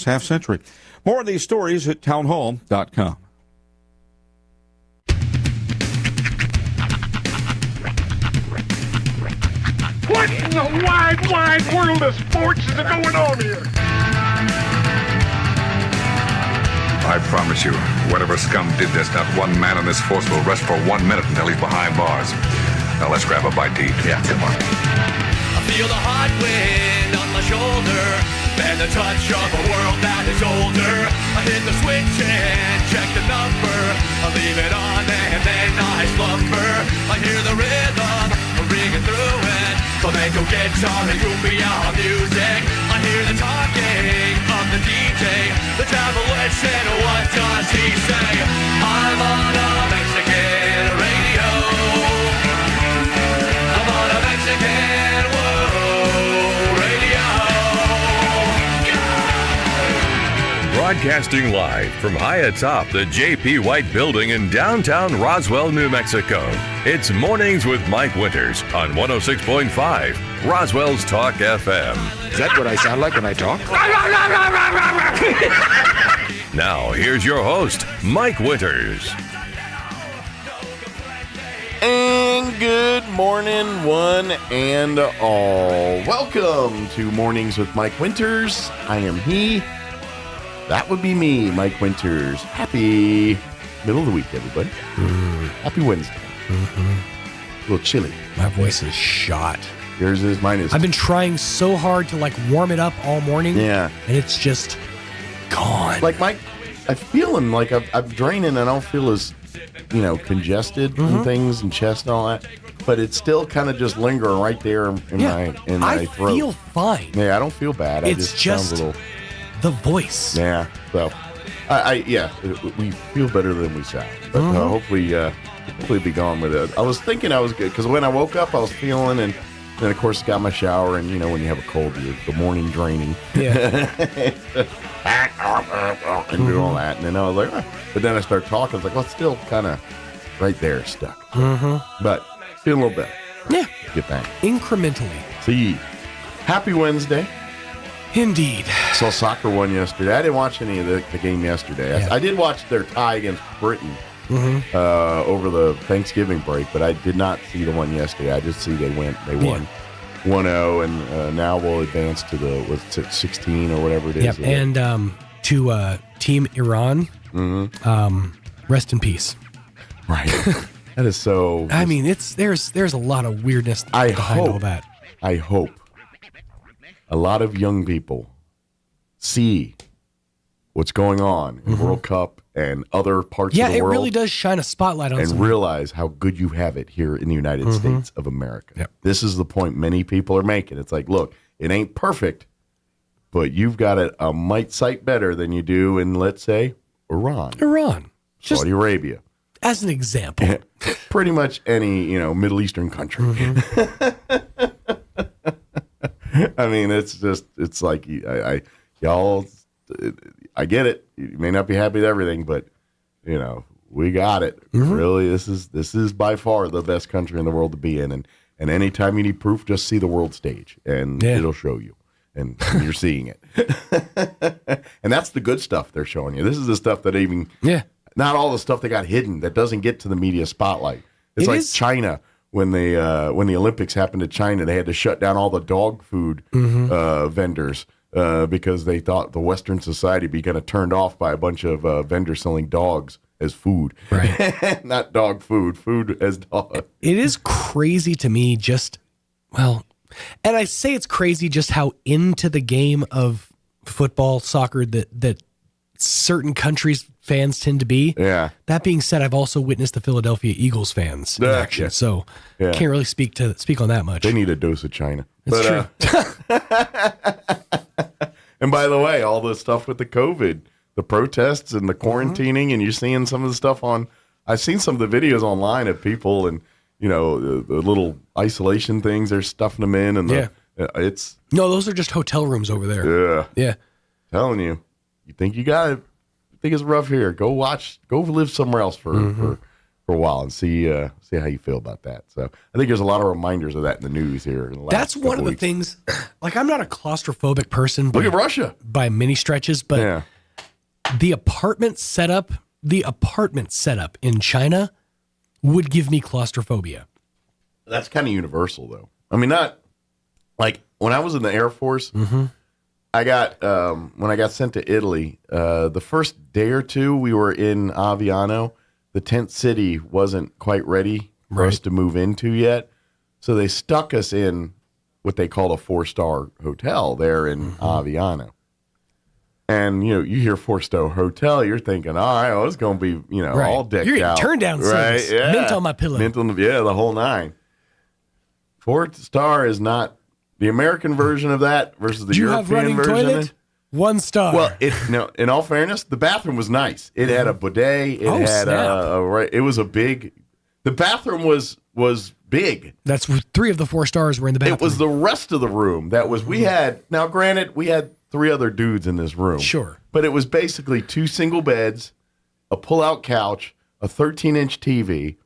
half-century. More of these stories at townhall.com. What in the wide, wide world of sports is going on here? I promise you, whatever scum did this, not one man on this force will rest for 1 minute until he's behind bars. Now let's grab a bite to eat. Yeah, come on. I feel the hot wind on my shoulder and the touch of a world that is older. I hit the switch and check the number. I leave it on and then I slumber. I hear the rhythm ringing through it. Flamenco guitar and cumbia music. I hear the talking of the DJ. The travel listen, what does he say? I'm on a Mexican radio. I'm on a Mexican radio. Broadcasting live from high atop the J.P. White Building in downtown Roswell, New Mexico. It's Mornings with Mike Winters on 106.5 Roswell's Talk FM. Is that what I sound like when I talk? Now, here's your host, Mike Winters. And good morning, one and all. Welcome to Mornings with Mike Winters. I am he. That would be me, Mike Winters. Happy middle of the week, everybody. Happy Wednesday. A little chilly. My voice is shot. Yours is, mine is. I've been trying so hard to warm it up all morning. Yeah. And it's just gone. Like Mike, I feel him like I'm draining and I don't feel as, congested and things and chest and all that. But it's still kind of just lingering right there in my throat. I feel fine. Yeah, I don't feel bad. It's I just sound a little. The voice. Yeah. So, we feel better than we sound. But hopefully be gone with it. I was thinking I was good because when I woke up, I was feeling, and then of course got my shower, and when you have a cold, the morning draining. Yeah. and do all that, and then I was like, but then I started talking. I was like, well, it's still kind of right there stuck. But feel a little better. Yeah. Get back. Incrementally. See, happy Wednesday. Indeed. Saw soccer one yesterday. I didn't watch any of the game yesterday. Yeah. I did watch their tie against Britain over the Thanksgiving break, but I did not see the one yesterday. I just see they won 1-0, and now we'll advance to the 16 or whatever it is. Yep. And to Team Iran, rest in peace. Right. That is so. I mean, there's a lot of weirdness behind all that. I hope a lot of young people see what's going on in World Cup and other parts of the world. Yeah, it really does shine a spotlight on and realize how good you have it here in the United States of America. Yep. This is the point many people are making. It's like, look, it ain't perfect, but you've got it a mite sight better than you do in, let's say, Iran. Saudi Arabia. As an example. Pretty much any, Middle Eastern country. I mean, it's like, y'all, I get it. You may not be happy with everything, but, we got it. Really, this is by far the best country in the world to be in. And anytime you need proof, just see the world stage, and it'll show you. And you're seeing it. And that's the good stuff they're showing you. This is the stuff that not all the stuff that got hidden, that doesn't get to the media spotlight. It's like China. When the Olympics happened to China, they had to shut down all the dog food vendors because they thought the Western society would be kind of turned off by a bunch of vendors selling dogs as food. Right. Not dog food, food as dog. It is crazy to me and I say it's crazy just how into the game of football, soccer that certain countries' fans tend to be. Yeah. That being said, I've also witnessed the Philadelphia Eagles fans in action, so can't really speak on that much. They need a dose of China. It's true. And by the way, all the stuff with the COVID, the protests and the quarantining, and you're seeing some of the stuff I've seen some of the videos online of people and, the little isolation things, they're stuffing them in, and no, those are just hotel rooms over there. Yeah. Telling you. You think you got it. You think it's rough here. Go live somewhere else for for a while and see how you feel about that. So I think there's a lot of reminders of that in the news here. In the last That's one of the weeks. things. Like, I'm not a claustrophobic person. Look at Russia by many stretches, but Yeah. the apartment setup in China would give me claustrophobia. That's kind of universal, though. I mean, not like when I was in the Air Force. I got when I got sent to Italy. The first day or two, we were in Aviano. The tent city wasn't quite ready for us to move into yet, so they stuck us in what they call a 4-star hotel there in Aviano. And you hear 4-star hotel, you're thinking, all right, well, it's going to be all decked You're out, turn down right? service, mint on my pillow, the whole 9. 4-star is not the American version of that versus the Do you European have running version. toilet? 1 star. Well, in all fairness, the bathroom was nice. It had a bidet. It had snap. it was a big. The bathroom was big. That's 3 of the 4 stars were in the bathroom. It was the rest of the room that was. We had now. Granted, we had 3 other dudes in this room. Sure, but it was basically 2 single beds, a pull-out couch, a 13-inch TV,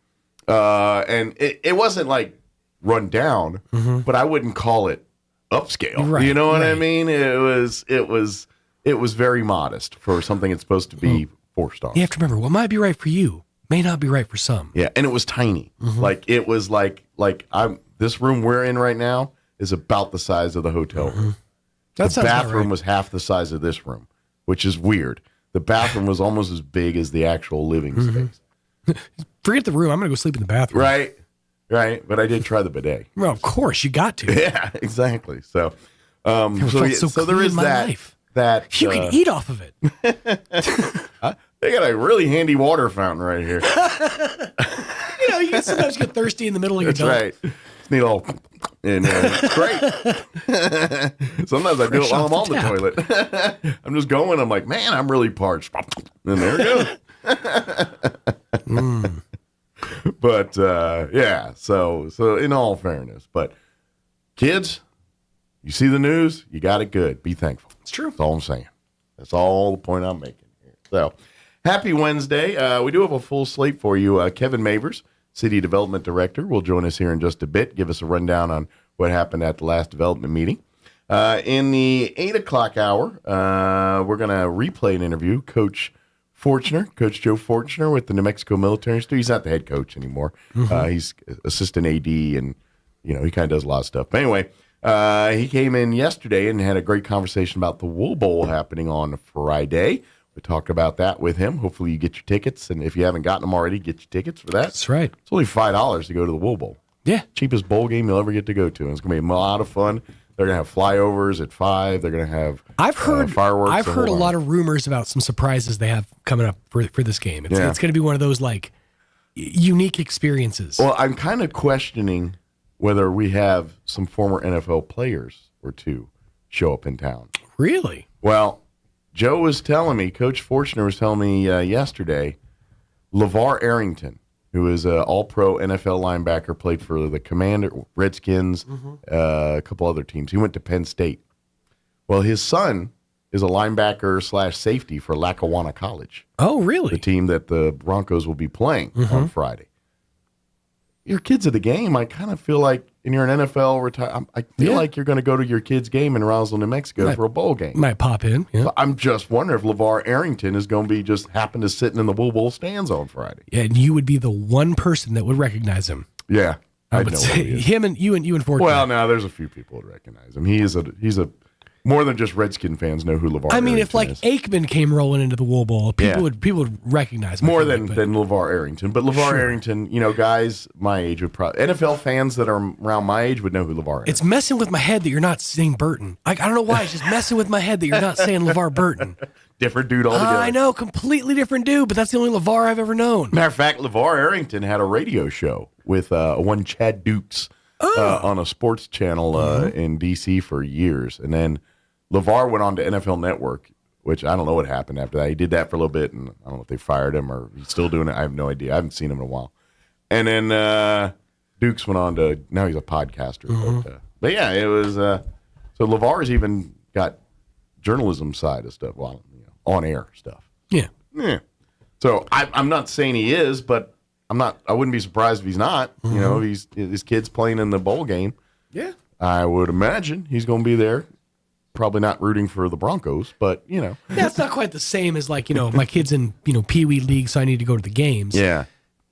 and it wasn't like run down, but I wouldn't call it upscale. Right, you know what I right. mean? It was very modest for something that's supposed to be 4 stars. You have to remember, what might be right for you may not be right for some. Yeah, and it was tiny. Like it was like this room we're in right now is about the size of the hotel room. That The sounds about bathroom right. was half the size of this room, which is weird. The bathroom was almost as big as the actual living space. Forget the room. I'm going to go sleep in the bathroom. Right. But I did try the bidet. Well, of course, you got to. Yeah, exactly. So, Never felt so there clean is in my that. life. That You can eat off of it. They got a really handy water fountain right here. You can sometimes get thirsty in the middle of your That's dump. right. Just need a little, and it's great. Sometimes I do it while I'm off on the the toilet. I'm just going. I'm like, man, I'm really parched. And there it goes. But yeah, so in all fairness, but kids, you see the news, you got it good. Be thankful. It's true. That's all I'm saying. That's all the point I'm making here. So, happy Wednesday. We do have a full slate for you. Kevin Mavers, City Development Director, will join us here in just a bit, give us a rundown on what happened at the last development meeting. In the 8 o'clock hour, we're going to replay an interview. Coach Joe Fortner with the New Mexico Military Institute. He's not the head coach anymore. He's assistant AD, and he kind of does a lot of stuff. But anyway, he came in yesterday and had a great conversation about the Wool Bowl happening on Friday. We talked about that with him. Hopefully you get your tickets, and if you haven't gotten them already, get your tickets for that. That's right. It's only $5 to go to the Wool Bowl. Yeah. Cheapest bowl game you'll ever get to go to. And it's going to be a lot of fun. They're going to have flyovers at 5. They're going to have fireworks. I've heard a lot of rumors about some surprises they have coming up for this game. It's going to be one of those like unique experiences. Well, I'm kind of questioning whether we have some former NFL players or 2 show up in town. Really? Well, Joe was telling me, Coach Fortner was telling me yesterday, LeVar Arrington, who is an all-pro NFL linebacker, played for the Redskins, a couple other teams. He went to Penn State. Well, his son is a linebacker / safety for Lackawanna College, Oh, really? the team that the Broncos will be playing on Friday. Your kid's at the game. I kind of feel like, and you're an NFL I feel like you're going to go to your kid's game in Roswell, New Mexico for a bowl game. Might pop in. Yeah. So I'm just wondering if LeVar Arrington is going to be just happen to sitting in the Wool Bowl stands on Friday. Yeah, and you would be the one person that would recognize him. Yeah, I would say him and you and Fortner. Well, now there's a few people that recognize him. He's a more than just Redskin fans know who LeVar. I mean, if Arrington like is. Aikman came rolling into the Wool Bowl, people would recognize him. More I feel than like, than LeVar Arrington, but LeVar Arrington, guys my age would probably NFL fans that are around my age would know who LeVar Arrington. It's messing with my head that you're not saying Burton. I don't know why. It's just messing with my head that you're not saying LeVar Burton. Different dude altogether. I know, completely different dude, but that's the only LeVar I've ever known. Matter of fact, LeVar Arrington had a radio show with one Chad Dukes on a sports channel in D.C. for years. And then LeVar went on to NFL Network, which I don't know what happened after that. He did that for a little bit, and I don't know if they fired him or he's still doing it. I have no idea. I haven't seen him in a while. And then Dukes went on to, now he's a podcaster. But yeah, it was, so LeVar's even got journalism side of stuff, on-air stuff. Yeah. Yeah. So I'm not saying he is, but I wouldn't be surprised if he's not. Mm-hmm. You know, his kid's playing in the bowl game. Yeah. I would imagine he's going to be there. Probably not rooting for the Broncos, but you know. Yeah, it's not quite the same as like, my kid's in, Pee Wee League, so I need to go to the games. Yeah.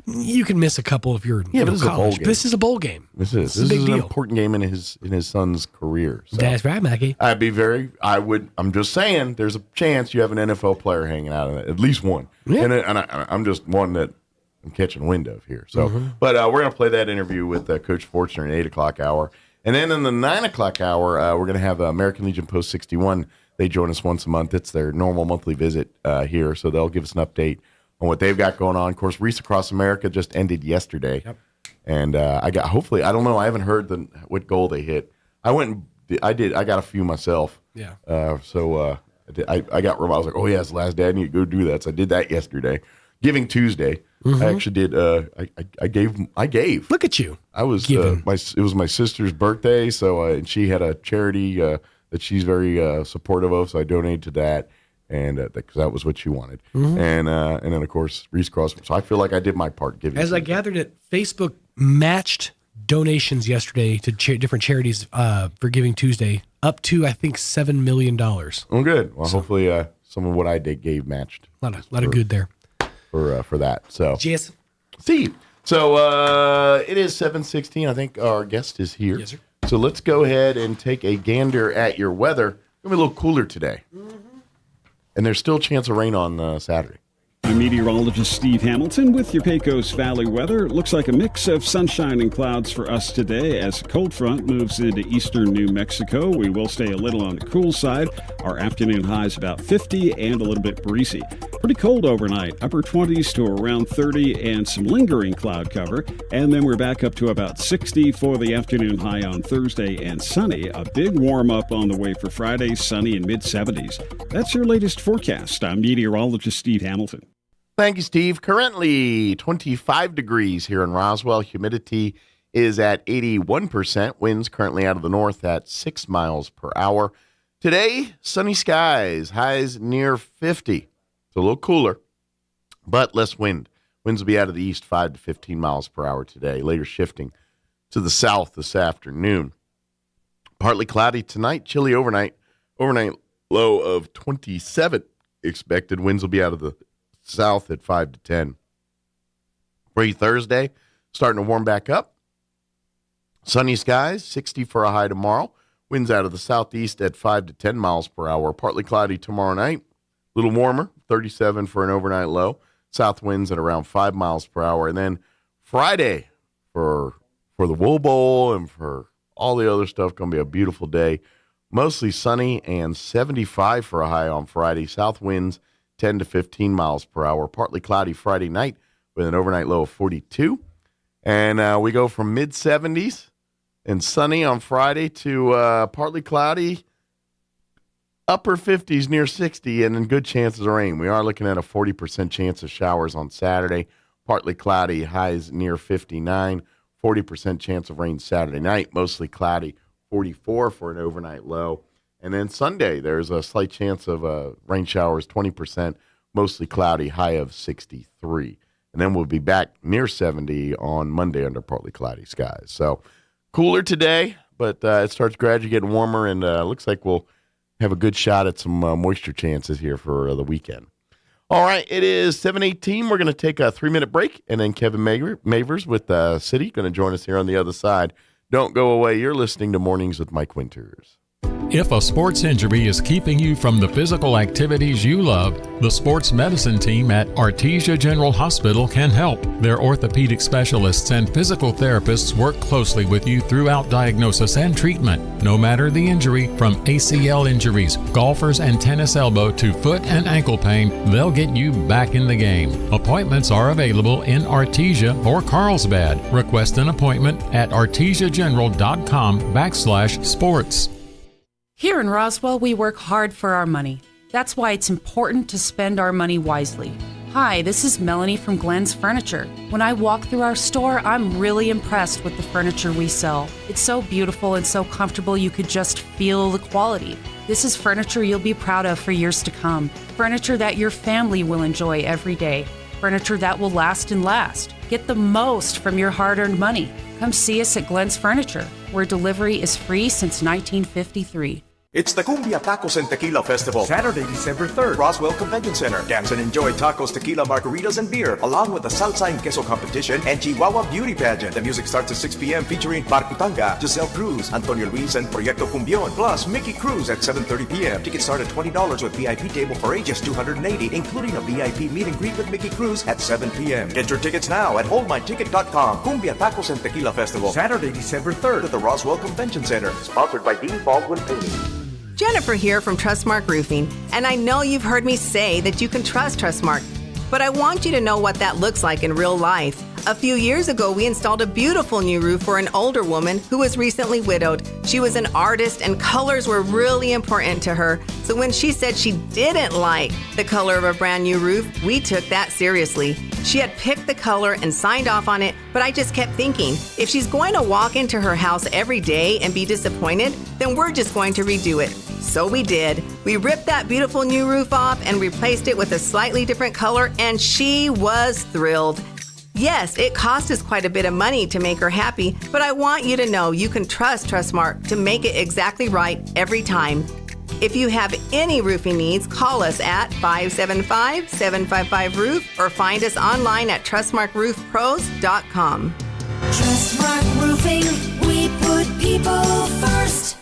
You can miss a couple if you're Yeah, but this is a bowl college. game. This is a bowl game. This is a big an deal. important game in his son's career. So. That's right, Maggie. I'm just saying, there's a chance you have an NFL player hanging out in it, at least one. Yeah. And I'm just one that I'm catching wind of here. So, but we're going to play that interview with Coach Fortner in 8 o'clock hour. And then in the 9 o'clock hour, we're going to have American Legion Post 61. They join us once a month. It's their normal monthly visit here. So they'll give us an update on what they've got going on. Of course, Reese Across America just ended yesterday. Yep. And I got, hopefully, I don't know. I haven't heard what goal they hit. I got a few myself. Yeah. I was like, oh yeah, it's the last day. I need to go do that. So I did that yesterday. Giving Tuesday. I actually did. I gave. Look at you. I was giving. It was my sister's birthday, so and she had a charity that she's very supportive of, so I donated to that, and because that was what she wanted, and then of course Reese Cross. So I feel like I did my part giving. As I gathered it, Facebook matched donations yesterday to different charities for Giving Tuesday up to I think $7 million. Oh, good. Well, hopefully some of what I gave matched. A lot of good there. For that. So Yes. Steve. So it is 7:16. I think our guest is here. Yes, sir. So let's go ahead and take a gander at your weather. It's gonna be a little cooler today, and there's still a chance of rain on Saturday. I'm meteorologist Steve Hamilton with your Pecos Valley weather. Looks like a mix of sunshine and clouds for us today as a cold front moves into eastern New Mexico. We will stay a little on the cool side. Our afternoon high is about 50 and a little bit breezy. Pretty cold overnight, upper 20s to around 30 and some lingering cloud cover. And then we're back up to about 60 for the afternoon high on Thursday and sunny. A big warm up on the way for Friday, sunny and mid-70s. That's your latest forecast. I'm meteorologist Steve Hamilton. Thank you, Steve. Currently 25 degrees here in Roswell. Humidity is at 81%. Winds currently out of the north at 6 miles per hour. Today, sunny skies, highs near 50. It's a little cooler, but less wind. Winds will be out of the east 5 to 15 miles per hour today. Later shifting to the south this afternoon. Partly cloudy tonight, chilly overnight. Overnight low of 27 expected. Winds will be out of the south at 5 to 10. For Thursday, starting to warm back up. Sunny skies, 60 for a high tomorrow. Winds out of the southeast at 5 to 10 miles per hour. Partly cloudy tomorrow night. A little warmer, 37 for an overnight low. South winds at around 5 miles per hour. And then Friday for the Wool Bowl and for all the other stuff, going to be a beautiful day. Mostly sunny and 75 for a high on Friday. South winds 10 to 15 miles per hour. Partly cloudy Friday night with an overnight low of 42. And we go from mid-70s and sunny on Friday to partly cloudy, upper 50s near 60, and then good chances of rain. We are looking at a 40% chance of showers on Saturday. Partly cloudy, highs near 59. 40% chance of rain Saturday night. Mostly cloudy, 44 for an overnight low. And then Sunday, there's a slight chance of rain showers, 20%, mostly cloudy, high of 63. And then we'll be back near 70 on Monday under partly cloudy skies. So cooler today, but it starts gradually getting warmer, and looks like we'll have a good shot at some moisture chances here for the weekend. All right, it is 7:18. We're going to take a 3-minute break, and then Kevin Mavers with City going to join us here on the other side. Don't go away. You're listening to Mornings with Mike Winters. If a sports injury is keeping you from the physical activities you love, the sports medicine team at Artesia General Hospital can help. Their orthopedic specialists and physical therapists work closely with you throughout diagnosis and treatment. No matter the injury, from ACL injuries, golfers and tennis elbow to foot and ankle pain, they'll get you back in the game. Appointments are available in Artesia or Carlsbad. Request an appointment at artesiageneral.com/sports. Here in Roswell, we work hard for our money. That's why it's important to spend our money wisely. Hi, this is Melanie from Glenn's Furniture. When I walk through our store, I'm really impressed with the furniture we sell. It's so beautiful and so comfortable you could just feel the quality. This is furniture you'll be proud of for years to come. Furniture that your family will enjoy every day. Furniture that will last and last. Get the most from your hard-earned money. Come see us at Glenn's Furniture, where delivery is free since 1953. It's the Cumbia Tacos and Tequila Festival, Saturday, December 3rd, Roswell Convention Center. Dance and enjoy tacos, tequila, margaritas, and beer, along with the Salsa and Queso competition and Chihuahua Beauty Pageant. The music starts at 6 p.m. featuring Barcutanga, Giselle Cruz, Antonio Luis, and Proyecto Cumbion, plus Mickey Cruz at 7:30 p.m. Tickets start at $20 with VIP table for ages $280, including a VIP meet and greet with Mickey Cruz at 7 p.m. Get your tickets now at holdmyticket.com. Cumbia Tacos and Tequila Festival, Saturday, December 3rd at the Roswell Convention Center. Sponsored by Dean Baldwin Painting. Jennifer here from Trustmark Roofing, and I know you've heard me say that you can trust Trustmark, but I want you to know what that looks like in real life. A few years ago, we installed a beautiful new roof for an older woman who was recently widowed. She was an artist, and colors were really important to her. So when she said she didn't like the color of a brand new roof, we took that seriously. She had picked the color and signed off on it, but I just kept thinking, if she's going to walk into her house every day and be disappointed, then we're just going to redo it. So we did. We ripped that beautiful new roof off and replaced it with a slightly different color, and she was thrilled. Yes, it cost us quite a bit of money to make her happy, but I want you to know you can trust Trustmark to make it exactly right every time. If you have any roofing needs, call us at 575-755-ROOF or find us online at trustmarkroofpros.com. Trustmark Roofing, we put people first.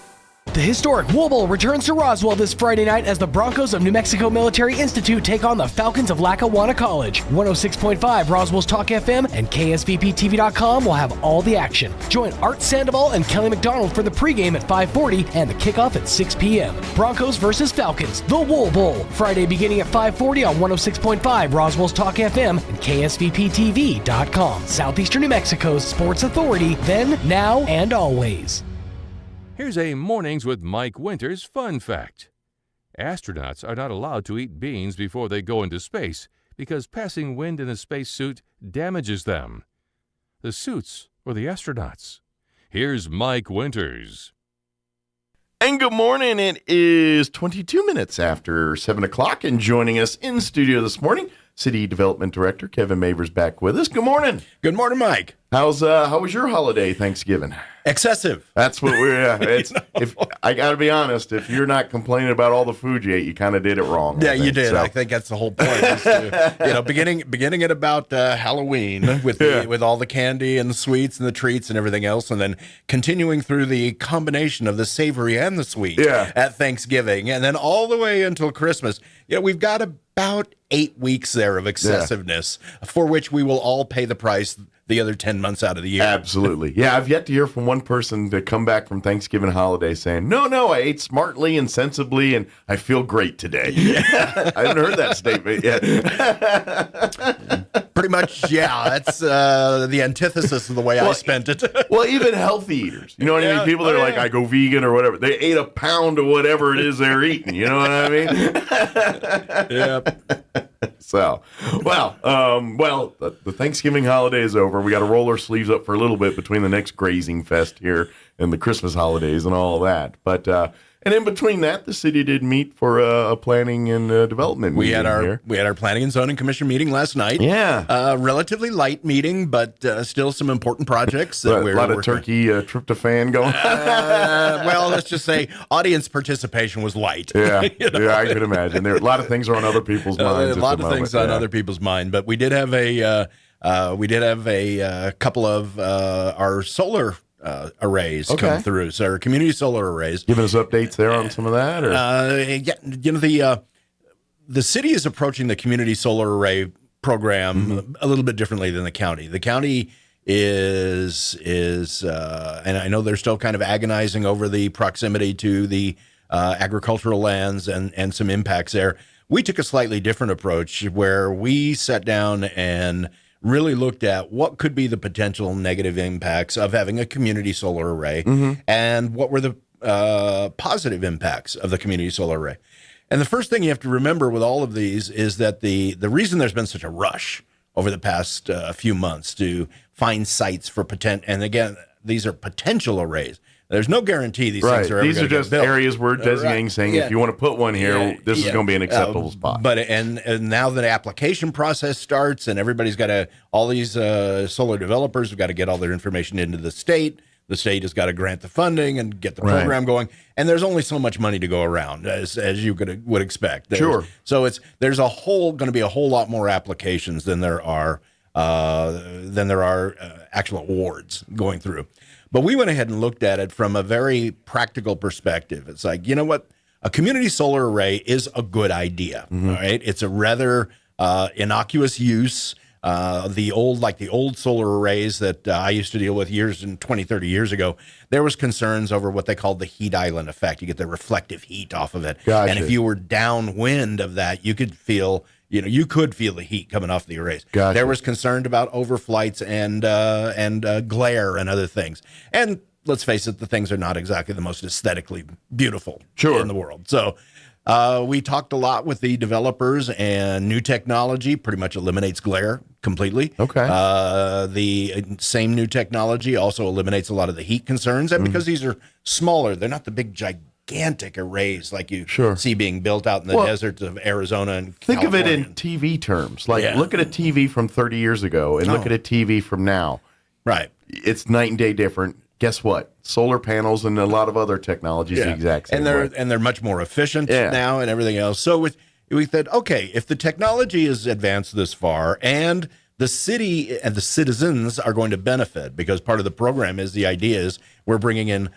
The historic Wool Bowl returns to Roswell this Friday night as the Broncos of New Mexico Military Institute take on the Falcons of Lackawanna College. 106.5 Roswell's Talk FM and KSVPTV.com will have all the action. Join Art Sandoval and Kelly McDonald for the pregame at 5:40 and the kickoff at 6 p.m. Broncos versus Falcons, the Wool Bowl, Friday beginning at 5:40 on 106.5 Roswell's Talk FM and KSVPTV.com. Southeastern New Mexico's sports authority, then, now, and always. Here's a Mornings with Mike Winters fun fact. Astronauts are not allowed to eat beans before they go into space because passing wind in a spacesuit damages them. The suits or the astronauts? Here's Mike Winters. And good morning. It is 22 minutes after 7 o'clock, and joining us in studio this morning, City Development Director Kevin Mavers back with us. Good morning. Good morning, Mike. How was your holiday, Thanksgiving? Excessive. That's what we're. It's, if I got to be honest, if you're not complaining about all the food you ate, you kind of did it wrong. Yeah, you did. So. I think that's the whole point. Is to, beginning at about Halloween with all the candy and the sweets and the treats and everything else, and then continuing through the combination of the savory and the sweet at Thanksgiving, and then all the way until Christmas. We've got about 8 weeks there of excessiveness for which we will all pay the price the other 10 months out of the year. Absolutely. Yeah, I've yet to hear from one person to come back from Thanksgiving holiday saying, no, I ate smartly and sensibly and I feel great today. I haven't heard that statement yet. Pretty much, yeah. That's the antithesis of the way I spent it. Well, even healthy eaters. You know what I mean? People that are like, I go vegan or whatever. They ate a pound of whatever it is they're eating. You know what I mean? Yep. So, the Thanksgiving holiday is over. We got to roll our sleeves up for a little bit between the next grazing fest here and the Christmas holidays and all that. But and in between that, the city did meet for a planning and development meeting. We had our planning and zoning commission meeting last night. Yeah, relatively light meeting, but still some important projects. That a lot of turkey tryptophan going. Well, let's just say audience participation was light. Yeah, yeah, I could imagine. There a lot of things are on other people's minds. A lot of things on other people's mind, but we did have a couple of our solar arrays come through. So our community solar arrays. Giving us updates there on some of that? Or? The city is approaching the community solar array program a little bit differently than the county. The county is and I know they're still kind of agonizing over the proximity to the agricultural lands and some impacts there. We took a slightly different approach where we sat down and really looked at what could be the potential negative impacts of having a community solar array and what were the positive impacts of the community solar array. And the first thing you have to remember with all of these is that the reason there's been such a rush over the past few months to find sites for and again, these are potential arrays. There's no guarantee these Right. things are ever These are gonna get just built. areas we're designating, saying if you want to put one here, this is Yeah. going to be an acceptable spot. But and now the application process starts, and everybody's got to, all these solar developers have got to get all their information into the state. The state has got to grant the funding and get the program going. And there's only so much money to go around, as you would expect. So there's going to be a whole lot more applications than there are actual awards going through. But we went ahead and looked at it from a very practical perspective. It's like, you know what? A community solar array is a good idea. All right. It's a rather innocuous use. The old solar arrays that I used to deal with 20, 30 years ago, there was concerns over what they called the heat island effect. You get the reflective heat off of it. Gotcha. And if you were downwind of that, you could feel the heat coming off the arrays. Gotcha. There was concern about overflights and glare and other things. And let's face it, the things are not exactly the most aesthetically beautiful in the world. So we talked a lot with the developers, and new technology pretty much eliminates glare completely. Okay. The same new technology also eliminates a lot of the heat concerns. And because these are smaller, they're not the big, gigantic arrays like you see being built out in the deserts of Arizona and Think California. of it in TV terms. Look at a TV from 30 years ago and look at a TV from now. Right. It's night and day different. Guess what? Solar panels and a lot of other technologies the exact same way. And they're much more efficient now and everything else. So we said, okay, if the technology is advanced this far and the city and the citizens are going to benefit, because part of the program is the idea is we're bringing in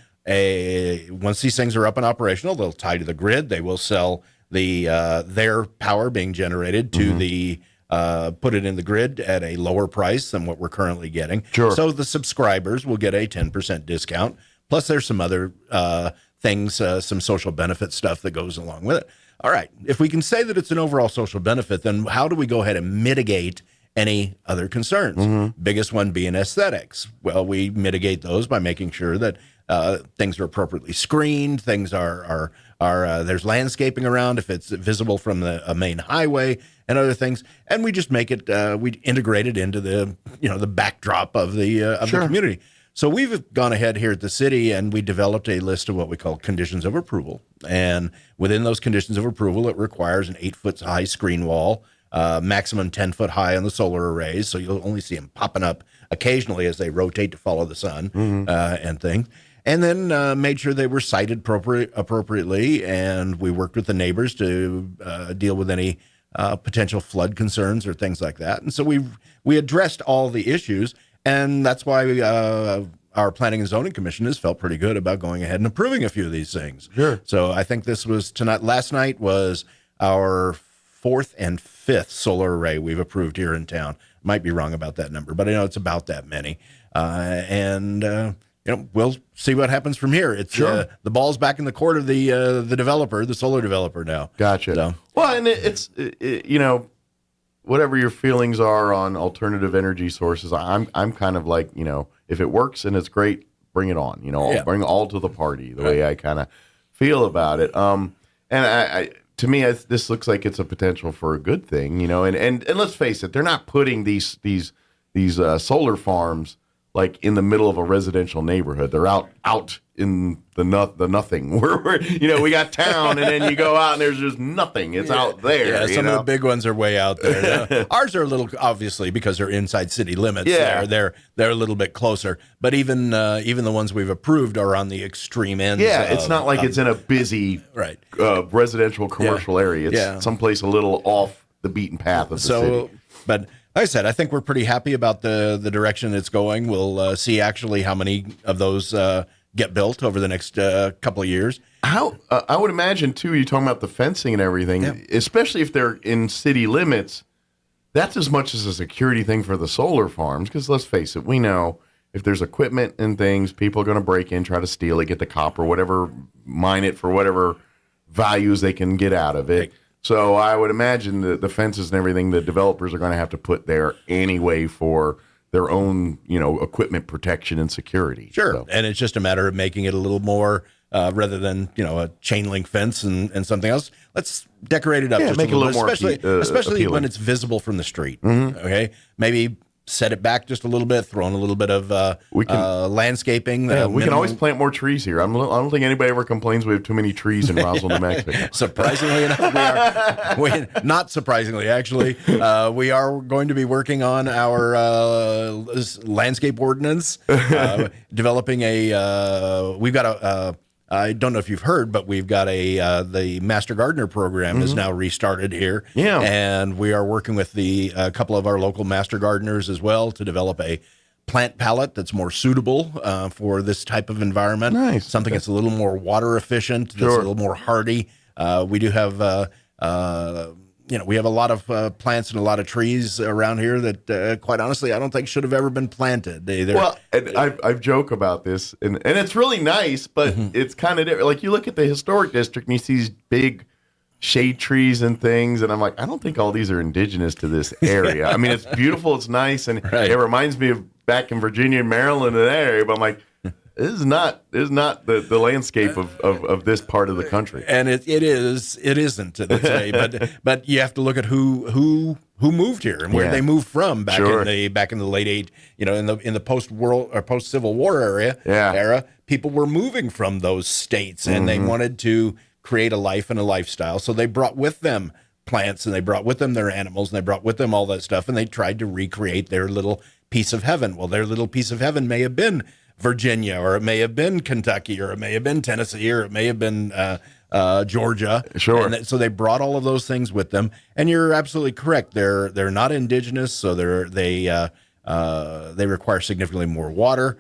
once these things are up and operational, they'll tie to the grid. They will sell their power being generated to the put it in the grid at a lower price than what we're currently getting. Sure. So the subscribers will get a 10% discount. Plus, there's some other things, some social benefit stuff that goes along with it. All right. If we can say that it's an overall social benefit, then how do we go ahead and mitigate any other concerns? Biggest one being aesthetics. Well, we mitigate those by making sure that things are appropriately screened. Things are there's landscaping around if it's visible from a main highway and other things. And we just make it, we integrate it into the backdrop of the community. So we've gone ahead here at the city and we developed a list of what we call conditions of approval. And within those conditions of approval, it requires an 8-foot high screen wall, maximum 10 foot high on the solar arrays. So you'll only see them popping up occasionally as they rotate to follow the sun and things. And then made sure they were sited appropriately. And we worked with the neighbors to deal with any potential flood concerns or things like that. And so we addressed all the issues. And that's why our Planning and Zoning Commission has felt pretty good about going ahead and approving a few of these things. Sure. So I think this was tonight. Last night was our 4th and 5th solar array we've approved here in town. Might be wrong about that number, but I know it's about that many. We'll see what happens from here. It's the ball's back in the court of the developer, the solar developer now. Gotcha. So. Well, and it's whatever your feelings are on alternative energy sources, I'm kind of like, if it works and it's great, bring it on. Bring all to the party. The way I kind of feel about it. And I to me, this looks like it's a potential for a good thing. And let's face it, they're not putting these solar farms like in the middle of a residential neighborhood. They're out in the nothing. We got town, and then you go out and there's just nothing. It's out there. Yeah, some of the big ones are way out there. Ours are a little, obviously, because they're inside city limits. Yeah. They're a little bit closer. But even the ones we've approved are on the extreme ends. Yeah, it's not like it's in a busy residential commercial area. It's someplace a little off the beaten path of the city. But like I said, I think we're pretty happy about the direction it's going. We'll see actually how many of those get built over the next couple of years. How I would imagine, too, you're talking about the fencing and everything, especially if they're in city limits, that's as much as a security thing for the solar farms. Because let's face it, we know if there's equipment and things, people are going to break in, try to steal it, get the copper, whatever, mine it for whatever values they can get out of it. So I would imagine the fences and everything, the developers are going to have to put there anyway for their own, equipment protection and security. Sure. So. And it's just a matter of making it a little more, rather than, a chain link fence and something else. Let's decorate it up just make a little more especially appealing. when it's visible from the street. Mm-hmm. Okay. Maybe set it back just a little bit, throw in a little bit of landscaping. We can always plant more trees here. I don't think anybody ever complains we have too many trees in Roswell, New Mexico. Surprisingly enough, not surprisingly, actually, we are going to be working on our landscape ordinance, developing we've got a I don't know if you've heard, but we've got the Master Gardener program is now restarted here. Yeah. And we are working with a couple of our local Master Gardeners as well to develop a plant palette that's more suitable for this type of environment. Nice. Something that's a little more water efficient, that's a little more hardy. We do have, we have a lot of plants and a lot of trees around here that, quite honestly, I don't think should have ever been planted. I've joke about this, and it's really nice, but it's kind of different. Like you look at the historic district and you see these big shade trees and things, and I'm like, I don't think all these are indigenous to this area. I mean, it's beautiful, it's nice, and it reminds me of back in Virginia and Maryland and that area, but I'm like, this is not the landscape of this part of the country. And it isn't today, but you have to look at who moved here and where they moved from back in the late in the post-world or post-Civil War era, people were moving from those states and they wanted to create a life and a lifestyle. So they brought with them plants and they brought with them their animals and they brought with them all that stuff and they tried to recreate their little piece of heaven. Well, their little piece of heaven may have been Virginia, or it may have been Kentucky, or it may have been Tennessee, or it may have been Georgia. Sure. And so they brought all of those things with them. And you're absolutely correct. They're not indigenous, so they require significantly more water,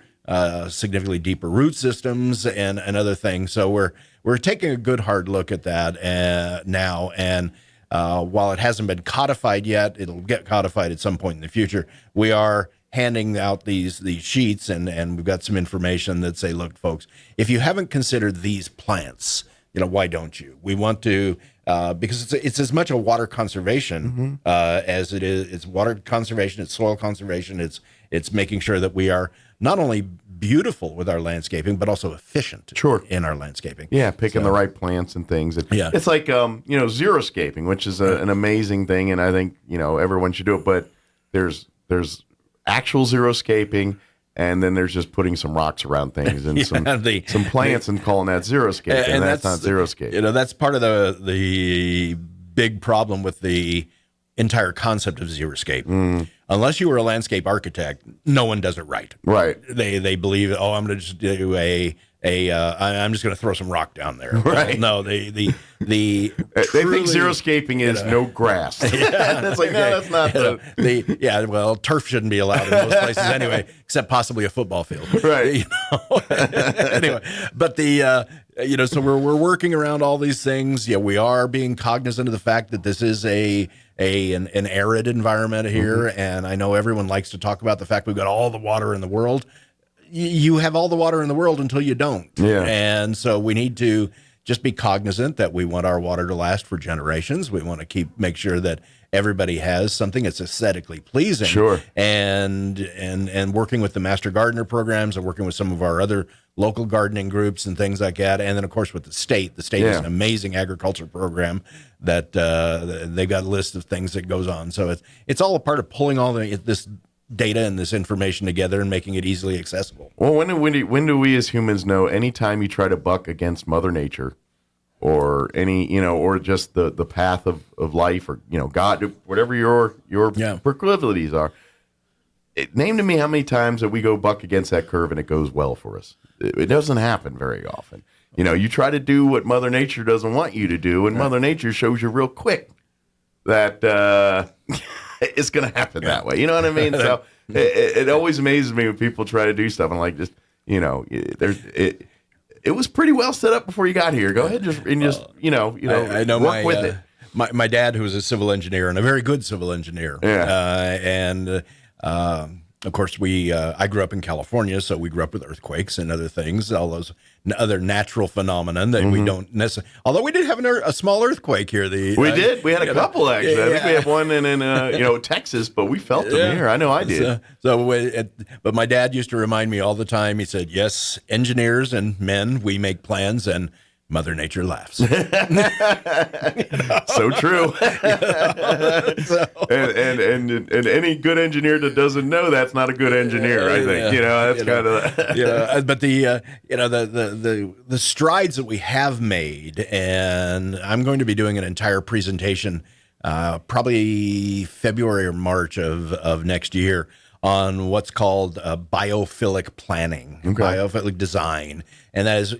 significantly deeper root systems, and other things. So we're taking a good hard look at that now. And while it hasn't been codified yet, it'll get codified at some point in the future. We are handing out these sheets, and we've got some information that say, look, folks, if you haven't considered these plants, why don't you? We want to, because it's as much a water conservation as it is. It's water conservation, it's soil conservation, it's making sure that we are not only beautiful with our landscaping, but also efficient in our landscaping. Yeah, picking the right plants and things. It's like, xeriscaping, which is an amazing thing, and I think, everyone should do it, but there's actual xeriscaping, and then there's just putting some rocks around things and some plants and calling that xeriscaping, and that's not xeriscaping. That's part of the big problem with the entire concept of xeriscape. Unless you were a landscape architect, no one does it right. Right. They believe, I'm going to just do I'm just going to throw some rock down there. Right. Well, no, they think xeriscaping is no grass. That's like, no, that's not well, turf shouldn't be allowed in most places anyway, except possibly a football field. Right. Anyway, but so we're working around all these things. Yeah, we are being cognizant of the fact that this is an arid environment here, and I know everyone likes to talk about the fact we've got all the water in the world. You have all the water in the world until you don't. Yeah. And so we need to just be cognizant that we want our water to last for generations. We want to make sure that everybody has something that's aesthetically pleasing. Sure. And working with the Master Gardener programs and working with some of our other local gardening groups and things like that. And then, of course, with the state. The state is an amazing agriculture program that they've got a list of things that goes on. So it's all a part of pulling all this data and this information together and making it easily accessible. Well, when do we as humans know anytime you try to buck against Mother Nature or or just the path of life or, God, whatever your proclivities are, name to me how many times that we go buck against that curve and it goes well for us. It doesn't happen very often. You try to do what Mother Nature doesn't want you to do, and Mother Nature shows you real quick that it's going to happen that way. You know what I mean? So it always amazes me when people try to do stuff. I'm like, just, it was pretty well set up before you got here. Go ahead, work with it. My dad, who was a civil engineer and a very good civil engineer. Of course, I grew up in California, so we grew up with earthquakes and other things, all those other natural phenomena that we don't necessarily. Although we did have a small earthquake here. We did. We had a couple actually. I think we have one in Texas, but we felt them here. I know I did. But my dad used to remind me all the time. He said, "Yes, engineers and men, we make plans, and Mother Nature laughs. So true. and any good engineer that doesn't know that's not a good engineer. I think that's kind of But the strides that we have made, and I'm going to be doing an entire presentation, probably February or March of next year, on what's called biophilic planning, biophilic design. And that is,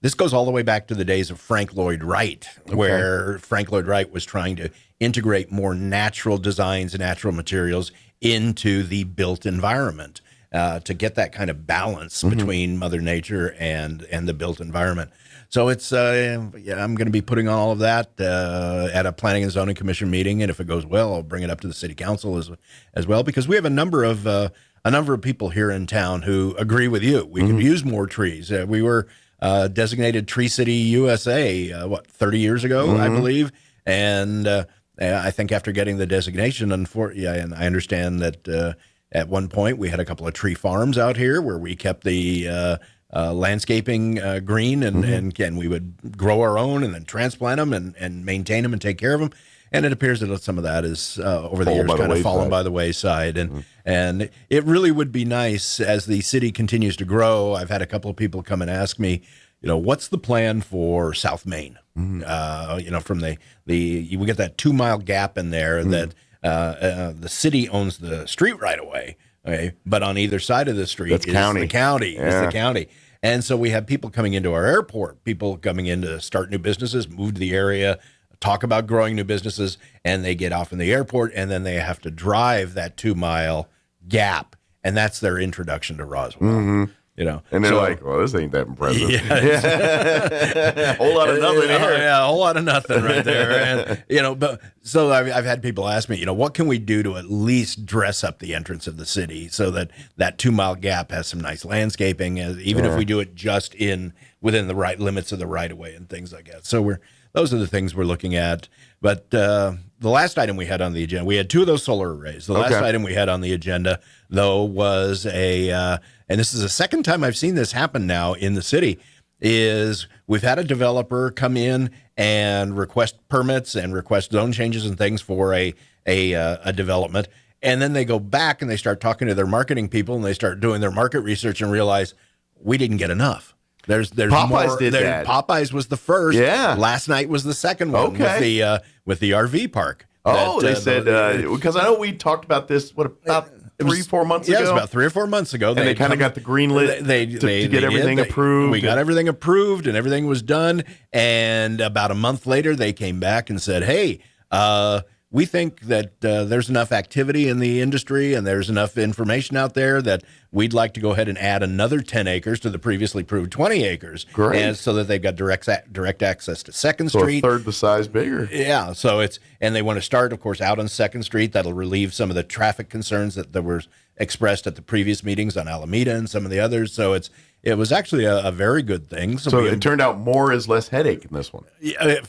this goes all the way back to the days of Frank Lloyd Wright, where Frank Lloyd Wright was trying to integrate more natural designs and natural materials into the built environment to get that kind of balance between Mother Nature and the built environment. So it's, I'm going to be putting on all of that at a Planning and Zoning Commission meeting, and if it goes well, I'll bring it up to the City Council as well, because we have a number of people here in town who agree with you. We can use more trees. We were designated Tree City USA 30 years ago, I believe, and I think after getting the designation, and I understand that at one point we had a couple of tree farms out here where we kept the landscaping green, and we would grow our own and then transplant them and maintain them and take care of them. And it appears that some of that is over the years kind of fallen by the wayside. And it really would be nice as the city continues to grow. I've had a couple of people come and ask me, what's the plan for South Main? From we get that 2 mile gap in there that the city owns the street right away. Okay, but on either side of the street is the county. It's the county. And so we have people coming into our airport, people coming in to start new businesses, move to the area, talk about growing new businesses, and they get off in the airport, and then they have to drive that 2 mile gap, and that's their introduction to Roswell. And they're like, well, this ain't that impressive. A whole lot of nothing here. Yeah, a whole lot of nothing right there. And, but so I've had people ask me, what can we do to at least dress up the entrance of the city so that 2 mile gap has some nice landscaping, even if we do it just within the right limits of the right of way and things like that. So those are the things we're looking at. But the last item we had on the agenda, we had 2 of those solar arrays. The last item we had on the agenda, though, was and this is the second time I've seen this happen now in the city, is we've had a developer come in and request permits and request zone changes and things for a development. And then they go back and they start talking to their marketing people and they start doing their market research and realize we didn't get enough. There's Popeyes more. did that. Popeyes was the first. Yeah. Last night was the second one with the RV park. They said because I know we talked about this. About 3-4 months ago? Yeah, it was about 3 or 4 months ago. And they kind of got the green lit to get everything approved. We got everything approved and everything was done. And about a month later, they came back and said, hey, we think that there's enough activity in the industry and there's enough information out there that we'd like to go ahead and add another 10 acres to the previously approved 20 acres. Great. And so that they've got direct access to 2nd Street. So a third the size bigger. Yeah. So and they want to start, of course, out on 2nd Street. That'll relieve some of the traffic concerns that were expressed at the previous meetings on Alameda and some of the others. So it was actually a very good thing. So it turned out more is less headache in this one.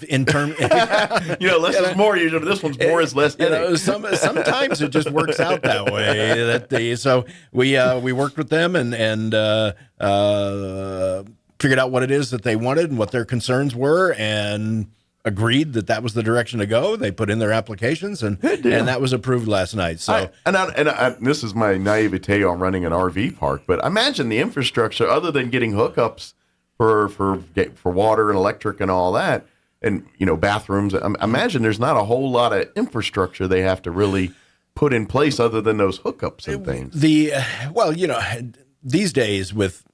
In term, less is more. Usually, this one's more is less headache. Sometimes it just works out that way. So we worked with them and figured out what it is that they wanted and what their concerns were, and agreed that was the direction to go. They put in their applications, and that was approved last night. So, and this is my naivete on running an RV park, but I imagine the infrastructure, other than getting hookups for water and electric and all that, and bathrooms. I imagine there's not a whole lot of infrastructure they have to really put in place other than those hookups and things. These days with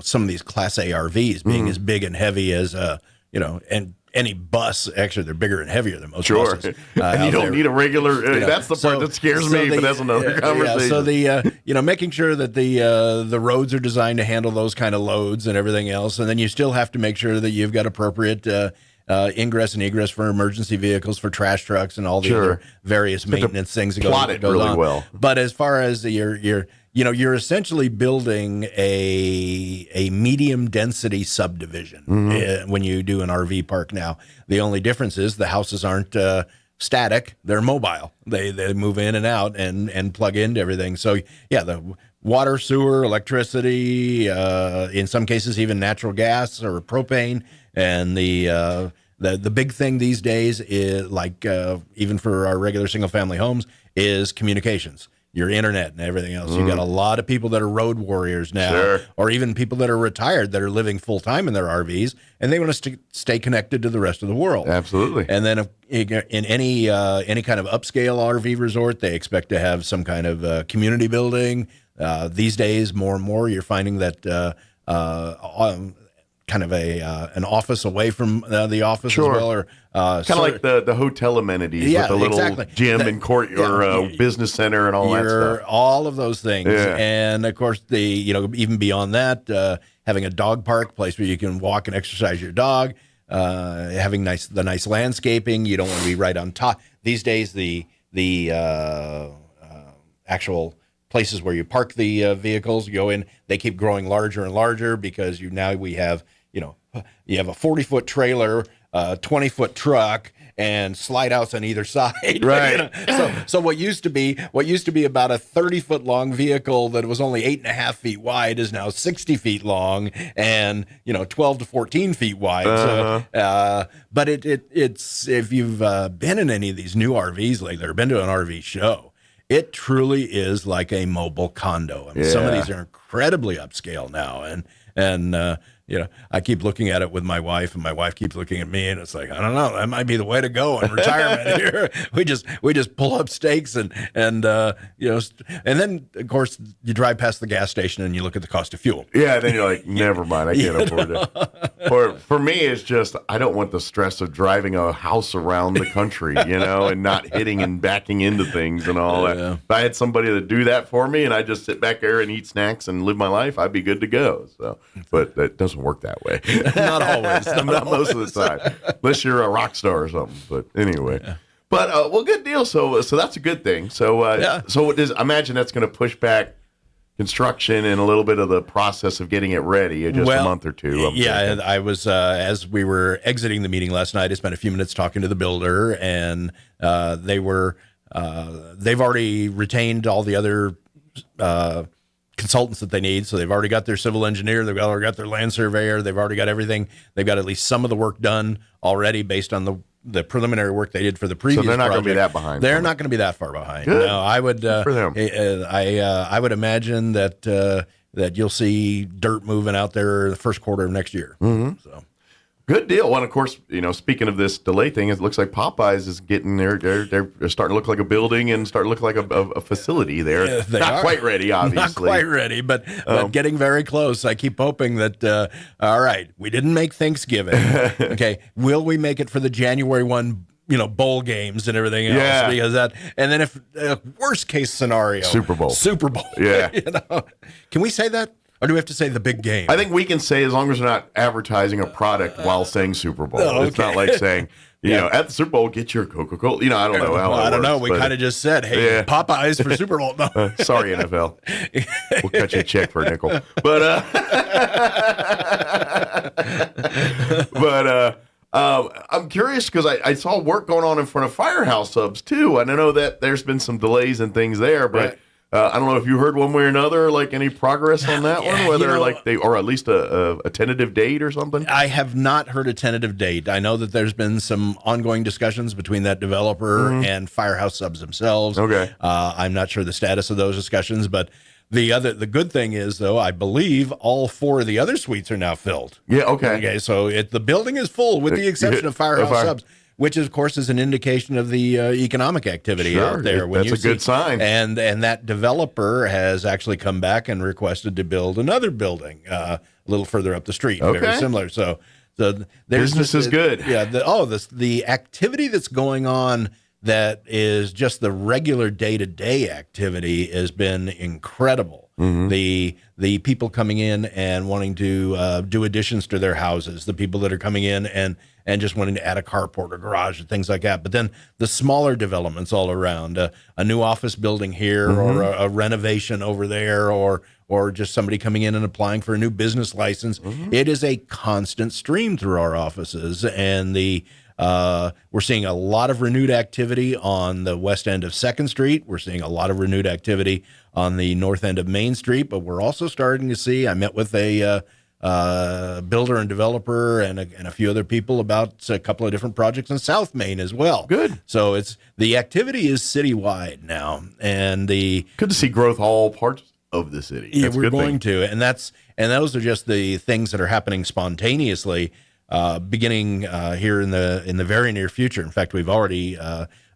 some of these Class A RVs being as big and heavy as and any bus, actually, they're bigger and heavier than most buses. And you don't need a regular. That's the part that scares me, but that's another conversation. So making sure that the roads are designed to handle those kind of loads and everything else, and then you still have to make sure that you've got appropriate ingress and egress for emergency vehicles, for trash trucks, and all the other various maintenance things that plot it really well. But as far as you're essentially building a medium density subdivision when you do an RV park now. The only difference is the houses aren't static; they're mobile. They move in and out and plug into everything. So the water, sewer, electricity, in some cases even natural gas or propane. And the big thing these days is, like, even for our regular single family homes, is communications. Your internet and everything else. You got a lot of people that are road warriors now, or even people that are retired that are living full time in their RVs, and they want to stay connected to the rest of the world. Absolutely. And then in any kind of upscale RV resort, they expect to have some kind of community building. These days, more and more, you're finding that kind of an office away from the office as well, or kind of like the hotel amenities with the little gym and court or business center and all that stuff. All of those things, Yeah. and of course even beyond that, having a dog park, place where you can walk and exercise your dog, having the nice landscaping. You don't want to be right on top. These days, the actual places where you park the vehicles, you go in, they keep growing larger and larger because we have you have a 40-foot trailer, 20-foot truck, and slide outs on either side. Right. So what used to be about a 30-foot long vehicle that was only 8.5 feet wide is now 60 feet long and 12 to 14 feet wide. But it's if you've been in any of these new RVs lately or been to an RV show, it truly is like a mobile condo. I mean, some of these are incredibly upscale now, and I keep looking at it with my wife, and my wife keeps looking at me, and it's like, I don't know, that might be the way to go in retirement here. We just pull up stakes and then of course you drive past the gas station and you look at the cost of fuel. Yeah, then you're like, never mind, I can't afford it. For me, it's just I don't want the stress of driving a house around the country, and not hitting and backing into things and all that. If I had somebody to do that for me, and I just sit back there and eat snacks and live my life, I'd be good to go. So, but that doesn't work that way. Not always. Not most of the time, unless you're a rock star or something. But anyway, but good deal. So that's a good thing. So so I imagine that's going to push back construction and a little bit of the process of getting it ready in just a month or two. I was as we were exiting the meeting last night, I spent a few minutes talking to the builder, and they've already retained all the other consultants that they need. So they've already got their civil engineer, they've already got their land surveyor, they've already got everything. They've got at least some of the work done already based on the preliminary work they did for the previous So they're not project. going to be that behind. They're not going to be that far behind. Good. No, I would for them. I would imagine that you'll see dirt moving out there the first quarter of next year. Mm-hmm. So good deal. Well, of course, speaking of this delay thing, it looks like Popeyes is getting there. They're starting to look like a building and starting to look like a facility there. They not are. quite ready, obviously. Not quite ready, but getting very close. I keep hoping that, all right, we didn't make Thanksgiving. Okay, will we make it for the January 1, bowl games and everything else? Yeah. Because and then if worst case scenario, Super Bowl. Yeah. Can we say that? Or do we have to say the big game? I think we can say, as long as we're not advertising a product while saying Super Bowl. Oh, okay. It's not like saying, at the Super Bowl, get your Coca-Cola. I don't know how I don't know. works, We kind of just said, hey, Popeyes for Super Bowl. No. Sorry, NFL. We'll cut you a check for a nickel. But I'm curious because I saw work going on in front of Firehouse Subs, too. And I know that there's been some delays and things there, but... Right. I don't know if you heard one way or another, like any progress on that one, whether or at least a tentative date or something. I have not heard a tentative date. I know that there's been some ongoing discussions between that developer and Firehouse Subs themselves. Okay. I'm not sure the status of those discussions, but the good thing is, though, I believe all 4 of the other suites are now filled. Yeah. Okay. Okay. So the building is full with the exception of Firehouse Subs, which, of course, is an indication of the economic activity out there. That's a good sign. And that developer has actually come back and requested to build another building a little further up the street, very similar. So business is good. Yeah. The activity that's going on that is just the regular day-to-day activity has been incredible. Mm-hmm. The people coming in and wanting to do additions to their houses, the people that are coming in and just wanting to add a carport or garage and things like that. But then the smaller developments all around, a new office building here or a renovation over there or just somebody coming in and applying for a new business license. Mm-hmm. It is a constant stream through our offices, and we're seeing a lot of renewed activity on the west end of 2nd Street. We're seeing a lot of renewed activity on the north end of Main Street, but we're also starting to see, I met with a builder and developer and a few other people about a couple of different projects in South Main as well. Good. So the activity is citywide now, and good to see growth all parts of the city. Yeah, we're going to, and those are just the things that are happening spontaneously, beginning here in the very near future. In fact, we've already.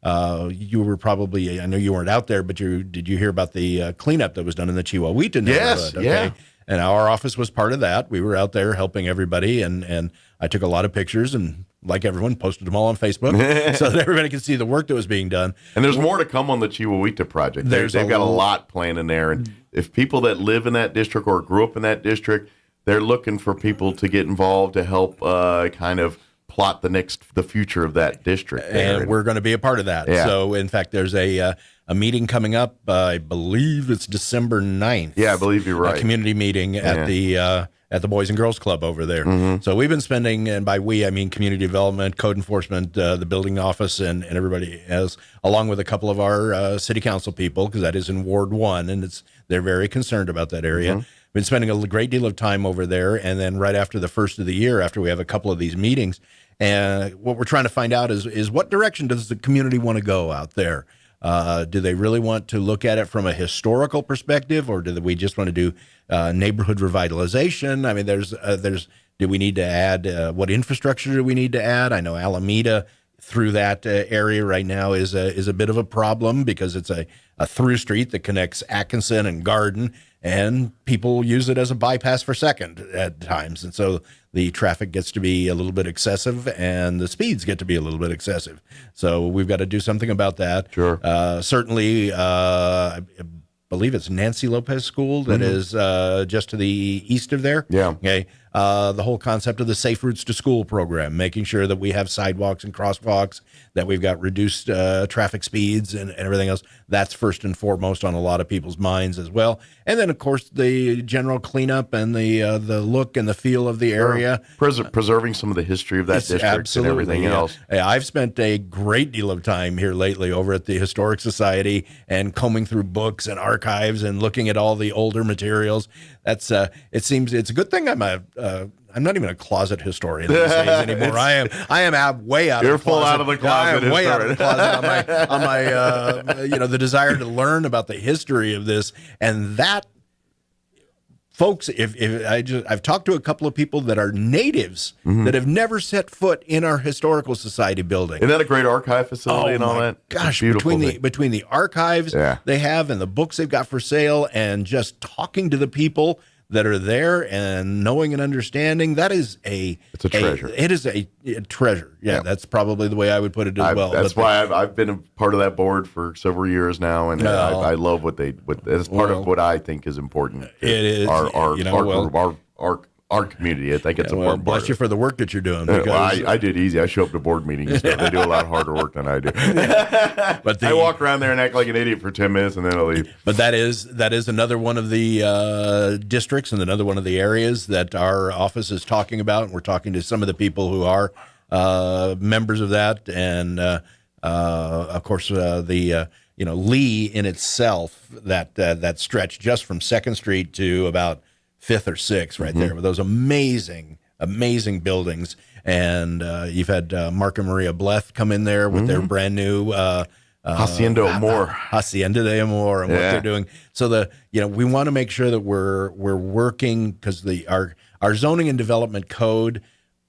You were probably, I know you weren't out there, but did you hear about the cleanup that was done in the Chihuahuita neighborhood? Yes, yeah. And our office was part of that. We were out there helping everybody, and I took a lot of pictures and, like everyone, posted them all on Facebook so that everybody could see the work that was being done. And there's more to come on the Chihuahuita project. They've got a lot planned in there. And if people that live in that district or grew up in that district, they're looking for people to get involved to help kind of plot the future of that district. And we're going to be a part of that. Yeah. So, in fact, there's a meeting coming up. I believe it's December 9th. Yeah, I believe you're right. A community meeting at the Boys and Girls Club over there. Mm-hmm. So we've been spending, and by we I mean community development, code enforcement, the building office, and everybody else, along with a couple of our city council people, because that is in Ward 1, and they're very concerned about that area. Mm-hmm. Been spending a great deal of time over there, and then right after the first of the year, after we have a couple of these meetings, and what we're trying to find out is what direction does the community want to go out there? Do they really want to look at it from a historical perspective, or do we just want to do neighborhood revitalization? I mean, do we need to add what infrastructure do we need to add? I know Alameda through that area right now is a bit of a problem because it's a through street that connects Atkinson and Garden, and people use it as a bypass for Second at times, and so the traffic gets to be a little bit excessive and the speeds get to be a little bit excessive. So we've got to do something about that. Sure. Certainly, I believe it's Nancy Lopez School that is just to the east of there. Yeah. Okay. The whole concept of the Safe Routes to School program, making sure that we have sidewalks and crosswalks, that we've got reduced traffic speeds and everything else. That's first and foremost on a lot of people's minds as well. And then, of course, the general cleanup and the look and the feel of the area. Preserving some of the history of that district and everything else. I've spent a great deal of time here lately over at the Historic Society and combing through books and archives and looking at all the older materials. That's it seems it's a good thing I'm not even a closet historian these days anymore. I am way out. You're of the closet. full out of the closet. I am way out of the closet on my the desire to learn about the history of this, and that, folks. I've talked to a couple of people that are natives that have never set foot in our historical society building. Isn't that a great archive facility and all that? Gosh, between the archives they have and the books they've got for sale, and just talking to the people that are there and knowing and understanding, it's a treasure. It is a treasure. Yeah, that's probably the way I would put it as well. That's why I've been a part of that board for several years now, and I love what it's part of what I think is important. It is Our community. I think it's important. Bless you for the work that you're doing. Because I did easy. I show up to board meetings. They do a lot harder work than I do. But I walk around there and act like an idiot for 10 minutes, and then I leave. But that is another one of the districts and another one of the areas that our office is talking about. And we're talking to some of the people who are members of that, and of course Lee in itself, that stretch just from 2nd Street to about 5th or 6th right there with those amazing buildings. And you've had Mark and Maria Bleth come in there with their brand new Hacienda de Amor and what they're doing. So we want to make sure that we're working, because our zoning and development code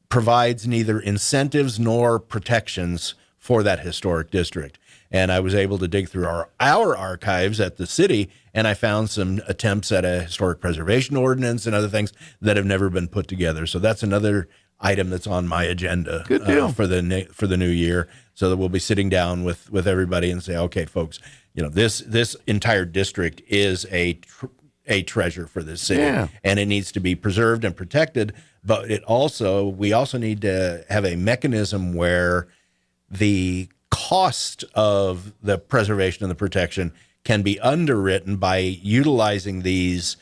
provides neither incentives nor protections for that historic district. And I was able to dig through our archives at the city, and I found some attempts at a historic preservation ordinance and other things that have never been put together. So that's another item that's on my agenda. Good deal. For the new year, so that we'll be sitting down with everybody and say, okay, folks, this entire district is a treasure for this city, and it needs to be preserved and protected. But we also need to have a mechanism where the cost of the preservation and the protection can be underwritten by utilizing these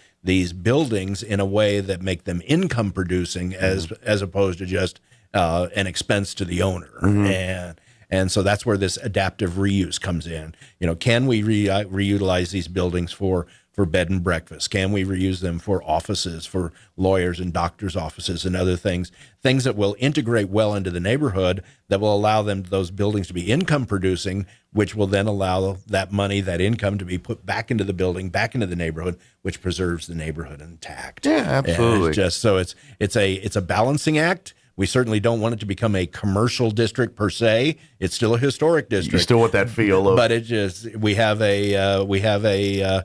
buildings in a way that make them income producing as opposed to just an expense to the owner. And so that's where this adaptive reuse comes in. Can we reutilize these buildings for for bed and breakfast? Can we reuse them for offices, for lawyers and doctors' offices and other things that will integrate well into the neighborhood, that will allow those buildings to be income producing, which will then allow that money, that income, to be put back into the building, back into the neighborhood, which preserves the neighborhood intact. Yeah, absolutely. And it's just so it's a balancing act. We certainly don't want it to become a commercial district per se. It's still a historic district. You still want that feel of, but it just we have an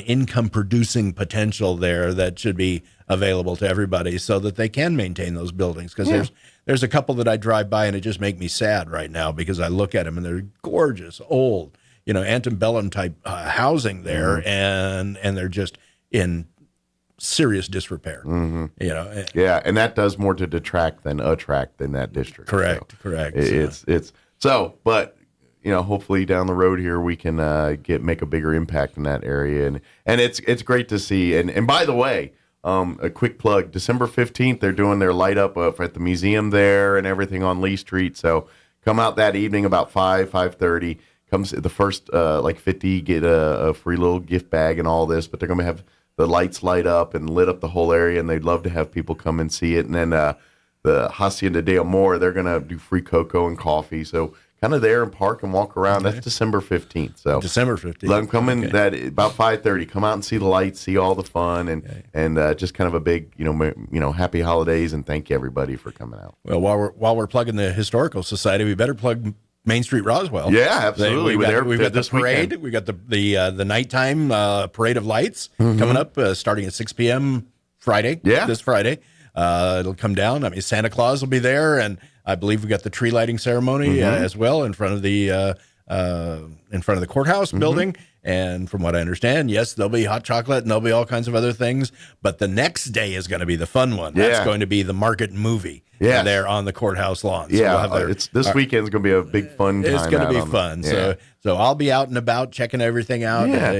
income producing potential there that should be available to everybody so that they can maintain those buildings. Because there's a couple that I drive by and it just make me sad right now because I look at them and they're gorgeous, old, antebellum type housing there, and they're just in serious disrepair. Yeah, and that does more to detract than attract in that district. Correct. But hopefully down the road here we can make a bigger impact in that area, and it's great to see. And by the way, a quick plug: December 15th, they're doing their light up at the museum there and everything on Lee Street. So come out that evening about 5:30. Comes the first 50 get a free little gift bag and all this, but they're going to have the lights light up and lit up the whole area, and they'd love to have people come and see it. And then the Hacienda de Amor, they're going to do free cocoa and coffee. So kind of there and park and walk around. That's December 15th. So December 15th. Let them come in that about 5:30. Come out and see the lights, see all the fun, and just kind of a big happy holidays, and thank you everybody for coming out. Well, while we're plugging the Historical Society, we better plug Main Street Roswell. Yeah, absolutely. We've got the parade. We got the nighttime parade of lights coming up, starting at 6 p.m. Friday. Yeah, this Friday. It'll come down. I mean, Santa Claus will be there, and I believe we got the tree lighting ceremony as well in front of the courthouse building. And from what I understand, yes, there'll be hot chocolate and there'll be all kinds of other things. But the next day is going to be the fun one. That's going to be the market movie. Yeah, there on the courthaus lawn. So it's this weekend's going to be a big fun time. It's going to be fun. So I'll be out and about checking everything out. Yeah.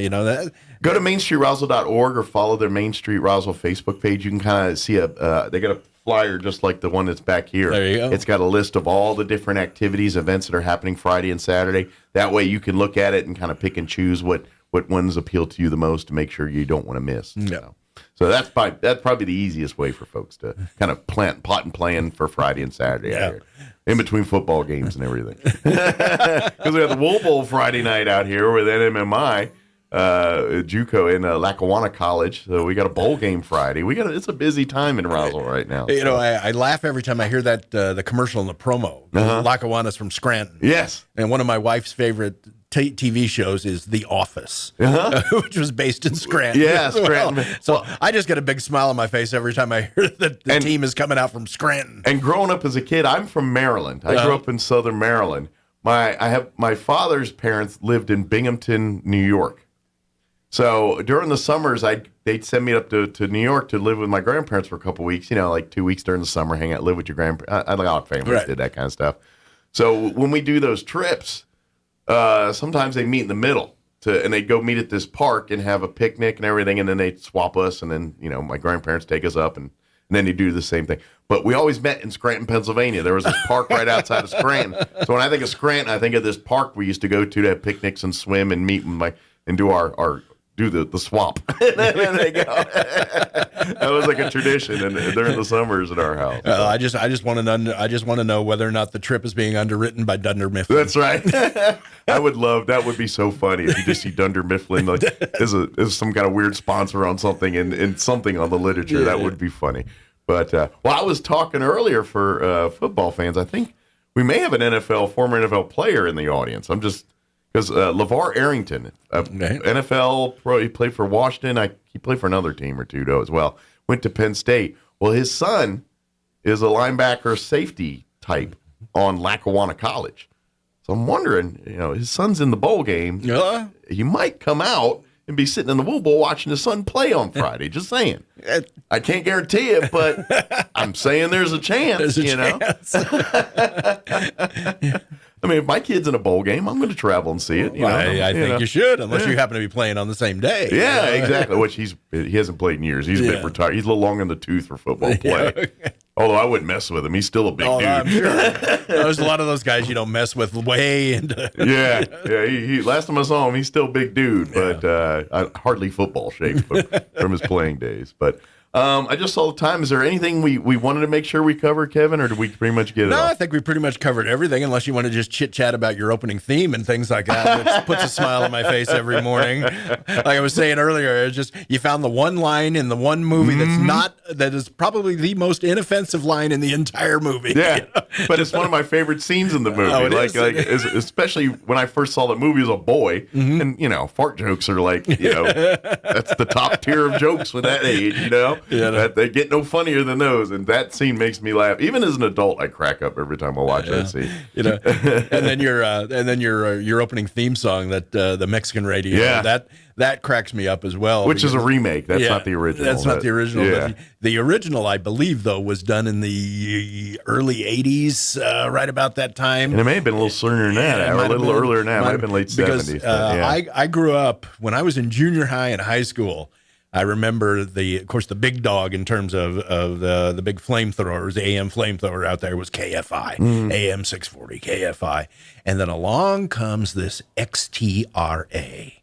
Go to mainstreetroswell.org or follow their Main Street Roswell Facebook page. You can kind of see they got a flyer just like the one that's back here. There you go. It's got a list of all the different activities, events that are happening Friday and Saturday. That way you can look at it and kind of pick and choose what ones appeal to you the most to make sure you don't want to miss. So that's probably the easiest way for folks to kind of plot and plan for Friday and Saturday out here, in between football games and everything. Because we have the Wool Bowl Friday night out here with NMMI. JUCO in Lackawanna College, so we got a bowl game Friday. It's a busy time in Roswell right now. I laugh every time I hear that the commercial and the promo. Lackawanna's from Scranton. Yes, and one of my wife's favorite TV shows is The Office, which was based in Scranton. Yeah, Scranton. So I just get a big smile on my face every time I hear that the team is coming out from Scranton. And growing up as a kid, I'm from Maryland. I grew up in Southern Maryland. My father's parents lived in Binghamton, New York. So during the summers, they'd send me up to New York to live with my grandparents for a couple weeks, like 2 weeks during the summer, hang out, live with your grandparents. A lot of families did that kind of stuff. So when we do those trips, sometimes they meet in the middle and they'd go meet at this park and have a picnic and everything, and then they'd swap us, and then, my grandparents take us up, and then they do the same thing. But we always met in Scranton, Pennsylvania. There was this park right outside of Scranton. So when I think of Scranton, I think of this park we used to go to have picnics and swim and meet and do do the swap. There they go. That was like a tradition, and during the summers at our house. I just want to know whether or not the trip is being underwritten by Dunder Mifflin. That's right. I would love that. Would be so funny if you just see Dunder Mifflin is some kind of weird sponsor on something and something on the literature. Yeah. That would be funny. But I was talking earlier for football fans. I think we may have an former NFL player in the audience. I'm just. Because LeVar Arrington, NFL pro, he played for Washington. He played for another team or two, though, as well. Went to Penn State. Well, his son is a linebacker safety type on Lackawanna College. So I'm wondering, his son's in the bowl game. He might come out and be sitting in the Wool Bowl watching his son play on Friday. Just saying. I can't guarantee it, but I'm saying there's a chance, chance. I mean, if my kid's in a bowl game, I'm going to travel and see it. I think you should, unless you happen to be playing on the same day. Yeah, exactly. Which he hasn't played in years. He's a bit retired. He's a little long in the tooth for football play. Although I wouldn't mess with him. He's still a big dude. I'm sure. There's a lot of those guys you don't mess with way into. Yeah. He last time I saw him, he's still a big dude, but hardly football shape from his playing days. But I just saw the time. Is there anything we wanted to make sure we cover, Kevin, or did we pretty much get it No, all? I think we pretty much covered everything, unless you want to just chit-chat about your opening theme and things like that, which puts a smile on my face every morning. Like I was saying earlier, it's just you found the one line in the one movie that is probably the most inoffensive line in the entire movie. Yeah, but it's one of my favorite scenes in the movie. Oh, it is. Especially when I first saw the movie as a boy, and fart jokes are like, that's the top tier of jokes with that age. That they get no funnier than those, and that scene makes me laugh. Even as an adult, I crack up every time I watch that scene. And then your opening theme song, that the Mexican radio, that cracks me up as well. Which is a remake. That's not the original. That's not the original. Yeah. The original, I believe, though, was done in the early 80s, right about that time. And it may have been a little sooner than that, or a little earlier than that. It might have been late 70s. I grew up, when I was in junior high and high school, I remember of course, the big dog in terms of the big flamethrowers, the AM flamethrower out there was KFI, AM 640, KFI. And then along comes this XTRA,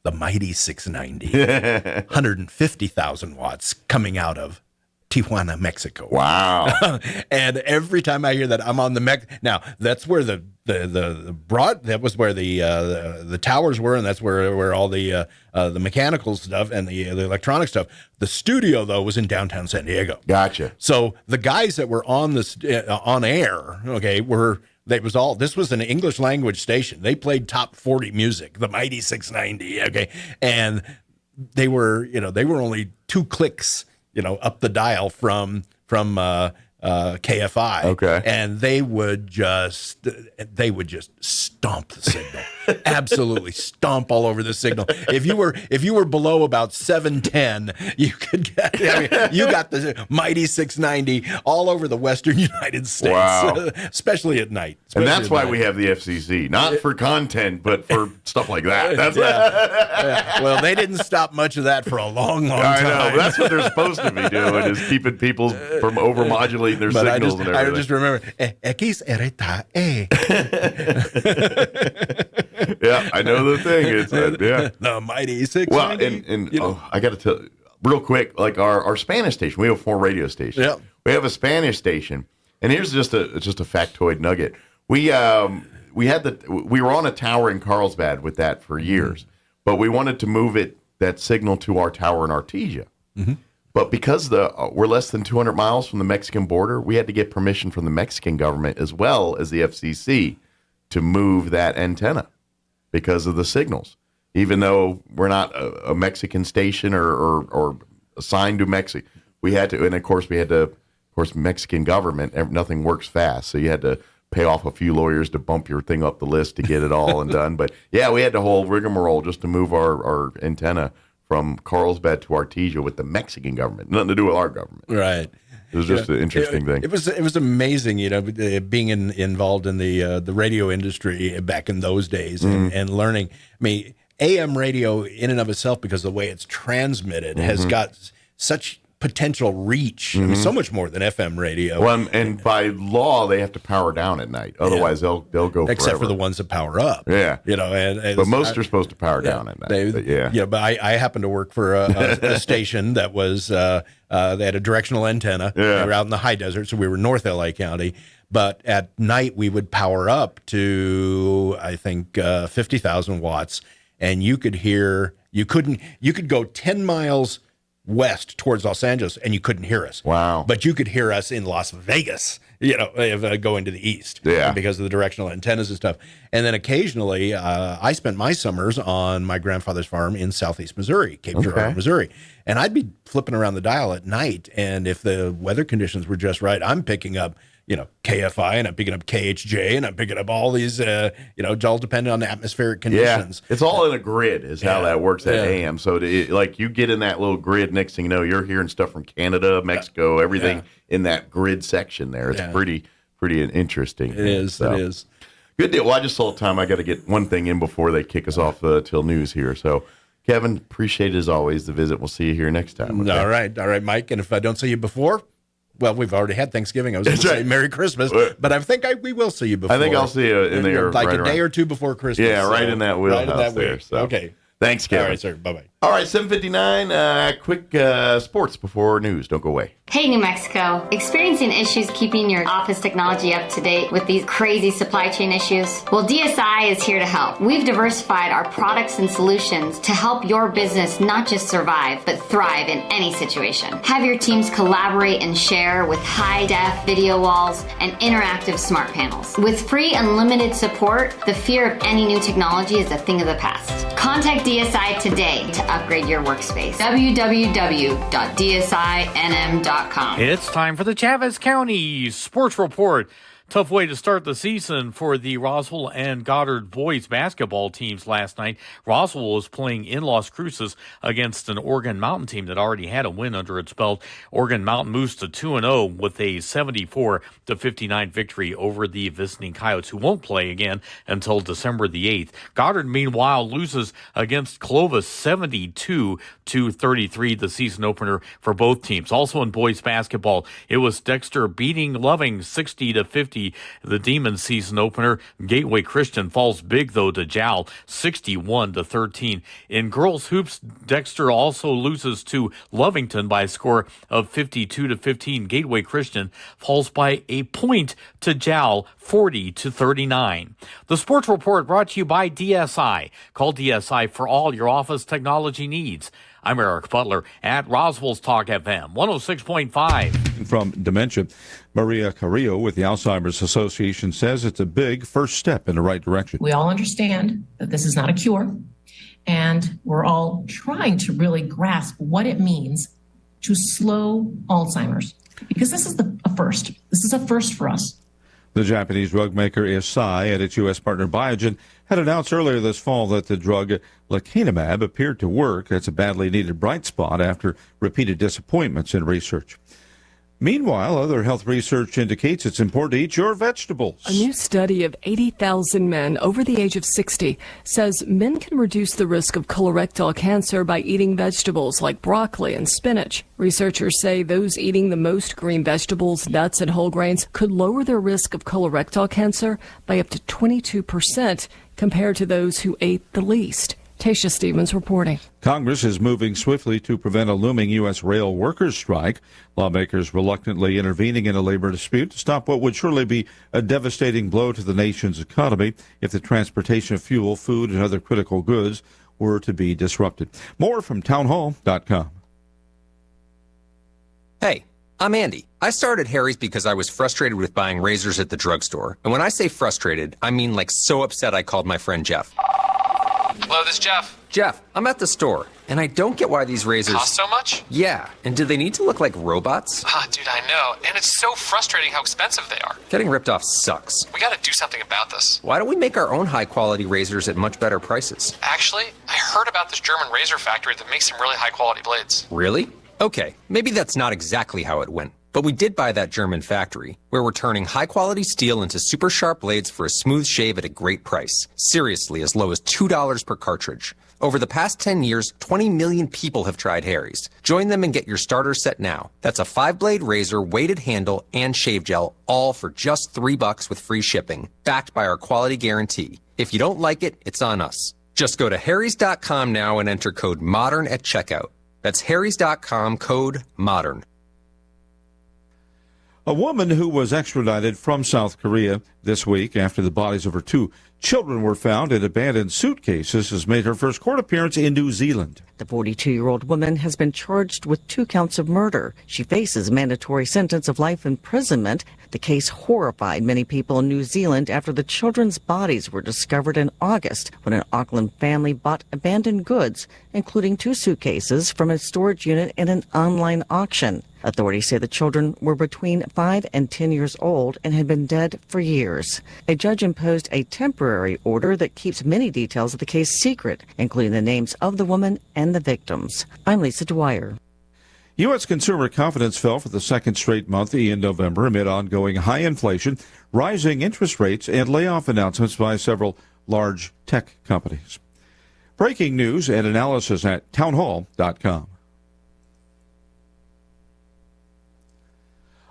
the mighty 690, 150,000 watts coming out of Tijuana, Mexico. Wow. And every time I hear that, I'm on the now that's where the towers were, and that's where all the mechanical stuff and the electronic stuff. The studio, though, was in downtown San Diego. Gotcha. So the guys that were on on air, this was an English language station. They played top 40 music, the mighty 690. Okay. And they were only 2 clicks, up the dial from KFI. Okay. And they would just stomp the signal. Absolutely stomp all over the signal. If you were below about 710, you could get you got the mighty 690 all over the western United States. Wow. Especially at night. And that's why we have the FCC, not for content, but for stuff like that. That's Well, they didn't stop much of that for a long time. I know. That's what they're supposed to be doing, is keeping people from overmodulating their signals and everything. I just remember XRTA. Yeah, I know the thing. It's the mighty 690. Well, and I got to tell you real quick, like our Spanish station, we have 4 radio stations. Yeah. We have a Spanish station, and here's just a factoid nugget. We were on a tower in Carlsbad with that for years, but we wanted to move that signal to our tower in Artesia. Mm-hmm. But because we're less than 200 miles from the Mexican border, we had to get permission from the Mexican government as well as the FCC to move that antenna because of the signals. Even though we're not a Mexican station or assigned to Mexico, we had to, and of course Mexican government, nothing works fast, so you had to pay off a few lawyers to bump your thing up the list to get it all and done. But yeah, we had the whole rigmarole just to move our antenna from Carlsbad to Artesia with the Mexican government. Nothing to do with our government. Right. It was just an interesting thing. It was amazing, being involved in the radio industry back in those days and learning. I mean, AM radio in and of itself, because of the way it's transmitted, has got such potential reach. I mean, so much more than FM radio. Well, and by law, they have to power down at night. Otherwise, they'll go except forever. for the ones that power up. Yeah, but most are supposed to power down at night. But I happen to work for a station that was they had a directional antenna. Yeah. They were out in the high desert, so we were North LA County. But at night, we would power up to, I think, 50,000 watts, and you could go 10 miles west towards Los Angeles, and you couldn't hear us. Wow. But you could hear us in Las Vegas, going to the east. Yeah. Because of the directional antennas and stuff. And then occasionally, I spent my summers on my grandfather's farm in southeast Missouri, Cape Girardeau, Missouri. And I'd be flipping around the dial at night, and if the weather conditions were just right, I'm picking up KFI, and I'm picking up KHJ, and I'm picking up all these, it's all dependent on the atmospheric conditions. Yeah, it's all in a grid is how that works at AM. So you get in that little grid, next thing you know, you're hearing stuff from Canada, Mexico, everything in that grid section there. It's pretty interesting. It is. Good deal. Well, I just saw time. I got to get one thing in before they kick us off till news here. So, Kevin, appreciate it as always the visit. We'll see you here next time. Okay? All right, Mike. And if I don't see you before, well, we've already had Thanksgiving. I was going to say Merry Christmas, but I think we will see you before. I think I'll see you in there like right a day around. or two before Christmas. Yeah, right in that wheelhouse right in that there. week. So. Okay. Thanks, Kevin. All right, sir. Bye-bye. All right, 7:59. Quick sports before news. Don't go away. Hey, New Mexico. Experiencing issues keeping your office technology up to date with these crazy supply chain issues? Well, DSI is here to help. We've diversified our products and solutions to help your business not just survive, but thrive in any situation. Have your teams collaborate and share with high-def video walls and interactive smart panels. With free unlimited support, the fear of any new technology is a thing of the past. Contact DSI today to upgrade your workspace. www.dsinm.com. It's time for the Chavez County Sports Report. Tough way to start the season for the Roswell and Goddard boys basketball teams last night. Roswell was playing in Las Cruces against an Oregon Mountain team that already had a win under its belt. Oregon Mountain moves to 2-0 with a 74-59 victory over the visiting Coyotes, who won't play again until December the 8th. Goddard, meanwhile, loses against Clovis 72-33, the season opener for both teams. Also in boys basketball, it was Dexter beating Loving 60-50. The Demons season opener. Gateway Christian falls big, though, to Jowl 61-13. In girls hoops, Dexter also loses to Lovington by a score of 52-15. Gateway Christian falls by a point to Jowl 40-39. The Sports Report brought to you by DSI. Call DSI for all your office technology needs. I'm Eric Butler at Roswell's Talk FM 106.5. From dementia, Maria Carrillo with the Alzheimer's Association says it's a big first step in the right direction. We all understand that this is not a cure, and we're all trying to really grasp what it means to slow Alzheimer's, because this is a first. This is a first for us. The Japanese drug maker Eisai and its U.S. partner Biogen had announced earlier this fall that the drug lecanemab appeared to work. That's a badly needed bright spot after repeated disappointments in research. Meanwhile, other health research indicates it's important to eat your vegetables. A new study of 80,000 men over the age of 60 says men can reduce the risk of colorectal cancer by eating vegetables like broccoli and spinach. Researchers say those eating the most green vegetables, nuts, and whole grains could lower their risk of colorectal cancer by up to 22% compared to those who ate the least. Tasha Stevens reporting. Congress is moving swiftly to prevent a looming U.S. rail workers' strike. Lawmakers reluctantly intervening in a labor dispute to stop what would surely be a devastating blow to the nation's economy if the transportation of fuel, food, and other critical goods were to be disrupted. More from townhall.com. Hey, I'm Andy. I started Harry's because I was frustrated with buying razors at the drugstore. And when I say frustrated, I mean like so upset I called my friend Jeff. Hello, this is Jeff. Jeff, I'm at the store, and I don't get why these razors cost so much? Yeah, and do they need to look like robots? Dude, I know. And it's so frustrating how expensive they are. Getting ripped off sucks. We gotta do something about this. Why don't we make our own high-quality razors at much better prices? Actually, I heard about this German razor factory that makes some really high-quality blades. Really? Okay, maybe that's not exactly how it went. But we did buy that German factory, where we're turning high-quality steel into super sharp blades for a smooth shave at a great price. Seriously, as low as $2 per cartridge. Over the past 10 years, 20 million people have tried Harry's. Join them and get your starter set now. That's a 5-blade razor, weighted handle, and shave gel, all for just $3 with free shipping, backed by our quality guarantee. If you don't like it, it's on us. Just go to harrys.com now and enter code MODERN at checkout. That's harrys.com, code MODERN. A woman who was extradited from South Korea this week after the bodies of her 2 children were found in abandoned suitcases has made her first court appearance in New Zealand. The 42-year-old woman has been charged with 2 counts of murder. She faces a mandatory sentence of life imprisonment. The case horrified many people in New Zealand after the children's bodies were discovered in August when an Auckland family bought abandoned goods, including 2 suitcases, from a storage unit in an online auction. Authorities say the children were between 5 and 10 years old and had been dead for years. A judge imposed a temporary order that keeps many details of the case secret, including the names of the woman and the victims. I'm Lisa Dwyer. U.S. consumer confidence fell for the second straight month in November amid ongoing high inflation, rising interest rates, and layoff announcements by several large tech companies. Breaking news and analysis at townhall.com.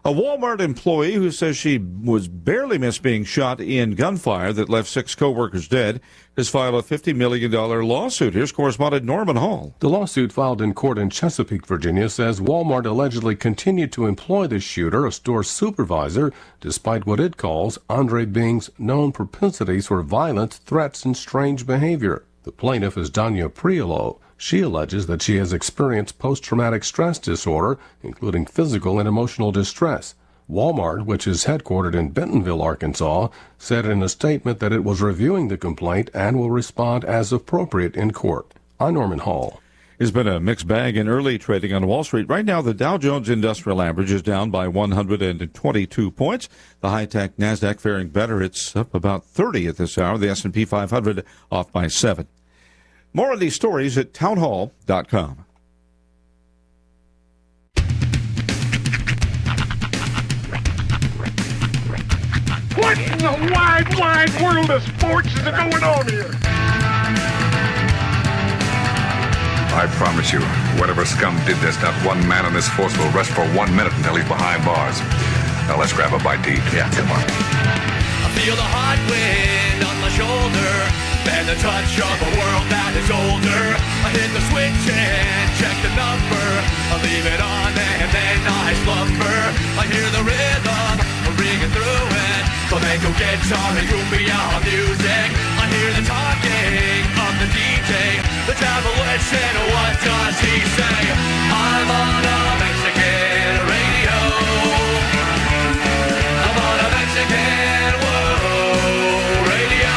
A Walmart employee who says she was barely missed being shot in gunfire that left 6 co-workers dead has filed a $50 million lawsuit. Here's correspondent Norman Hall. The lawsuit filed in court in Chesapeake, Virginia, says Walmart allegedly continued to employ the shooter, a store supervisor, despite what it calls Andre Bing's known propensities for violence, threats, and strange behavior. The plaintiff is Danya Priolo. She alleges that she has experienced post-traumatic stress disorder, including physical and emotional distress. Walmart, which is headquartered in Bentonville, Arkansas, said in a statement that it was reviewing the complaint and will respond as appropriate in court. I'm Norman Hall. It's been a mixed bag in early trading on Wall Street. Right now, the Dow Jones Industrial Average is down by 122 points. The high-tech NASDAQ faring better. It's up about 30 at this hour. The S&P 500 off by 7. More of these stories at townhall.com. What in the wide, wide world of sports is going on here? I promise you, whatever scum did this, not one man in this force will rest for 1 minute until he's behind bars. Now let's grab a bite to eat. Yeah, come on. I feel the hot wind on my shoulder and the touch of a world that is older. I hit the switch and check the number. I leave it on and then I slumber. I hear the rhythm ringing through it. Flamenco guitar and cumbia music. I hear the talking of the DJ. The travel said, what does he say? I'm on a Mexican radio. I'm on a Mexican world radio.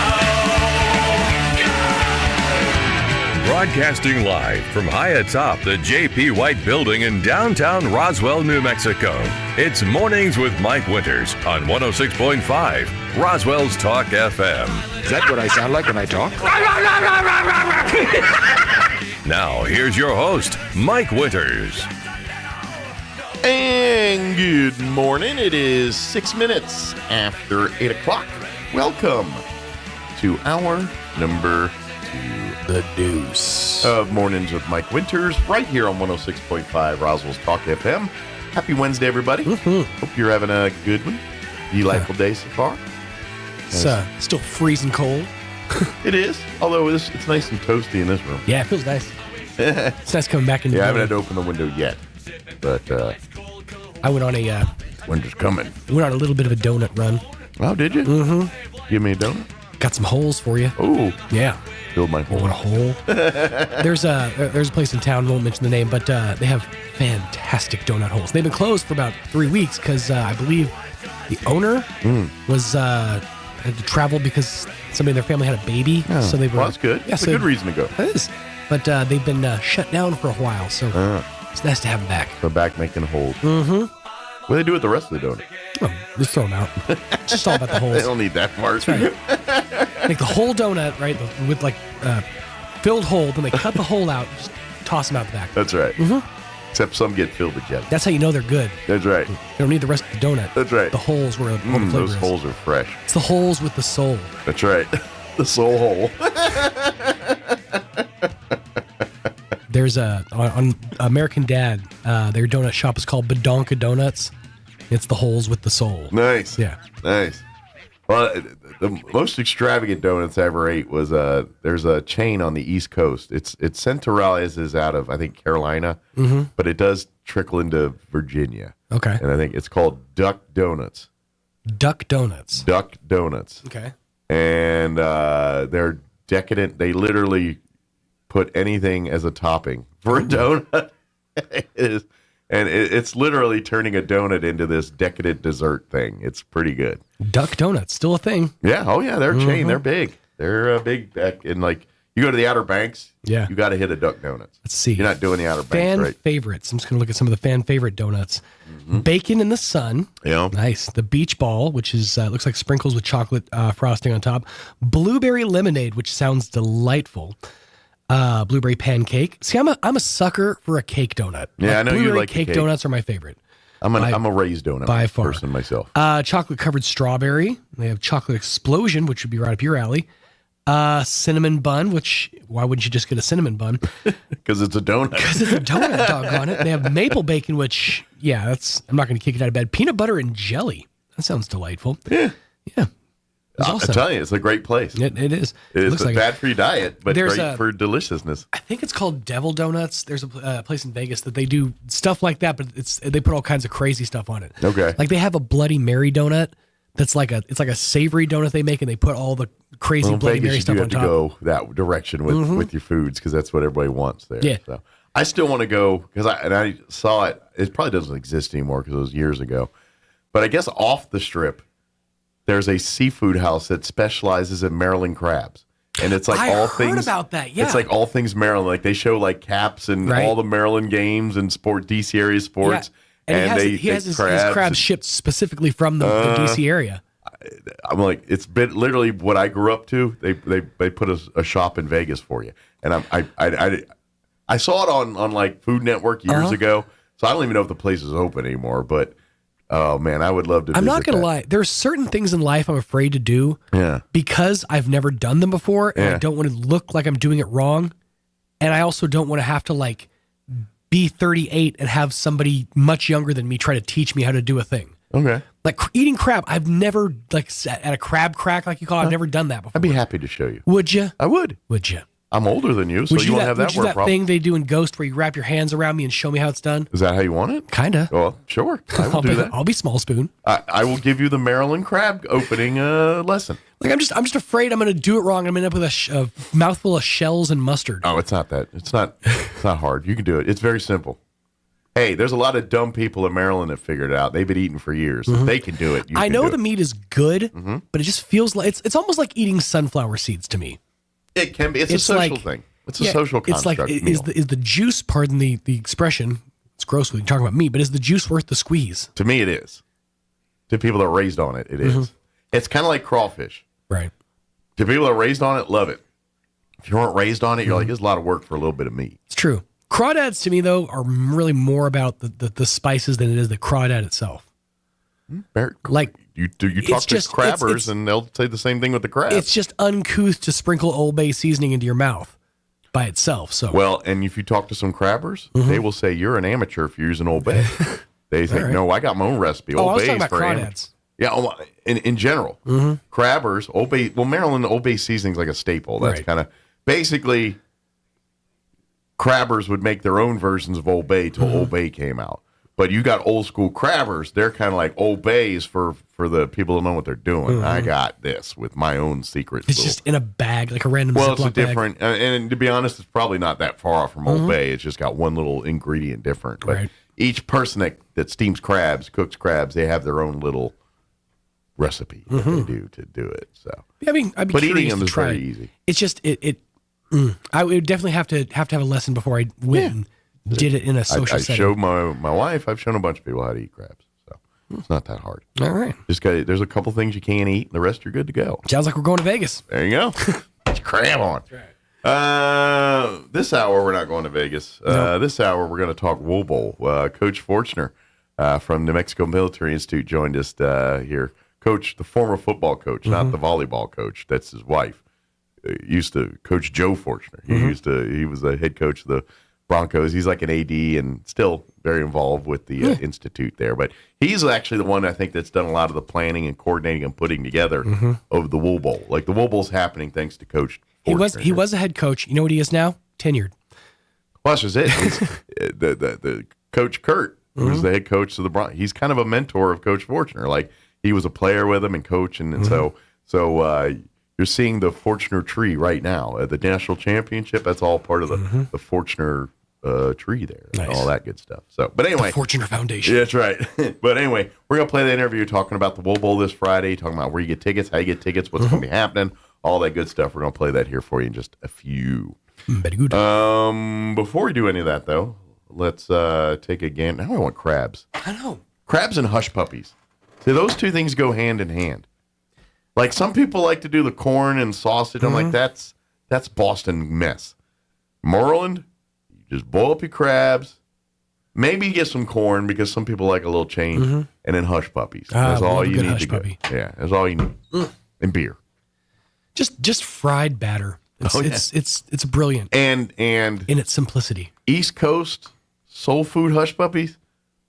Broadcasting live from high atop the J.P. White Building in downtown Roswell, New Mexico. It's Mornings with Mike Winters on 106.5 Roswell's Talk FM. Is that what I sound like when I talk? Now, here's your host, Mike Winters. And good morning. It is 6 minutes after 8 o'clock. Welcome to hour number 2, the deuce of Mornings with Mike Winters, right here on 106.5 Roswell's Talk FM. Happy Wednesday, everybody. Hope you're having a good one. Delightful day so far. It's still freezing cold. It is, although it's nice and toasty in this room. Yeah, it feels nice. It's nice coming back in. Yeah, I haven't had to open the window yet, but I went on a winter's coming. Went on a little bit of a donut run. Oh, did you? Mm-hmm. Give me a donut. Got some holes for you. Oh, yeah. Filled my hole. Want a hole? There's a place in town. Won't mention the name, but they have fantastic donut holes. They've been closed for about 3 weeks because I believe the owner was had to travel because somebody in their family had a baby. Oh, so they were. Well, that's good. Yeah, that's a good reason to go. It is. But they've been shut down for a while, so it's nice to have them back. They're back making holes. Mm-hmm. What do they do with the rest of the donut? Oh, just throw them out. It's just all about the holes. They don't need that part. That's right. Make the whole donut, right, with like filled hole. Then they cut the hole out, just toss them out the back. That's right. Mm-hmm. Except some get filled with jelly. That's how you know they're good. That's right. You don't need the rest of the donut. That's right. The holes where all the flavor those is. holes are fresh. It's the holes with the soul. That's right. The soul hole. There's on American Dad, their donut shop is called Badonka Donuts. It's the holes with the soul. Nice. Yeah. Nice. Well, the most extravagant donuts I ever ate was there's a chain on the East Coast. It's Centrales is out of, I think, Carolina, but it does trickle into Virginia. Okay. And I think it's called Duck Donuts. Duck Donuts. Duck Donuts. Okay. And they're decadent. They literally put anything as a topping for a donut. It is. And it's literally turning a donut into this decadent dessert thing. It's pretty good. Duck Donuts, still a thing. Yeah. Oh, yeah. They're a chain. They're big. They're big. And like, you go to the Outer Banks, yeah, you got to hit a Duck Donuts. Let's see. You're not doing the Outer Banks, fan right? favorites. I'm just going to look at some of the fan favorite donuts. Bacon in the Sun. Yeah. Nice. The Beach Ball, which is looks like sprinkles with chocolate frosting on top. Blueberry Lemonade, which sounds delightful. Blueberry pancake. See, I'm a sucker for a cake donut. Yeah, I know you like cake cake. Donuts are my favorite. I'm a raised donut by far. person myself. Chocolate covered strawberry. They have chocolate explosion, which would be right up your alley. Cinnamon bun, which, why wouldn't you just get a cinnamon bun? Because it's a donut. Because it's a donut, doggone it. They have maple bacon, which, yeah, I'm not going to kick it out of bed. Peanut butter and jelly. That sounds delightful. Yeah. Yeah. I'm telling you, it's a great place. It is. It's looks a like bad for your diet, but There's great for deliciousness. I think it's called Devil Donuts. There's a place in Vegas that they do stuff like that, but they put all kinds of crazy stuff on it. Okay. Like they have a Bloody Mary donut that's like a savory donut they make, and they put all the crazy Bloody Vegas, Mary you stuff do on have top. to go that direction with your foods because that's what everybody wants there. Yeah. So I still want to go because I saw it. It probably doesn't exist anymore because it was years ago. But I guess off the strip, there's a seafood house that specializes in Maryland crabs. And it's like I all heard things about that, yeah. It's like all things Maryland. Like they show like caps and all the Maryland games and DC area sports. Yeah. And he has his crabs shipped specifically from the DC area. I'm like, it's been literally what I grew up to. They put a shop in Vegas for you. And I saw it on like Food Network years ago. So I don't even know if the place is open anymore, but oh man, I would love to. I'm not going to lie. There are certain things in life I'm afraid to do. Yeah. Because I've never done them before, and I don't want to look like I'm doing it wrong, and I also don't want to have to like be 38 and have somebody much younger than me try to teach me how to do a thing. Okay. Like eating crab, I've never like sat at a crab crack like you call it. I've never done that before. I'd be happy to show you. Would you? I would. Would you? I'm older than you, so you won't have that word problem. Thing they do in Ghost where you wrap your hands around me and show me how it's done? Is that how you want it? Kinda. Well, sure. I will do that. I'll be small spoon. I will give you the Maryland crab opening lesson. Like I'm just afraid I'm going to do it wrong. I'm going to end up with a mouthful of shells and mustard. Oh, it's not that. It's not hard. You can do it. It's very simple. Hey, there's a lot of dumb people in Maryland that figured it out. They've been eating for years. If they can do it, you I can know do the it. meat is good, but it just feels like it's almost like eating sunflower seeds to me. It can be. It's a social thing. It's a social construct. It's like is the juice, pardon the expression, it's gross when you talk about meat, but is the juice worth the squeeze? To me, it is. To people that are raised on it, it is. It's kind of like crawfish. Right. To people that are raised on it, love it. If you weren't raised on it, you're like, it's a lot of work for a little bit of meat. It's true. Crawdads to me, though, are really more about the spices than it is the crawdad itself. Like you talk to crabbers and they'll say the same thing with the crab. It's just uncouth to sprinkle Old Bay seasoning into your mouth by itself. So well, and if you talk to some crabbers, they will say you're an amateur if you're using Old Bay. They say, no, I got my own recipe. I Old was Bay talking is about for crawdads. Yeah, in general, crabbers, Old Bay. Well, Maryland Old Bay seasoning's like a staple. That's kind of basically crabbers would make their own versions of Old Bay till Old Bay came out. But you got old school crabbers. They're kind of like Old Bays for the people who know what they're doing. I got this with my own secret. It's just in a bag, like a random Well, it's a Ziploc bag. different, and to be honest, it's probably not that far off from Old Bay. It's just got one little ingredient different. But each person that steams crabs, cooks crabs, they have their own little recipe that they do to do it. So, yeah, I mean, I'd be but curious eating them to is try very it. easy. It's just I would definitely have to have a lesson before I went and did it in a social I setting. showed my wife. I've shown a bunch of people how to eat crabs. So it's not that hard. All right. Just got there's a couple things you can't eat. And the rest you're good to go. Sounds like we're going to Vegas. There you go. Crab on. This hour we're not going to Vegas. This hour we're going to talk Wool Bowl. Coach Fortner from New Mexico Military Institute joined us here. Coach, the former football coach, not the volleyball coach. That's his wife. Used to coach Joe Fortner. He was the head coach of the Broncos. He's like an AD and still very involved with the institute there. But he's actually the one I think that's done a lot of the planning and coordinating and putting together of the Wool Bowl. Like the Wool Bowl's happening thanks to Coach Fortner. He was a head coach. You know what he is now? Tenured. Well, that's just it. the Coach Kurt, who's the head coach of the Broncos, he's kind of a mentor of Coach Fortner. Like he was a player with him and coach, and so you're seeing the Fortner tree right now. The national championship, that's all part of the Fortner tree there, and all that good stuff. So, but anyway, The Fortner Foundation. Yeah, that's right. But anyway, we're gonna play the interview talking about the Wool Bowl this Friday, talking about where you get tickets, how you get tickets, what's gonna be happening, all that good stuff. We're gonna play that here for you in just a few. Very good. Before we do any of that, though, let's take a gander. Now I want crabs. I know. Crabs and hush puppies. See, those two things go hand in hand. Like some people like to do the corn and sausage. I'm like, that's Boston mess. Maryland, you just boil up your crabs. Maybe you get some corn because some people like a little change, and then hush puppies. That's all you need to go. Yeah, that's all you need. And beer. Just fried batter. It's brilliant. And in its simplicity. East Coast soul food hush puppies,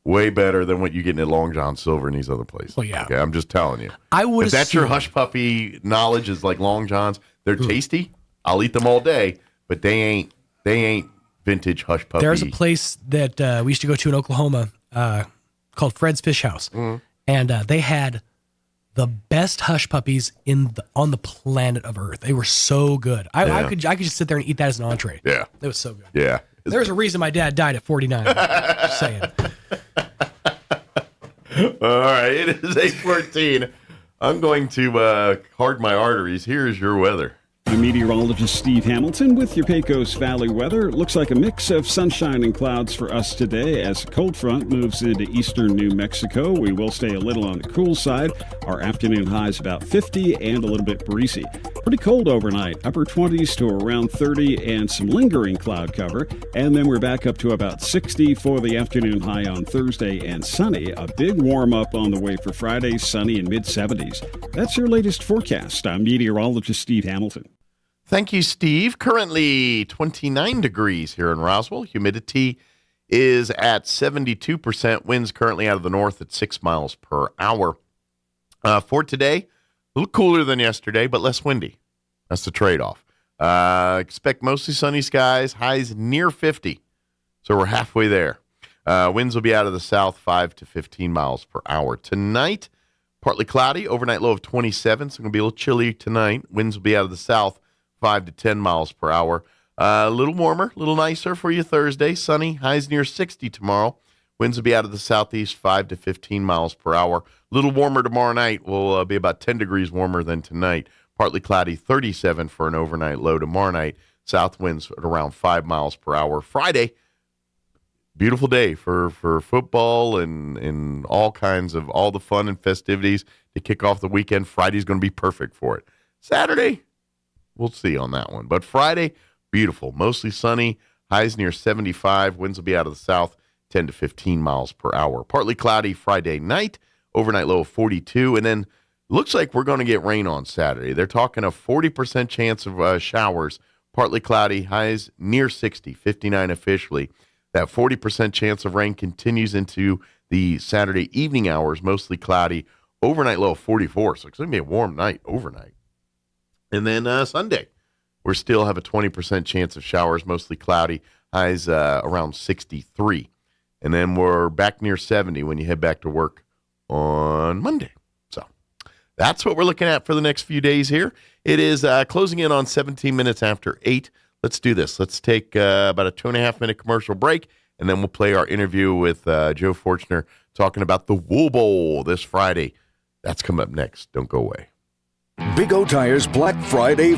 way better than what you get at Long John Silver and these other places. Oh yeah. Okay, I'm just telling you. If that's your hush puppy knowledge is like Long John's, they're tasty. I'll eat them all day, but they ain't vintage hush puppy. There's a place that we used to go to in Oklahoma called Fred's Fish House, and they had the best hush puppies on the planet of Earth. They were so good. I could just sit there and eat that as an entree. Yeah, it was so good. Yeah, there's a reason my dad died at 49. Just saying. All right, it is 8:14. I'm going to hard my arteries. Here's your weather. I'm meteorologist Steve Hamilton with your Pecos Valley weather. It looks like a mix of sunshine and clouds for us today as a cold front moves into eastern New Mexico. We will stay a little on the cool side. Our afternoon high is about 50 and a little bit breezy. Pretty cold overnight, upper 20s to around 30 and some lingering cloud cover. And then we're back up to about 60 for the afternoon high on Thursday and sunny. A big warm up on the way for Friday, sunny and mid-70s. That's your latest forecast. I'm meteorologist Steve Hamilton. Thank you, Steve. Currently 29 degrees here in Roswell. Humidity is at 72%. Winds currently out of the north at 6 miles per hour. For today, a little cooler than yesterday, but less windy. That's the trade-off. Expect mostly sunny skies, highs near 50. So we're halfway there. Winds will be out of the south 5 to 15 miles per hour. Tonight, partly cloudy, overnight low of 27, so it's going to be a little chilly tonight. Winds will be out of the south 5 to 10 miles per hour. A little warmer, a little nicer for you Thursday. Sunny, highs near 60 tomorrow. Winds will be out of the southeast 5 to 15 miles per hour. A little warmer tomorrow night. Will be about 10 degrees warmer than tonight. Partly cloudy, 37 for an overnight low tomorrow night. South winds at around 5 miles per hour. Friday, beautiful day for football and all kinds of all the fun and festivities to kick off the weekend. Friday's going to be perfect for it. Saturday, we'll see on that one. But Friday, beautiful. Mostly sunny. Highs near 75. Winds will be out of the south 10 to 15 miles per hour. Partly cloudy Friday night. Overnight low of 42. And then looks like we're going to get rain on Saturday. They're talking a 40% chance of showers. Partly cloudy. Highs near 60. 59 officially. That 40% chance of rain continues into the Saturday evening hours. Mostly cloudy. Overnight low of 44. So it's going to be a warm night overnight. And then Sunday, we still have a 20% chance of showers, mostly cloudy, highs around 63. And then we're back near 70 when you head back to work on Monday. So that's what we're looking at for the next few days here. It is closing in on 17 minutes after 8. Let's do this. Let's take about a 2.5-minute commercial break, and then we'll play our interview with Joe Fortner talking about the Wool Bowl this Friday. That's coming up next. Don't go away. Big O Tires Black Friday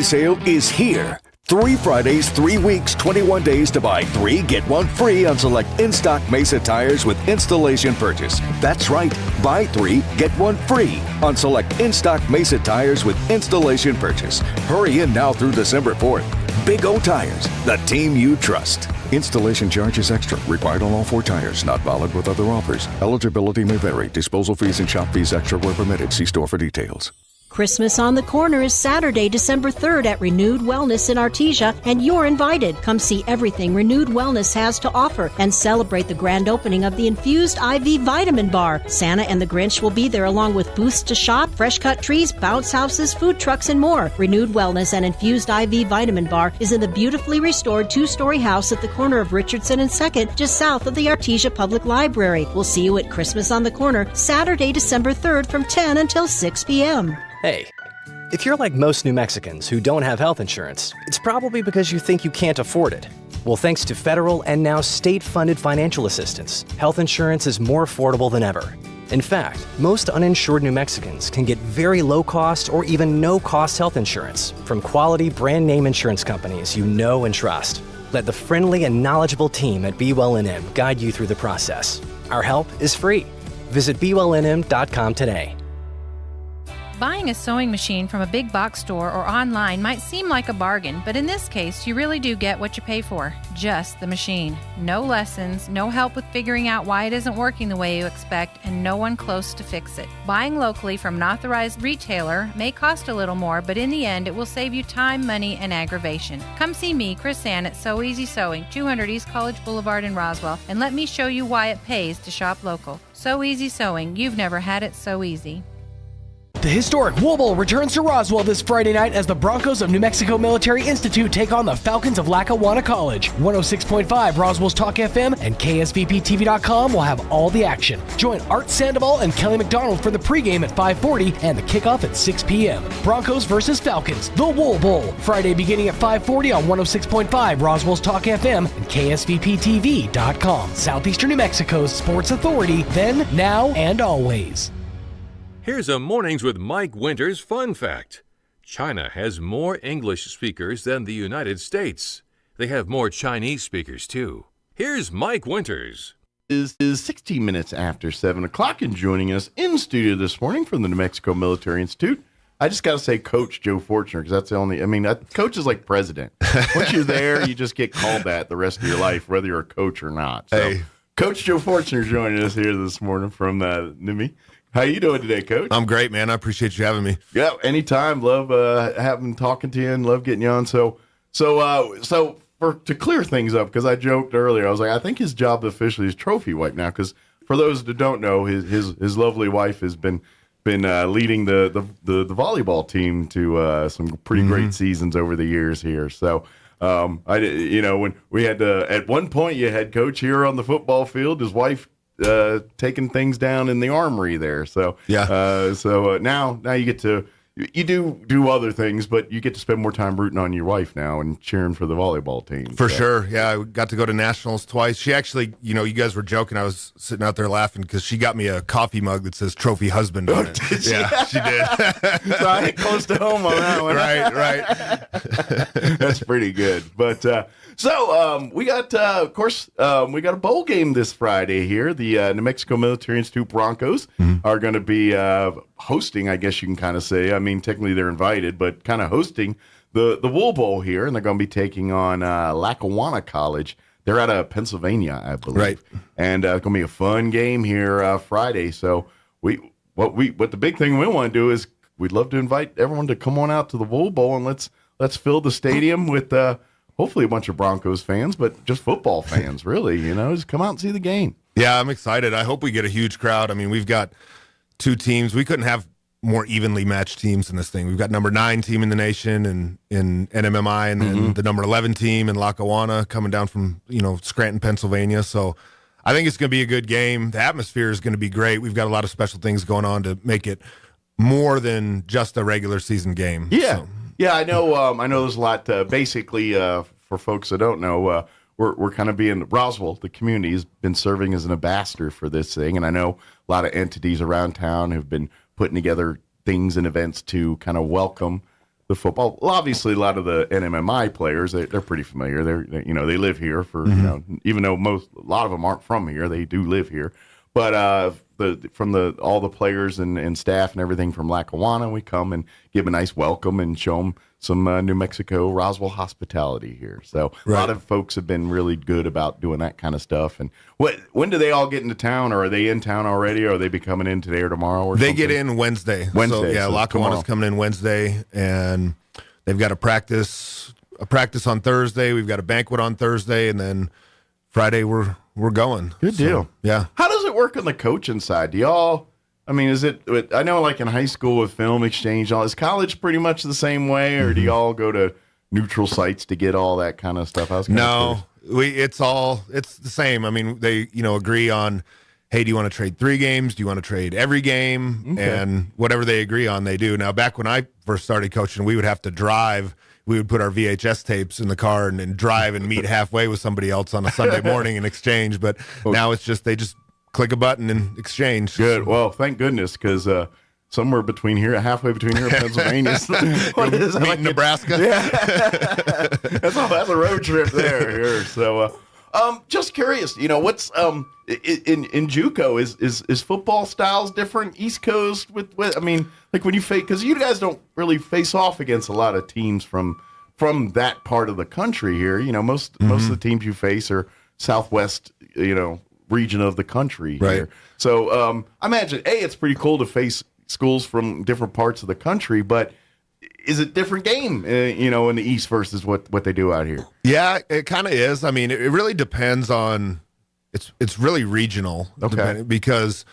sale is here. 3 Fridays, 3 weeks, 21 days to buy 3, get 1 free on select in-stock Mesa tires with installation purchase. That's right, buy 3, get 1 free on select in-stock Mesa tires with installation purchase. Hurry in now through December 4th. Big O Tires, the team you trust. Installation charges extra. Required on all 4 tires. Not valid with other offers. Eligibility may vary. Disposal fees and shop fees extra where permitted. See store for details. Christmas on the Corner is Saturday, December 3rd at Renewed Wellness in Artesia, and you're invited. Come see everything Renewed Wellness has to offer and celebrate the grand opening of the Infused IV Vitamin Bar. Santa and the Grinch will be there along with booths to shop, fresh cut trees, bounce houses, food trucks, and more. Renewed Wellness and Infused IV Vitamin Bar is in the beautifully restored 2-story house at the corner of Richardson and 2nd, just south of the Artesia Public Library. We'll see you at Christmas on the Corner, Saturday, December 3rd from 10 until 6 p.m. Hey, if you're like most New Mexicans who don't have health insurance, it's probably because you think you can't afford it. Well, thanks to federal and now state-funded financial assistance, health insurance is more affordable than ever. In fact, most uninsured New Mexicans can get very low-cost or even no-cost health insurance from quality brand-name insurance companies you know and trust. Let the friendly and knowledgeable team at BeWellNM guide you through the process. Our help is free. Visit BeWellNM.com today. Buying a sewing machine from a big box store or online might seem like a bargain, but in this case, you really do get what you pay for. Just the machine. No lessons, no help with figuring out why it isn't working the way you expect, and no one close to fix it. Buying locally from an authorized retailer may cost a little more, but in the end, it will save you time, money, and aggravation. Come see me, Chris Ann, at So Easy Sewing, 200 East College Boulevard in Roswell, and let me show you why it pays to shop local. So Easy Sewing. You've never had it so easy. The historic Wool Bowl returns to Roswell this Friday night as the Broncos of New Mexico Military Institute take on the Falcons of Lackawanna College. 106.5 Roswell's Talk FM and KSVPTV.com will have all the action. Join Art Sandoval and Kelly McDonald for the pregame at 5:40 and the kickoff at 6 p.m. Broncos versus Falcons, the Wool Bowl. Friday beginning at 5:40 on 106.5 Roswell's Talk FM and KSVPTV.com. Southeastern New Mexico's sports authority, then, now, and always. Here's a Mornings with Mike Winters fun fact. China has more English speakers than the United States. They have more Chinese speakers, too. Here's Mike Winters. Is 16 minutes after 7 o'clock, and joining us in studio this morning from the New Mexico Military Institute, I just got to say Coach Joe Fortner, because that's the only, coach is like president. Once you're there, you just get called that the rest of your life, whether you're a coach or not. So, hey. Coach Joe Fortner is joining us here this morning from NME. How you doing today, Coach? I'm great, man. I appreciate you having me. Yeah, anytime. Love talking to you and love getting you on. So to clear things up, because I joked earlier, I was like, I think his job officially is trophy wife now. Because for those that don't know, his lovely wife has been leading the volleyball team to some pretty great seasons over the years here. So. When we had at one point you had Coach here on the football field, his wife taking things down in the armory there. So yeah. Now you get to do other things, but you get to spend more time rooting on your wife now and cheering for the volleyball team. For sure. Yeah, I got to go to nationals twice. She actually, you guys were joking. I was sitting out there laughing because she got me a coffee mug that says "Trophy Husband" on it. Yeah, she did. So I hit close to home on that one. Right. That's pretty good. But we got, of course, we got a bowl game this Friday here. The New Mexico Military Institute Broncos are going to be hosting, I guess you can kind of say. I mean, technically they're invited, but kind of hosting the Wool Bowl here, and they're going to be taking on Lackawanna College. They're out of Pennsylvania, I believe. Right. And it's going to be a fun game here Friday. So what the big thing we want to do is we'd love to invite everyone to come on out to the Wool Bowl, and let's fill the stadium with hopefully a bunch of Broncos fans, but just football fans, really. Just come out and see the game. Yeah, I'm excited. I hope we get a huge crowd. I mean, we've got two teams. We couldn't have more evenly matched teams in this thing. We've got number 9 team in the nation and in NMMI, and then the number 11 team in Lackawanna coming down from Scranton, Pennsylvania. So I think it's going to be a good game. The atmosphere is going to be great. We've got a lot of special things going on to make it more than just a regular season game. Yeah. So. Yeah, I know there's a lot, basically, for folks that don't know, we're kind of being, Roswell, the community, has been serving as an ambassador for this thing, and I know a lot of entities around town have been putting together things and events to kind of welcome the football. Well, obviously, a lot of the NMMI players, they're pretty familiar. They live here for, even though a lot of them aren't from here, they do live here. But all the players and staff and everything from Lackawanna, we come and give a nice welcome and show them some New Mexico Roswell hospitality here. So a lot of folks have been really good about doing that kind of stuff. And when do they all get into town, or are they in town already, or are they be coming in today or tomorrow? Or they get in Wednesday. So, yeah, Lackawanna's coming in Wednesday, and they've got a practice on Thursday. We've got a banquet on Thursday, and then Friday we're going. Good deal. Yeah. How does it work on the coaching side? Do y'all? I mean, is it? I know, like in high school with film exchange, is college pretty much the same way, or do y'all go to neutral sites to get all that kind of stuff? It's the same. I mean, they agree on, hey, do you want to trade 3 games? Do you want to trade every game? Okay. And whatever they agree on, they do. Now, back when I first started coaching, we would have to drive. We would put our VHS tapes in the car and drive and meet halfway with somebody else on a Sunday morning and exchange. But now it's just they just click a button and exchange. Good. Well, thank goodness, because somewhere halfway between here and Pennsylvania. What is it? Like Nebraska? Yeah. That's a road trip there. Here. So, Just curious, what's in JUCO is football styles different East Coast with I mean, like when you face, because you guys don't really face off against a lot of teams from that part of the country here. Most of the teams you face are Southwest, region of the country here. So I imagine it's pretty cool to face schools from different parts of the country, but is it different game, in the East versus what they do out here? Yeah, it kind of is. I mean, it really depends on. It's really regional, because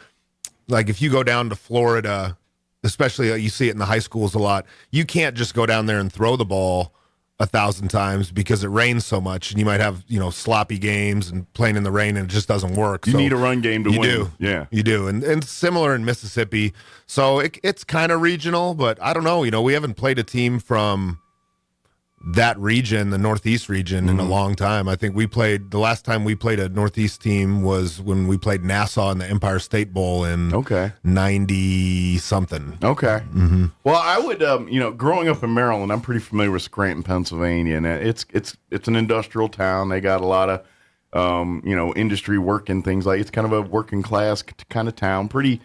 like if you go down to Florida, especially you see it in the high schools a lot. You can't just go down there and throw the ball 1,000 times because it rains so much, and you might have sloppy games and playing in the rain, and it just doesn't work. You need a run game to win. You do, you do, and similar in Mississippi. So it's kind of regional, but I don't know. We haven't played a team from that region, the Northeast region, in a long time. I think the last time we played a Northeast team was when we played Nassau in the Empire State Bowl in 90-something. Okay. Well, I would, growing up in Maryland, I'm pretty familiar with Scranton, Pennsylvania, and it's an industrial town. They got a lot of, industry work and things like. It's kind of a working class kind of town. Pretty.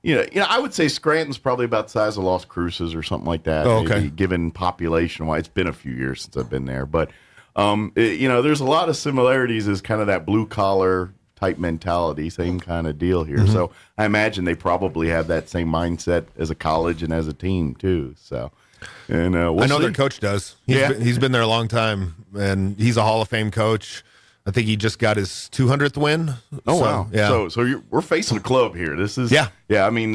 I would say Scranton's probably about the size of Las Cruces or something like that. Maybe, given population-wise. It's been a few years since I've been there. But, there's a lot of similarities as kind of that blue-collar type mentality, same kind of deal here. So I imagine they probably have that same mindset as a college and as a team, too. So, and we'll I know see. their coach does. He's been there a long time, and he's a Hall of Fame coach. I think he just got his 200th win. Oh, wow. Yeah. So we're facing a club here. This is I mean,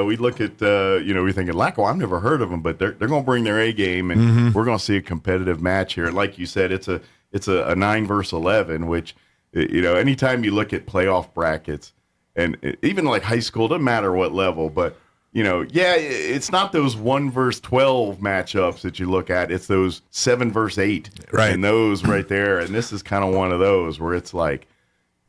we look at we thinking Lackawanna. I've never heard of them, but they're going to bring their A game, and we're going to see a competitive match here. And like you said, it's a 9 versus 11, which anytime you look at playoff brackets, and even like high school, doesn't matter what level, but it's not those 1 versus 12 matchups that you look at. It's those 7 versus 8, right? And those right there. And this is kind of one of those where it's like,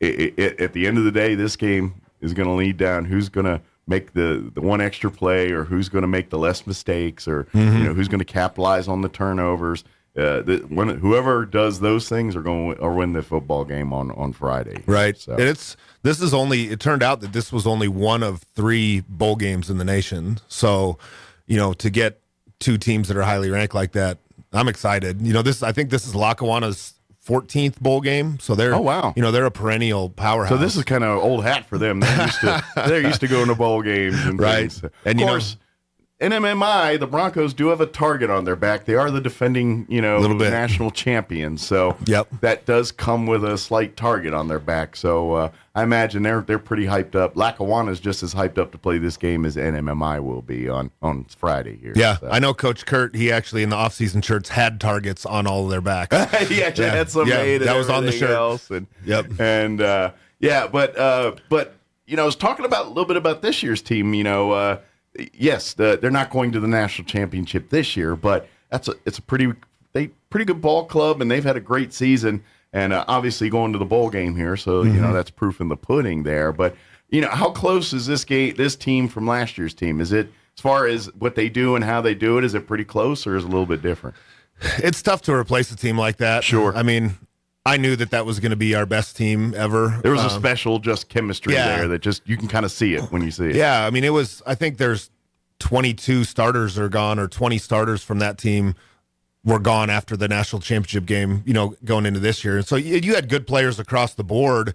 at the end of the day, this game is going to lead down who's going to make the one extra play, or who's going to make the less mistakes, or who's going to capitalize on the turnovers. Whoever does those things are going to win the football game on Friday. Right. So. It turned out that this was only one of 3 bowl games in the nation. So, to get 2 teams that are highly ranked like that, I'm excited. I think this is Lackawanna's 14th bowl game. So they're, they're a perennial powerhouse. So this is kind of old hat for them. They're used to going to bowl games and things. And of course, in MMI, the Broncos do have a target on their back. They are the defending, national champions. So that does come with a slight target on their back. So I imagine they're pretty hyped up. Lackawanna is just as hyped up to play this game as NMMI will be on Friday here. Yeah, so. I know Coach Kurt, he actually in the offseason shirts had targets on all of their backs. He actually had some made. That was on the shirt. Else but I was talking a little bit about this year's team. Yes, they're not going to the national championship this year, but it's a pretty good ball club, and they've had a great season, and obviously going to the bowl game here, so that's proof in the pudding there. But how close is this team from last year's team? Is it, as far as what they do and how they do it, is it pretty close, or is it a little bit different? It's tough to replace a team like that. Sure. I mean, I knew that was going to be our best team ever. There was a special chemistry there that just, you can kind of see it when you see it. Yeah, I mean, I think there's 22 starters are gone, or 20 starters from that team were gone after the national championship game, going into this year. And so you had good players across the board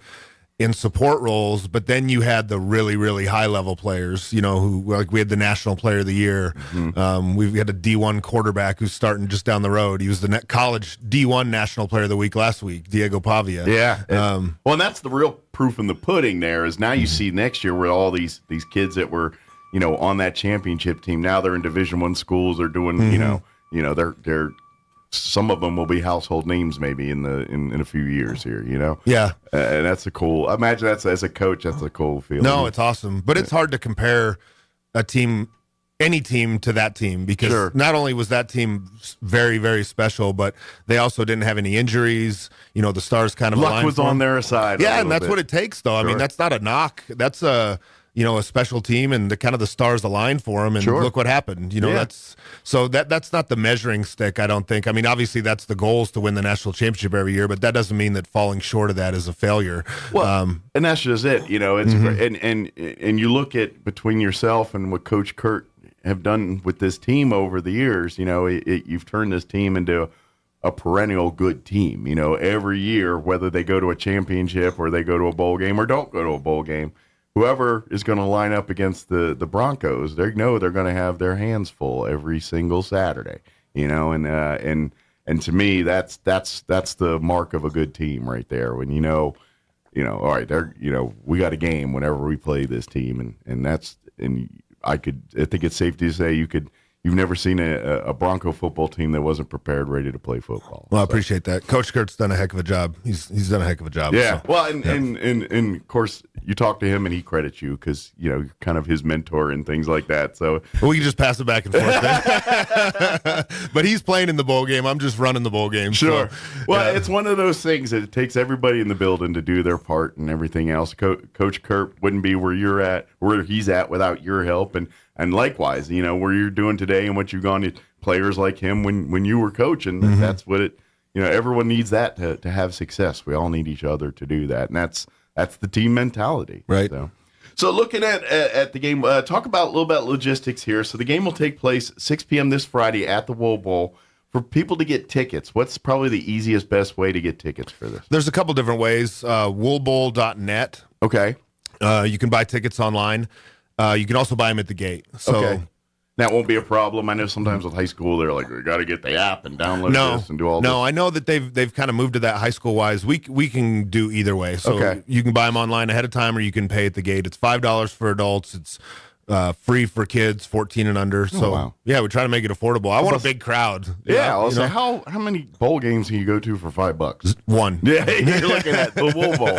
in support roles, but then you had the really, really high-level players, who, like, we had the National Player of the Year. We had a D1 quarterback who's starting just down the road. He was the college D1 National Player of the Week last week, Diego Pavia. Yeah. And that's the real proof in the pudding there, is now you see next year where all these kids that were, on that championship team, now they're in Division I schools. They're doing, they're some of them will be household names maybe in a few years here, Yeah. And that's a cool, I imagine that's, as a coach, that's a cool feeling. No, it's awesome. But it's hard to compare any team to that team, because not only was that team very, very special, but they also didn't have any injuries. The stars kind of luck was on their side. Yeah, and that's what it takes, though. I mean, that's not a knock. That's a special team, and the kind of the stars aligned for them, and look what happened. That's not the measuring stick, I don't think. I mean, obviously that's the goal, is to win the national championship every year, but that doesn't mean that falling short of that is a failure. Well, and that's just it. It's great. And you look at between yourself and what Coach Kurt have done with this team over the years. You've turned this team into a perennial good team. Every year, whether they go to a championship or they go to a bowl game or don't go to a bowl game, whoever is going to line up against the Broncos, they know they're going to have their hands full every single Saturday. And to me, that's the mark of a good team right there. When all right, we got a game whenever we play this team, I think it's safe to say you've never seen a Bronco football team that wasn't prepared, ready to play football. Well, I appreciate that. Coach Kurt's done a heck of a job. He's done a heck of a job. Yeah. So, and of course, you talk to him and he credits you because you're kind of his mentor and things like that. So we can just pass it back and forth. But he's playing in the bowl game. I'm just running the bowl game. Sure. So, well, it's one of those things that it takes everybody in the building to do their part and everything else. Coach Kurt wouldn't be where he's at without your help, and likewise, where you're doing today and what you've gone to players like him when you were coaching. That's what it. Everyone needs that to have success. We all need each other to do that, and that's the team mentality. Right. So looking at the game, talk about a little bit logistics here. So the game will take place 6 p.m. this Friday at the Wool Bowl. For people to get tickets, what's probably the easiest, best way to get tickets for this? There's a couple different ways. Woolbowl.net. Okay. You can buy tickets online. You can also buy them at the gate. So okay. That won't be a problem. I know sometimes with high school, they're like, we got to get the app and download this and do all this. No, I know that they've kind of moved to that high school wise. We can do either way. So you can buy them online ahead of time, or you can pay at the gate. It's $5 for adults. It's free for kids 14 and under. So yeah, we try to make it affordable. I want a big crowd. Yeah, I'll say how many bowl games can you go to for $5? One. Yeah, you're looking at the Wool Bowl,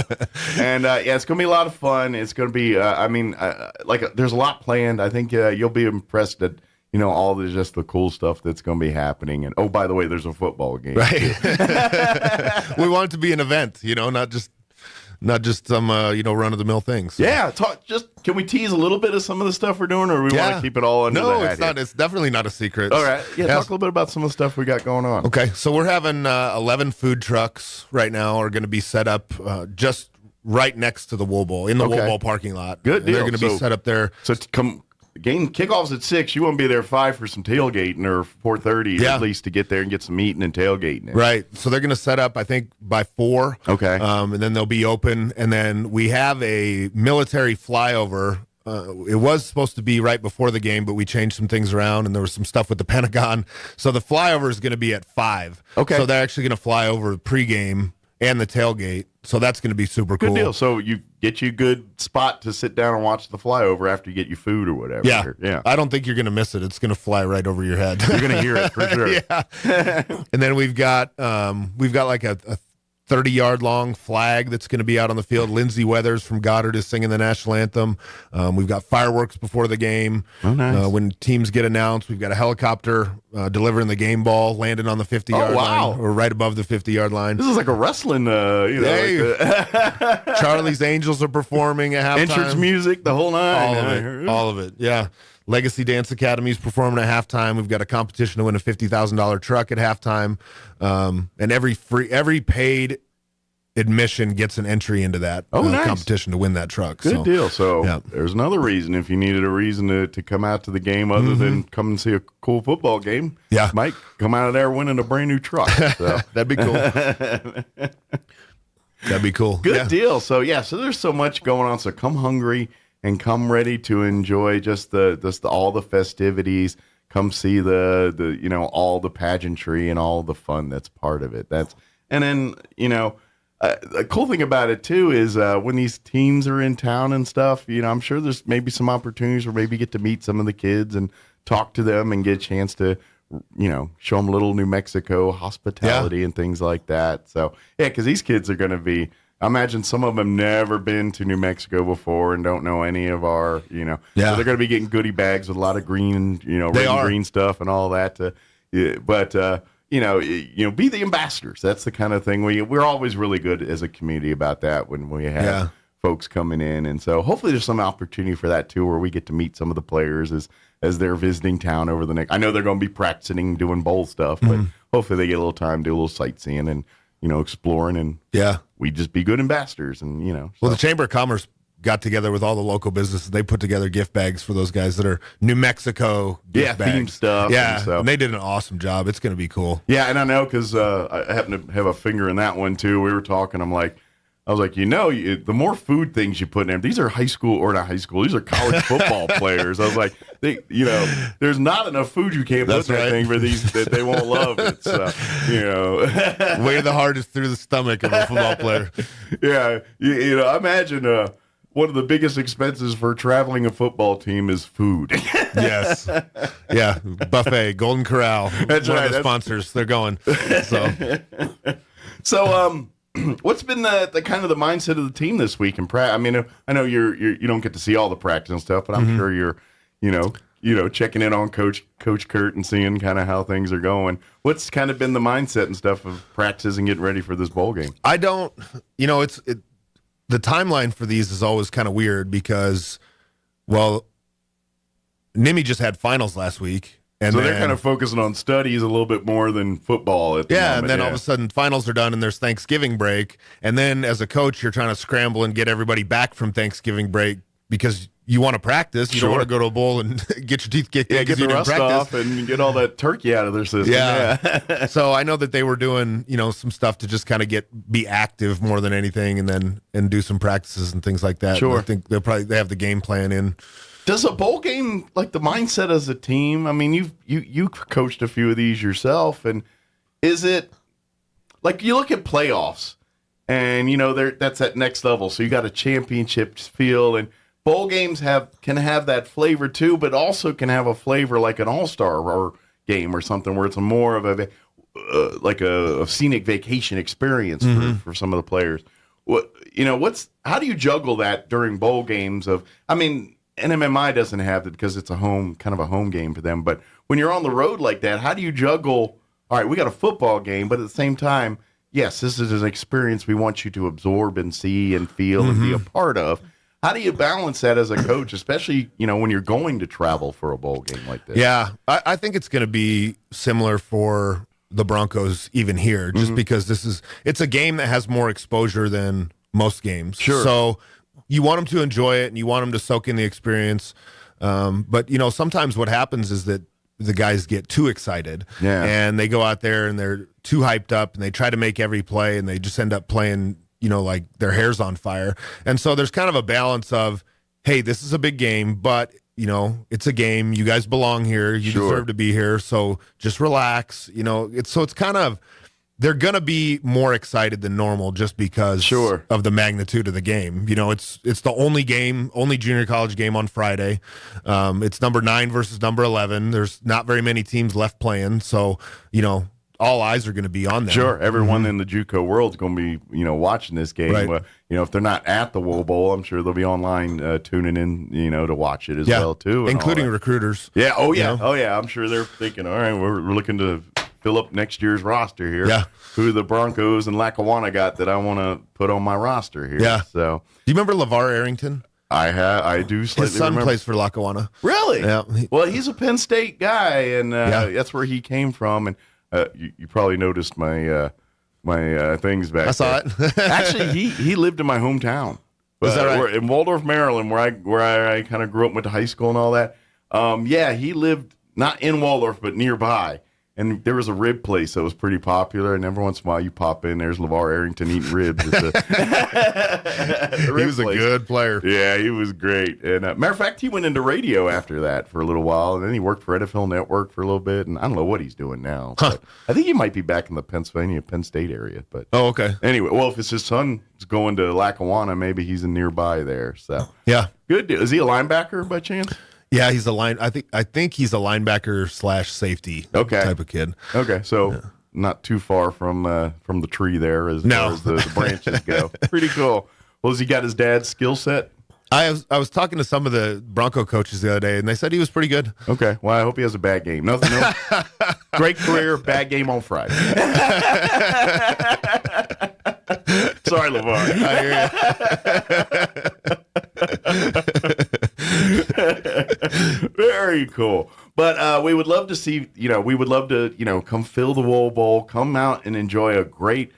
and it's going to be a lot of fun. It's going to be, there's a lot planned. I think you'll be impressed at all the cool stuff that's going to be happening. And by the way, there's a football game. Right. We want it to be an event, not just some run of the mill things. So. Yeah, can we tease a little bit of some of the stuff we're doing, or we want to keep it all under the hat? No, it's not. It's definitely not a secret. All right, talk a little bit about some of the stuff we got going on. Okay, so we're having 11 food trucks right now are going to be set up just right next to the Wool Bowl in the Wool Bowl parking lot. Good deal. They're going to be set up there. So the game kickoff's at 6. You want to be there 5 for some tailgating, or 4:30 at least to get there and get some eating and tailgating. Right. So they're going to set up, I think, by 4. Okay. And then they'll be open. And then we have a military flyover. It was supposed to be right before the game, but we changed some things around, and there was some stuff with the Pentagon. So the flyover is going to be at 5. Okay. So they're actually going to fly over pregame and the tailgate. So that's going to be super cool. Good deal. So you get you a good spot to sit down and watch the flyover after you get your food or whatever. Yeah. I don't think you're going to miss it. It's going to fly right over your head. You're going to hear it for sure. Yeah. And then we've got like a 30-yard long flag that's going to be out on the field. Lindsay Weathers from Goddard is singing the national anthem. We've got fireworks before the game. Oh, nice. When teams get announced, we've got a helicopter delivering the game ball, landing on the 50-yard line, or right above the 50-yard line. This is like a wrestling, Charlie's Angels are performing at halftime. Entrance music, the whole nine. All of it, yeah. Legacy Dance Academy is performing at halftime. We've got a competition to win a $50,000 truck at halftime, and every paid admission gets an entry into that competition to win that truck. Good deal. So there's another reason, if you needed a reason to come out to the game other than come and see a cool football game. Yeah, might come out of there winning a brand new truck. So. That'd be cool. That'd be cool. Good deal. So so there's so much going on. So come hungry and come ready to enjoy just all the festivities. Come see the all the pageantry and all the fun that's part of it. And then the cool thing about it too is when these teams are in town and stuff. I'm sure there's maybe some opportunities where maybe get to meet some of the kids and talk to them and get a chance to show them a little New Mexico hospitality and things like that. So because these kids are going to be. I imagine some of them never been to New Mexico before and don't know any of our, so they're going to be getting goodie bags with a lot of green, red and green stuff and all that. Be the ambassadors. That's the kind of thing we're always really good as a community about that when we have folks coming in, and so hopefully there's some opportunity for that too, where we get to meet some of the players as they're visiting town over the next. I know they're going to be practicing doing bowl stuff, but hopefully they get a little time, do a little sightseeing and exploring, and we just be good ambassadors, and Well, the Chamber of Commerce got together with all the local businesses. They put together gift bags for those guys that are New Mexico gift bags. Themed stuff. Yeah, and they did an awesome job. It's going to be cool. Yeah, and I know because I happen to have a finger in that one too. We were talking. I was like, the more food things you put in there, these are high school or not high school. These are college football players. I was like, there's not enough food you can't put in that thing for these that they won't love. It's way the hardest through the stomach of a football player. Yeah, I imagine one of the biggest expenses for traveling a football team is food. Yes. Yeah. Buffet, Golden Corral. That's one right. of the sponsors. They're going. So, what's been the kind of the mindset of the team this week in practice? I mean, I know you don't get to see all the practice and stuff, but I'm sure you're checking in on Coach Kurt and seeing kind of how things are going. What's kind of been the mindset and stuff of practices and getting ready for this bowl game? I don't, the timeline for these is always kind of weird because, Nimmy just had finals last week. And so they're kind of focusing on studies a little bit more than football at the moment. And then all of a sudden finals are done and there's Thanksgiving break. And then as a coach, you're trying to scramble and get everybody back from Thanksgiving break because you want to practice. You don't want to go to a bowl and get your teeth kicked in get the rust off and get all that turkey out of their system. Yeah. So I know that they were doing, some stuff to just kind of be active more than anything and do some practices and things like that. Sure. And I think they have the game plan in. Does a bowl game, like the mindset as a team, I mean, you coached a few of these yourself, and is it, like you look at playoffs, and, that's at next level, so you got a championship feel, and bowl games can have that flavor too, but also can have a flavor like an all-star or game or something where it's more of a scenic vacation experience for some of the players. How do you juggle that during bowl games NMMI doesn't have it because it's a home game for them. But when you're on the road like that, how do you juggle? All right, we got a football game, but at the same time, yes, this is an experience we want you to absorb and see and feel and be a part of. How do you balance that as a coach, especially, when you're going to travel for a bowl game like this? Yeah, I think it's going to be similar for the Broncos even here, just because it's a game that has more exposure than most games. Sure. So you want them to enjoy it and you want them to soak in the experience. But, sometimes what happens is that the guys get too excited and they go out there and they're too hyped up and they try to make every play and they just end up playing, like their hair's on fire. And so there's kind of a balance of, hey, this is a big game, but, it's a game. You guys belong here. You deserve to be here. So just relax. It's kind of, they're going to be more excited than normal just because of the magnitude of the game. It's the only junior college game on Friday. It's number 9 versus number 11. There's not very many teams left playing. So, all eyes are going to be on them. Sure. Everyone in the JUCO world is going to be, watching this game. Right. If they're not at the Wool Bowl, I'm sure they'll be online tuning in, to watch it as well, too. Including recruiters. Yeah. Oh, yeah. Oh, yeah. I'm sure they're thinking, all right, we're looking to fill up next year's roster here. Yeah. Who the Broncos and Lackawanna got that I want to put on my roster here. Yeah. So, do you remember LeVar Arrington? I do slightly His son remember. plays for Lackawanna. Really? Yeah. Well, he's a Penn State guy, and that's where he came from. And you probably noticed my things back. I saw it. Actually, he lived in my hometown. Is that right? In Waldorf, Maryland, where I kind of grew up, went to high school and all that. He lived not in Waldorf, but nearby. And there was a rib place that was pretty popular, and every once in a while you pop in, there's LeVar Arrington eating ribs. He was a good player. Yeah, he was great. And matter of fact, he went into radio after that for a little while, and then he worked for NFL Network for a little bit, and I don't know what he's doing now. But I think he might be back in the Penn State area. But okay. Anyway, well, if it's his son going to Lackawanna, maybe he's nearby there. So yeah, good deal. Is he a linebacker by chance? Yeah, he's I think he's a linebacker / safety type of kid. Okay, so not too far from the tree there as far as the branches go. Pretty cool. Well, has he got his dad's skill set? I was talking to some of the Bronco coaches the other day, and they said he was pretty good. Okay, well, I hope he has a bad game. No, great career, bad game on Friday. Sorry, LeVar. Very cool. But we would love to see, come fill the Wool Bowl, come out and enjoy a great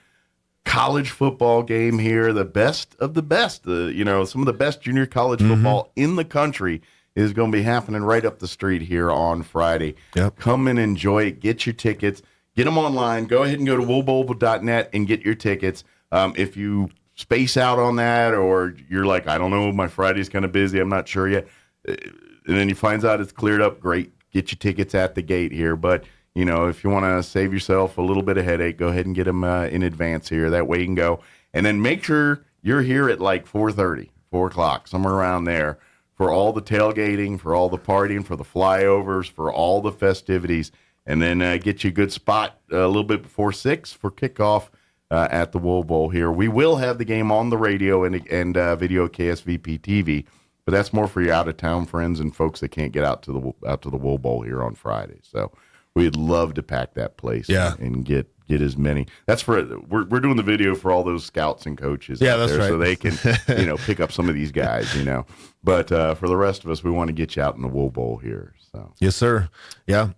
college football game here. The best of the best, some of the best junior college football in the country is going to be happening right up the street here on Friday. Yep. Come and enjoy it. Get your tickets. Get them online. Go ahead and go to woolbowl.net and get your tickets. If you space out on that, or you're like, I don't know, my Friday's kind of busy, I'm not sure yet, and then you find out it's cleared up, great. Get your tickets at the gate here. But, if you want to save yourself a little bit of headache, go ahead and get them in advance here. That way you can go. And then make sure you're here at like 4:30, 4 o'clock, somewhere around there, for all the tailgating, for all the partying, for the flyovers, for all the festivities. And then get you a good spot a little bit before 6 for kickoff at the Wool Bowl here. We will have the game on the radio and video KSVP TV, but that's more for your out-of-town friends and folks that can't get out to the Wool Bowl here on Friday. So we'd love to pack that place and get as many. That's for we're doing the video for all those scouts and coaches out that's there, right. so they can pick up some of these guys. But for the rest of us, we want to get you out in the Wool Bowl here. So Yes, sir. Yeah.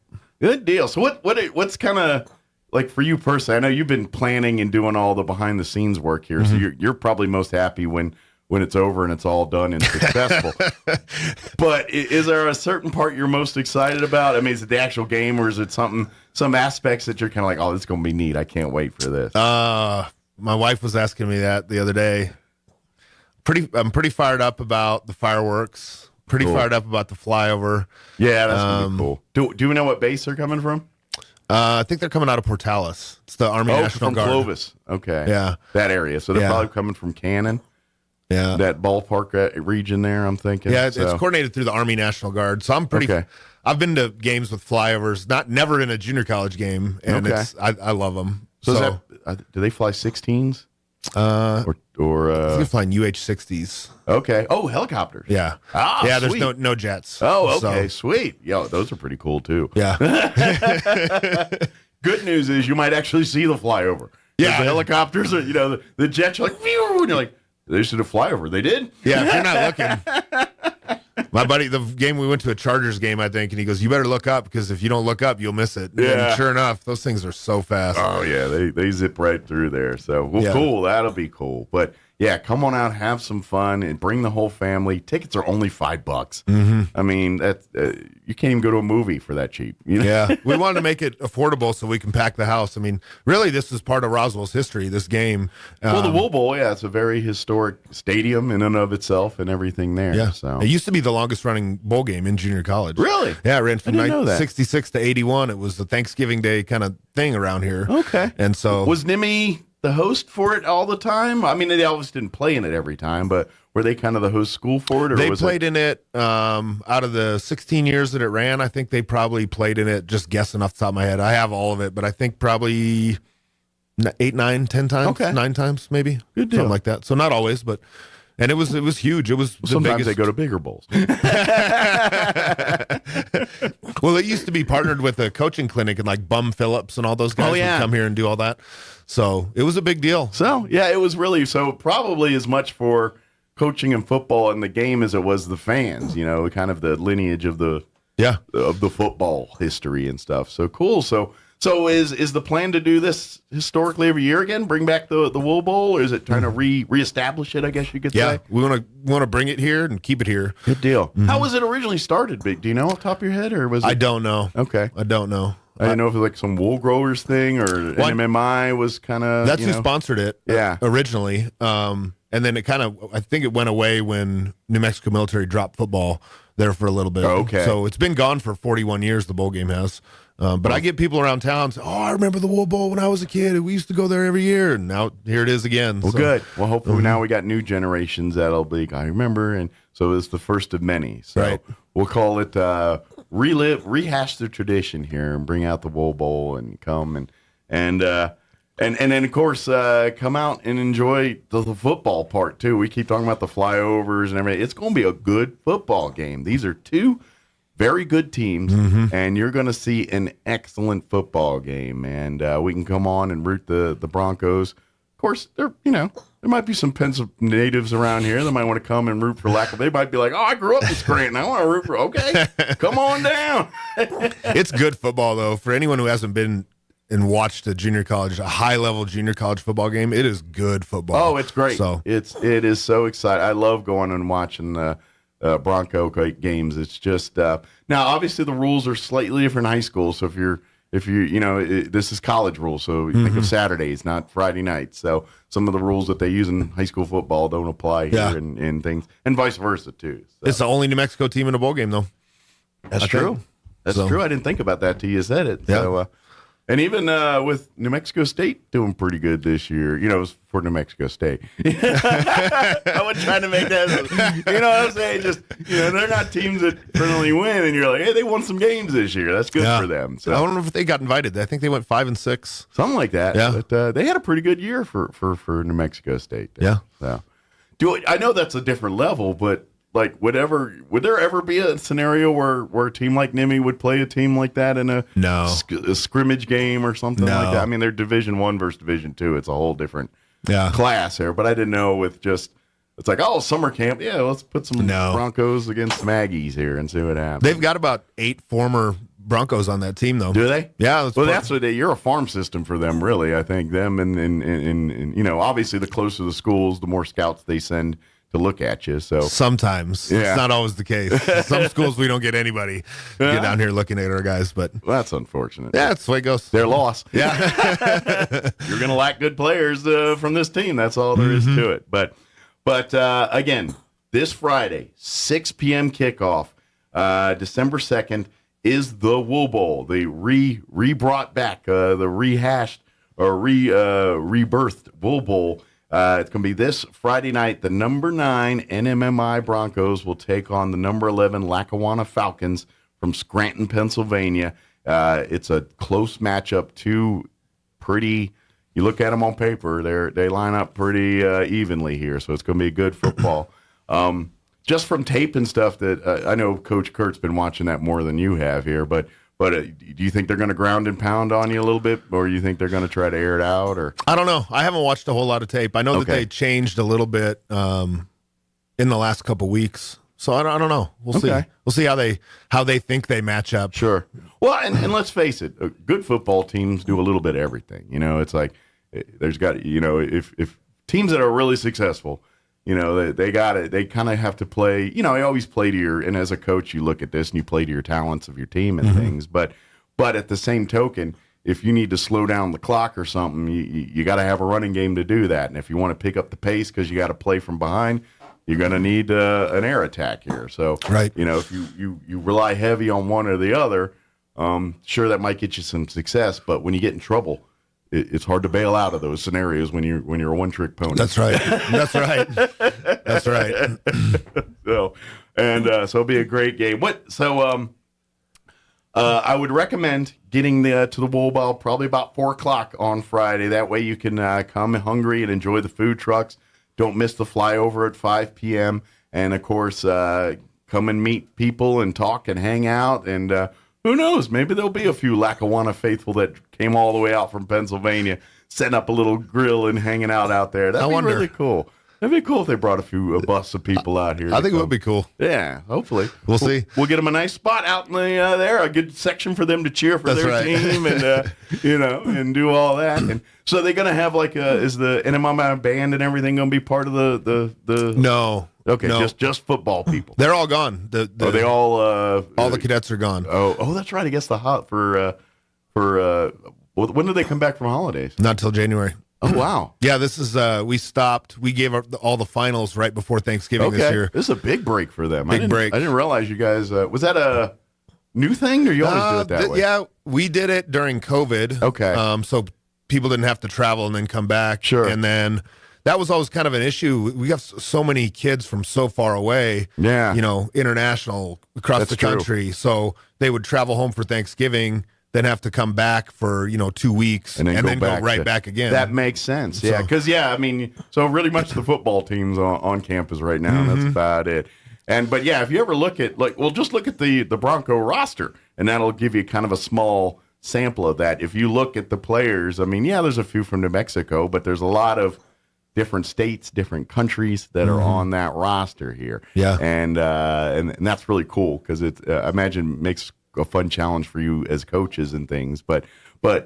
good deal. So what's kind of like for you personally? I know you've been planning and doing all the behind the scenes work here, so you're probably most happy when it's over and it's all done and successful. But is there a certain part you're most excited about? I mean, is it the actual game, or is it some aspects that you're kind of like, oh, this is going to be neat, I can't wait for this? My wife was asking me that the other day. I'm pretty fired up about the fireworks. Pretty fired up about the flyover. Yeah, that's going to be cool. Do we know what base they're coming from? I think they're coming out of Portales. It's the Army National from Guard. Clovis. Okay. Yeah. That area. So they're probably coming from Cannon. Yeah. That ballpark region there, I'm thinking. Yeah, it's coordinated through the Army National Guard. So I'm pretty. Okay. I've been to games with flyovers, never in a junior college game, and I love them. So do they fly 16s? Or they're flying UH-60s. Okay. Oh, helicopters. Yeah. Yeah. There's no jets. Oh, okay. Sweet. Yo, those are pretty cool too. Yeah. Good news is you might actually see the flyover. Yeah. The helicopters are, the jets are like, phew, and you're like, they should have flyover. They did? Yeah. If you're not looking. My buddy, the game we went to, a Chargers game, I think, and he goes, "You better look up, because if you don't look up, you'll miss it." Yeah. And sure enough, those things are so fast. Oh yeah, they zip right through there. So cool. That'll be cool. But yeah, come on out, have some fun, and bring the whole family. Tickets are only $5. Mm-hmm. I mean, that you can't even go to a movie for that cheap. Yeah, we wanted to make it affordable so we can pack the house. I mean, really, this is part of Roswell's history. This game. Well, the Wool Bowl, it's a very historic stadium in and of itself, and everything there. Yeah, so it used to be the longest running bowl game in junior college. Really? Yeah, it ran from I didn't know that. 1966 to 81. It was the Thanksgiving Day kind of thing around here. Okay. And so was NIMI the host for it all the time? I mean, they always didn't play in it every time, but were they kind of the host school for it? Or they was played in it out of the 16 years that it ran. I think they probably played in it, just guessing off the top of my head. I have all of it, but I think probably 8, 9, 10 times, 9 times maybe. Good deal. Something like that. So not always, but and it was huge. It was sometimes biggest. they go to bigger bowls. Well, it used to be partnered with a coaching clinic, and like Bum Phillips and all those guys would come here and do all that. So it was a big deal. So yeah, it was really probably as much for coaching and football in the game as it was the fans. Kind of the lineage of the football history and stuff. So cool. So is the plan to do this historically every year again? Bring back the Wool Bowl, or is it trying to reestablish it? I guess you could say. Yeah, we want to bring it here and keep it here. Good deal. Mm-hmm. How was it originally started? Do you know off the top of your head, or was it? I don't know. Okay, I don't know. I didn't know if it was like some wool growers thing, or NMMI was kind of. That's who sponsored it. Originally, and then it I think it went away when New Mexico military dropped football there for a little bit. Okay, so it's been gone for 41 years. The bowl game has. But I get people around town say, I remember the Wool Bowl when I was a kid. We used to go there every year, and now here it is again. Well, good. Well, hopefully now we got new generations that'll be, I remember, and so it's the first of many. So we'll call it rehash the tradition here, and bring out the Wool Bowl and come and then of course come out and enjoy the football part too. We keep talking about the flyovers and everything. It's going to be a good football game. These are two very good teams, and you're going to see an excellent football game. And we can come on and root the Broncos. Of course, there might be some Pennsylvania natives around here that might want to come and root for Lackland. They might be like, "Oh, I grew up in Scranton. I want to root for." Okay, come on down. It's good football though. For anyone who hasn't been and watched a high-level junior college football game, it is good football. Oh, it's great. So it is so exciting. I love going and watching Bronco games. It's just now obviously the rules are slightly different in high school. So if you this is college rules. So you think of Saturdays, not Friday nights. So some of the rules that they use in high school football don't apply here and things, and vice versa too. So. It's the only New Mexico team in a bowl game though. That's true. That's true. I didn't think about that till you said it. Yeah. So, and even with New Mexico State doing pretty good this year, it was for New Mexico State. I wasn't trying to make that, what I'm saying? Just, they're not teams that frequently win, and you're like, hey, they won some games this year. That's good for them. So I don't know if they got invited. I think they went 5-6. Something like that. Yeah. But they had a pretty good year for New Mexico State. Yeah. So, I know that's a different level, but like would there ever be a scenario where a team like Nimi would play a team like that in a scrimmage game or something like that? I mean, they're Division I versus Division II. It's a whole different class there. But I didn't know it's like, oh, summer camp. Yeah, let's put some Broncos against Aggies here and see what happens. They've got about 8 former Broncos on that team, though. Do they? Yeah. That's what you're a farm system for them, really. I think them and obviously the closer the schools, the more scouts they send to look at you. So sometimes it's not always the case. Some schools we don't get anybody get down here looking at our guys, but that's unfortunate. Yeah, that's the way it goes. Their loss. Yeah. You're gonna lack good players from this team. That's all there is to it. But again, this Friday, 6 p.m. kickoff, December 2nd, is the Wool Bowl, the re-brought back, the rehashed or rebirthed Wool Bowl. It's going to be this Friday night. The number 9 NMMI Broncos will take on the number 11 Lackawanna Falcons from Scranton, Pennsylvania. It's a close matchup. Two pretty, you look at them on paper, they line up pretty evenly here. So it's going to be good football. Just from tape and stuff that I know Coach Kurt's been watching that more than you have here, but do you think they're going to ground and pound on you a little bit, or do you think they're going to try to air it out? Or I don't know. I haven't watched a whole lot of tape. I know that they changed a little bit in the last couple weeks, so I don't know. We'll see. We'll see how they think they match up. Sure. Well, and let's face it, good football teams do a little bit of everything. It's like there's got if teams that are really successful. They got it. They kind of have to play. I always play to and as a coach, you look at this and you play to your talents of your team and things. But at the same token, if you need to slow down the clock or something, you got to have a running game to do that. And if you want to pick up the pace because you got to play from behind, you're going to need an air attack here. So, if you rely heavy on one or the other, sure that might get you some success. But when you get in trouble, it's hard to bail out of those scenarios when you're a one-trick pony. That's right. That's right. That's right. So it'll be a great game. I would recommend getting to the Wool Bowl probably about 4:00 on Friday. That way you can come hungry and enjoy the food trucks. Don't miss the flyover at 5 p.m. And of course, come and meet people and talk and hang out and. Who knows? Maybe there'll be a few Lackawanna faithful that came all the way out from Pennsylvania, setting up a little grill and hanging out there. That'd be really cool. That'd be cool if they brought a bus of people out here. I think it would be cool. Yeah, hopefully. We'll see. We'll get them a nice spot out in the there, a good section for them to cheer for their team and, and do all that. And so they're going to have is the NMMI band and everything going to be part of the No. Okay, no. just football people. They're all gone. Are they all the cadets are gone. Oh, that's right. I guess when do they come back from holidays? Not till January. Oh, wow. Yeah, this is we stopped. We gave all the finals right before Thanksgiving this year. This is a big break for them. Big break. I didn't realize you guys was that a new thing or you always do it that way? Yeah, we did it during COVID. Okay. So people didn't have to travel and then come back. Sure. And then that was always kind of an issue. We have so many kids from so far away, international across the country. True. So they would travel home for Thanksgiving, then have to come back for, 2 weeks and then go right back again. That makes sense. Yeah. Because, so really much the football team's on campus right now. That's about it. But if you ever look at, just look at the Bronco roster, and that'll give you kind of a small sample of that. If you look at the players, I mean, yeah, there's a few from New Mexico, but there's a lot of different states, different countries that are on that roster here. Yeah. And that's really cool because I imagine makes a fun challenge for you as coaches and things. But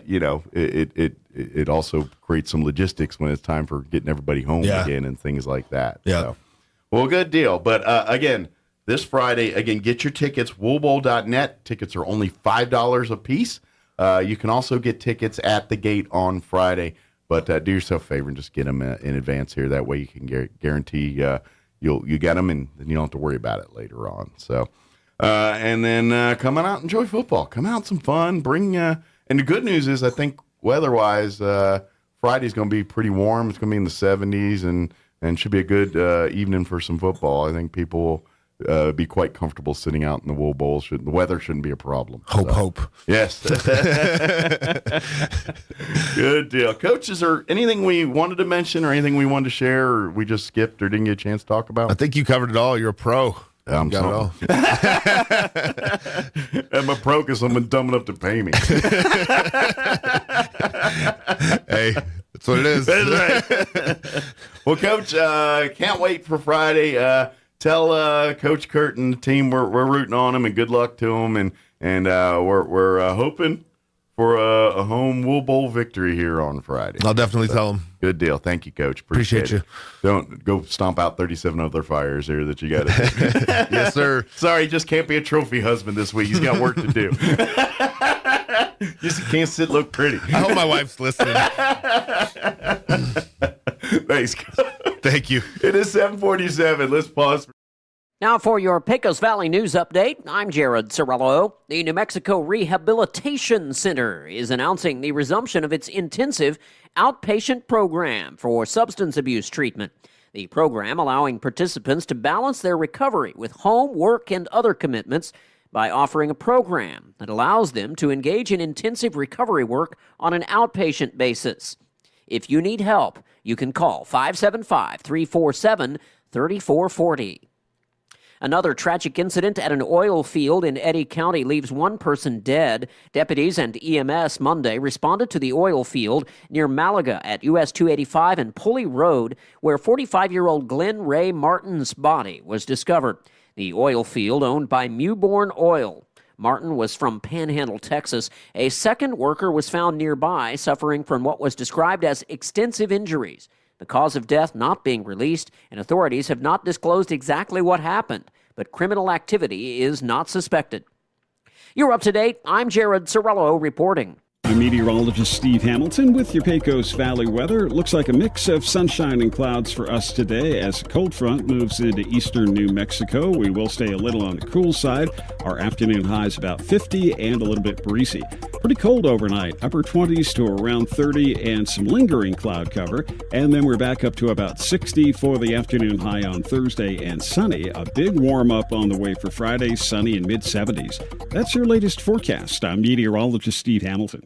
you know, it also creates some logistics when it's time for getting everybody home again and things like that. Yeah. So, well, good deal. But again, this Friday, get your tickets, woolbowl.net. Tickets are only $5 a piece. You can also get tickets at the gate on Friday. But do yourself a favor and just get them in advance here. That way you can guarantee you get them, and then you don't have to worry about it later on. So, and then come on out and enjoy football. Come out, some fun. Bring and the good news is, I think weather-wise, Friday's going to be pretty warm. It's going to be in the 70s, and should be a good evening for some football. I think people will be quite comfortable sitting out in the Wool Bowl. The weather shouldn't be a problem. Hope. Yes. Good deal. Coach, is there anything we wanted to mention or anything we wanted to share or we just skipped or didn't get a chance to talk about? I think you covered it all. You're a pro. I'm got it all. I'm a pro because someone dumb enough to pay me. Hey, that's what it is. That's right. Well, Coach, can't wait for Friday. Tell Coach Kurt and the team we're rooting on them and good luck to them, and we're hoping for a home Wool Bowl victory here on Friday. I'll definitely tell them. Good deal. Thank you, Coach. Appreciate you. Don't go stomp out 37 other fires here that you got. Yes, sir. Sorry, he just can't be a trophy husband this week. He's got work to do. Just can't sit look pretty. I hope my wife's listening. Thanks. Thank you. It is 7:47. Let's pause. Now for your Pecos Valley News Update, I'm Jared Sorello. The New Mexico Rehabilitation Center is announcing the resumption of its intensive outpatient program for substance abuse treatment. The program allowing participants to balance their recovery with home, work, and other commitments by offering a program that allows them to engage in intensive recovery work on an outpatient basis. If you need help, you can call 575-347-3440. Another tragic incident at an oil field in Eddy County leaves one person dead. Deputies and EMS Monday responded to the oil field near Malaga at US 285 and Pulley Road, where 45-year-old Glenn Ray Martin's body was discovered. The oil field owned by Mewbourne Oil. Martin was from Panhandle, Texas. A second worker was found nearby, suffering from what was described as extensive injuries. The cause of death not being released, and authorities have not disclosed exactly what happened, but criminal activity is not suspected. You're up to date. I'm Jared Sorello reporting. I'm meteorologist Steve Hamilton with your Pecos Valley weather. Looks like a mix of sunshine and clouds for us today as a cold front moves into eastern New Mexico. We will stay a little on the cool side. Our afternoon high is about 50 and a little bit breezy. Pretty cold overnight, upper 20s to around 30 and some lingering cloud cover. And then we're back up to about 60 for the afternoon high on Thursday and sunny. A big warm up on the way for Friday, sunny and mid-70s. That's your latest forecast. I'm meteorologist Steve Hamilton.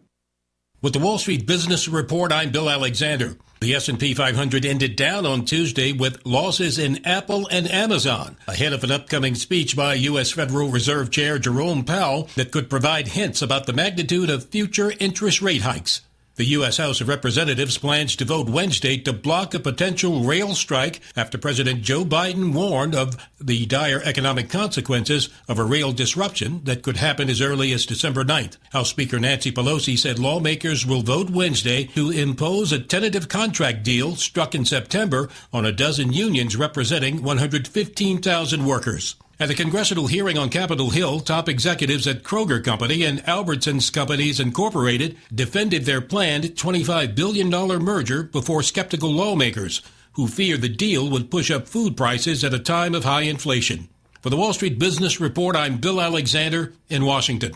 With the Wall Street Business Report, I'm Bill Alexander. The S&P 500 ended down on Tuesday with losses in Apple and Amazon, ahead of an upcoming speech by U.S. Federal Reserve Chair Jerome Powell that could provide hints about the magnitude of future interest rate hikes. The U.S. House of Representatives plans to vote Wednesday to block a potential rail strike after President Joe Biden warned of the dire economic consequences of a rail disruption that could happen as early as December 9th. House Speaker Nancy Pelosi said lawmakers will vote Wednesday to impose a tentative contract deal struck in September on a dozen unions representing 115,000 workers. At a congressional hearing on Capitol Hill, top executives at Kroger Company and Albertsons Companies Incorporated defended their planned $25 billion merger before skeptical lawmakers, who fear the deal would push up food prices at a time of high inflation. For the Wall Street Business Report, I'm Bill Alexander in Washington.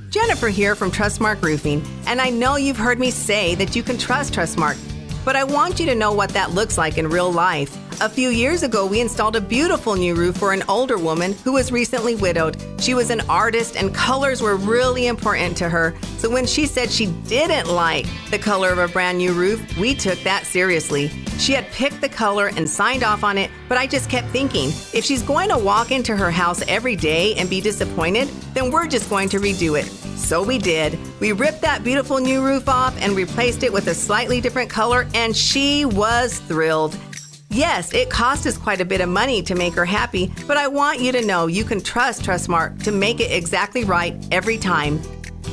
Jennifer here from Trustmark Roofing, and I know you've heard me say that you can trust Trustmark. but I want you to know what that looks like in real life. A few years ago, we installed a beautiful new roof for an older woman who was recently widowed. She was an artist and colors were really important to her. So when she said she didn't like the color of a brand new roof, we took that seriously. She had picked the color and signed off on it, but I just kept thinking, if she's going to walk into her house every day and be disappointed, then we're just going to redo it. So we did. We ripped that beautiful new roof off and replaced it with a slightly different color, and she was thrilled. Yes, it cost us quite a bit of money to make her happy, but I want you to know you can trust Trustmark to make it exactly right every time.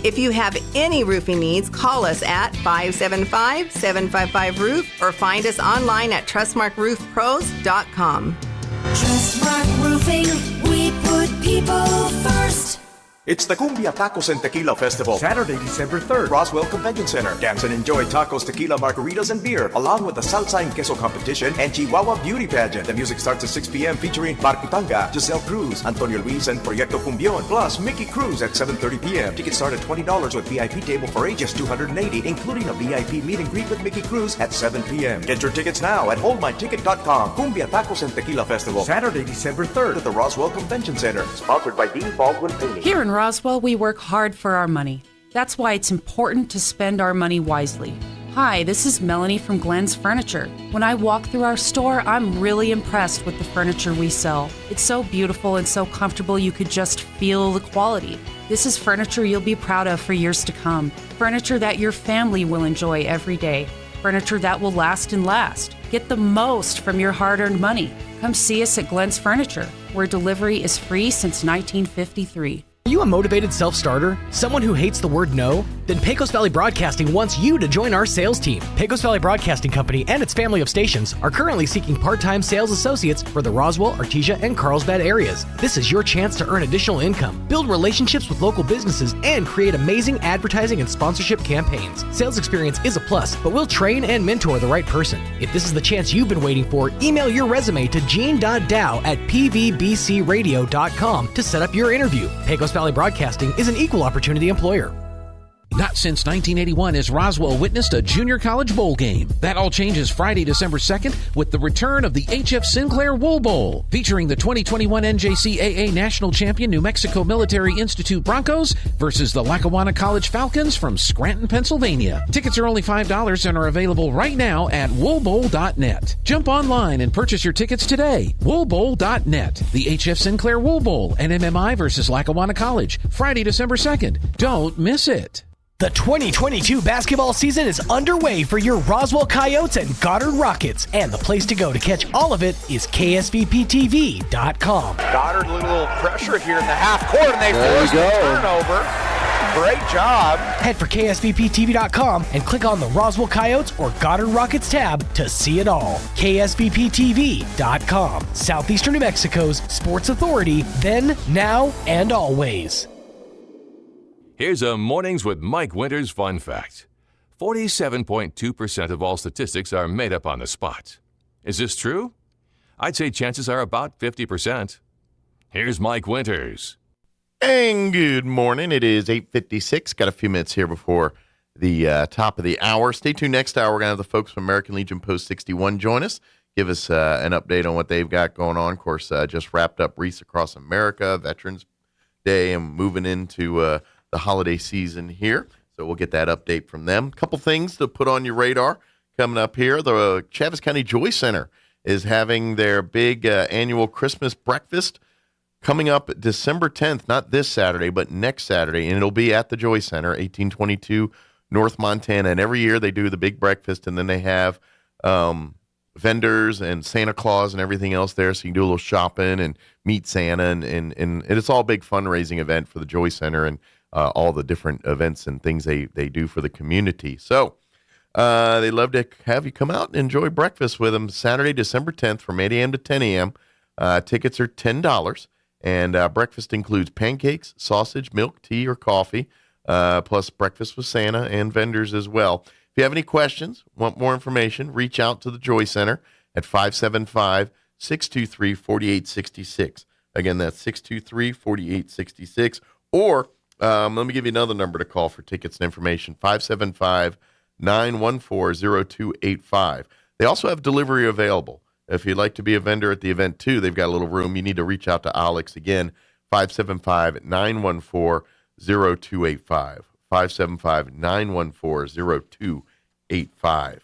If you have any roofing needs, call us at 575-755-ROOF or find us online at trustmarkroofpros.com. Trustmark Roofing, we put people first. It's the Cumbia Tacos and Tequila Festival, Saturday, December 3rd, Roswell Convention Center. Dance and enjoy tacos, tequila, margaritas, and beer, along with the Salsa and Queso competition and Chihuahua Beauty Pageant. The music starts at 6 p.m. featuring Marcutanga, Giselle Cruz, Antonio Luis, and Proyecto Cumbion, plus Mickey Cruz at 7:30 p.m. Tickets start at $20 with VIP table for ages $280, including a VIP meet and greet with Mickey Cruz at 7 p.m. Get your tickets now at holdmyticket.com. Cumbia Tacos and Tequila Festival, Saturday, December 3rd at the Roswell Convention Center. Sponsored by Dean Baldwin Painting. Here in Roswell, we work hard for our money. That's why it's important to spend our money wisely. Hi, this is Melanie from Glenn's Furniture. When I walk through our store, I'm really impressed with the furniture we sell. It's so beautiful and so comfortable you could just feel the quality. This is furniture you'll be proud of for years to come. Furniture that your family will enjoy every day. Furniture that will last and last. Get the most from your hard-earned money. Come see us at Glenn's Furniture, where delivery is free since 1953. Are you a motivated self-starter? Someone who hates the word no? Then Pecos Valley Broadcasting wants you to join our sales team. Pecos Valley Broadcasting Company and its family of stations are currently seeking part-time sales associates for the Roswell, Artesia, and Carlsbad areas. This is your chance to earn additional income, build relationships with local businesses, and create amazing advertising and sponsorship campaigns. Sales experience is a plus, but we'll train and mentor the right person. If this is the chance you've been waiting for, email your resume to gene.dow@pvbcradio.com to set up your interview. Pecos Valley Broadcasting is an equal opportunity employer. Not since 1981 has Roswell witnessed a junior college bowl game. That all changes Friday, December 2nd with the return of the H.F. Sinclair Wool Bowl, featuring the 2021 NJCAA National Champion New Mexico Military Institute Broncos versus the Lackawanna College Falcons from Scranton, Pennsylvania. Tickets are only $5 and are available right now at woolbowl.net. Jump online and purchase your tickets today. woolbowl.net. The H.F. Sinclair Wool Bowl, NMMI versus Lackawanna College, Friday, December 2nd. Don't miss it. The 2022 basketball season is underway for your Roswell Coyotes and Goddard Rockets, and the place to go to catch all of it is KSVPTV.com. Goddard, a little pressure here in the half court, and they force the turnover. Great job. Head for KSVPTV.com and click on the Roswell Coyotes or Goddard Rockets tab to see it all. KSVPTV.com, Southeastern New Mexico's sports authority, then, now, and always. Here's a Mornings with Mike Winters fun fact. 47.2% of all statistics are made up on the spot. Is this true? I'd say chances are about 50%. Here's Mike Winters. And good morning. It is 8:56. Got a few minutes here before the top of the hour. Stay tuned. Next hour, we're going to have the folks from American Legion Post 61 join us, give us an update on what they've got going on. Of course, just wrapped up Wreaths Across America, Veterans Day, and moving into the holiday season here. So we'll get that update from them. A couple things to put on your radar coming up here. The Chaves County Joy Center is having their big annual Christmas breakfast coming up December 10th, not this Saturday, but next Saturday, and it'll be at the Joy Center, 1822 North Montana. And every year they do the big breakfast, and then they have vendors and Santa Claus and everything else there, so you can do a little shopping and meet Santa, and it's all a big fundraising event for the Joy Center and all the different events and things they do for the community. So they love to have you come out and enjoy breakfast with them Saturday, December 10th from 8 a.m. to 10 a.m. Tickets are $10, and breakfast includes pancakes, sausage, milk, tea, or coffee, plus breakfast with Santa and vendors as well. If you have any questions, want more information, reach out to the Joy Center at 575-623-4866. Again, that's 623-4866. Or let me give you another number to call for tickets and information, 575-623-4866. 575-914-0285. They also have delivery available. If you'd like to be a vendor at the event, too, they've got a little room. You need to reach out to Alex again, 575-914-0285. 575-914-0285.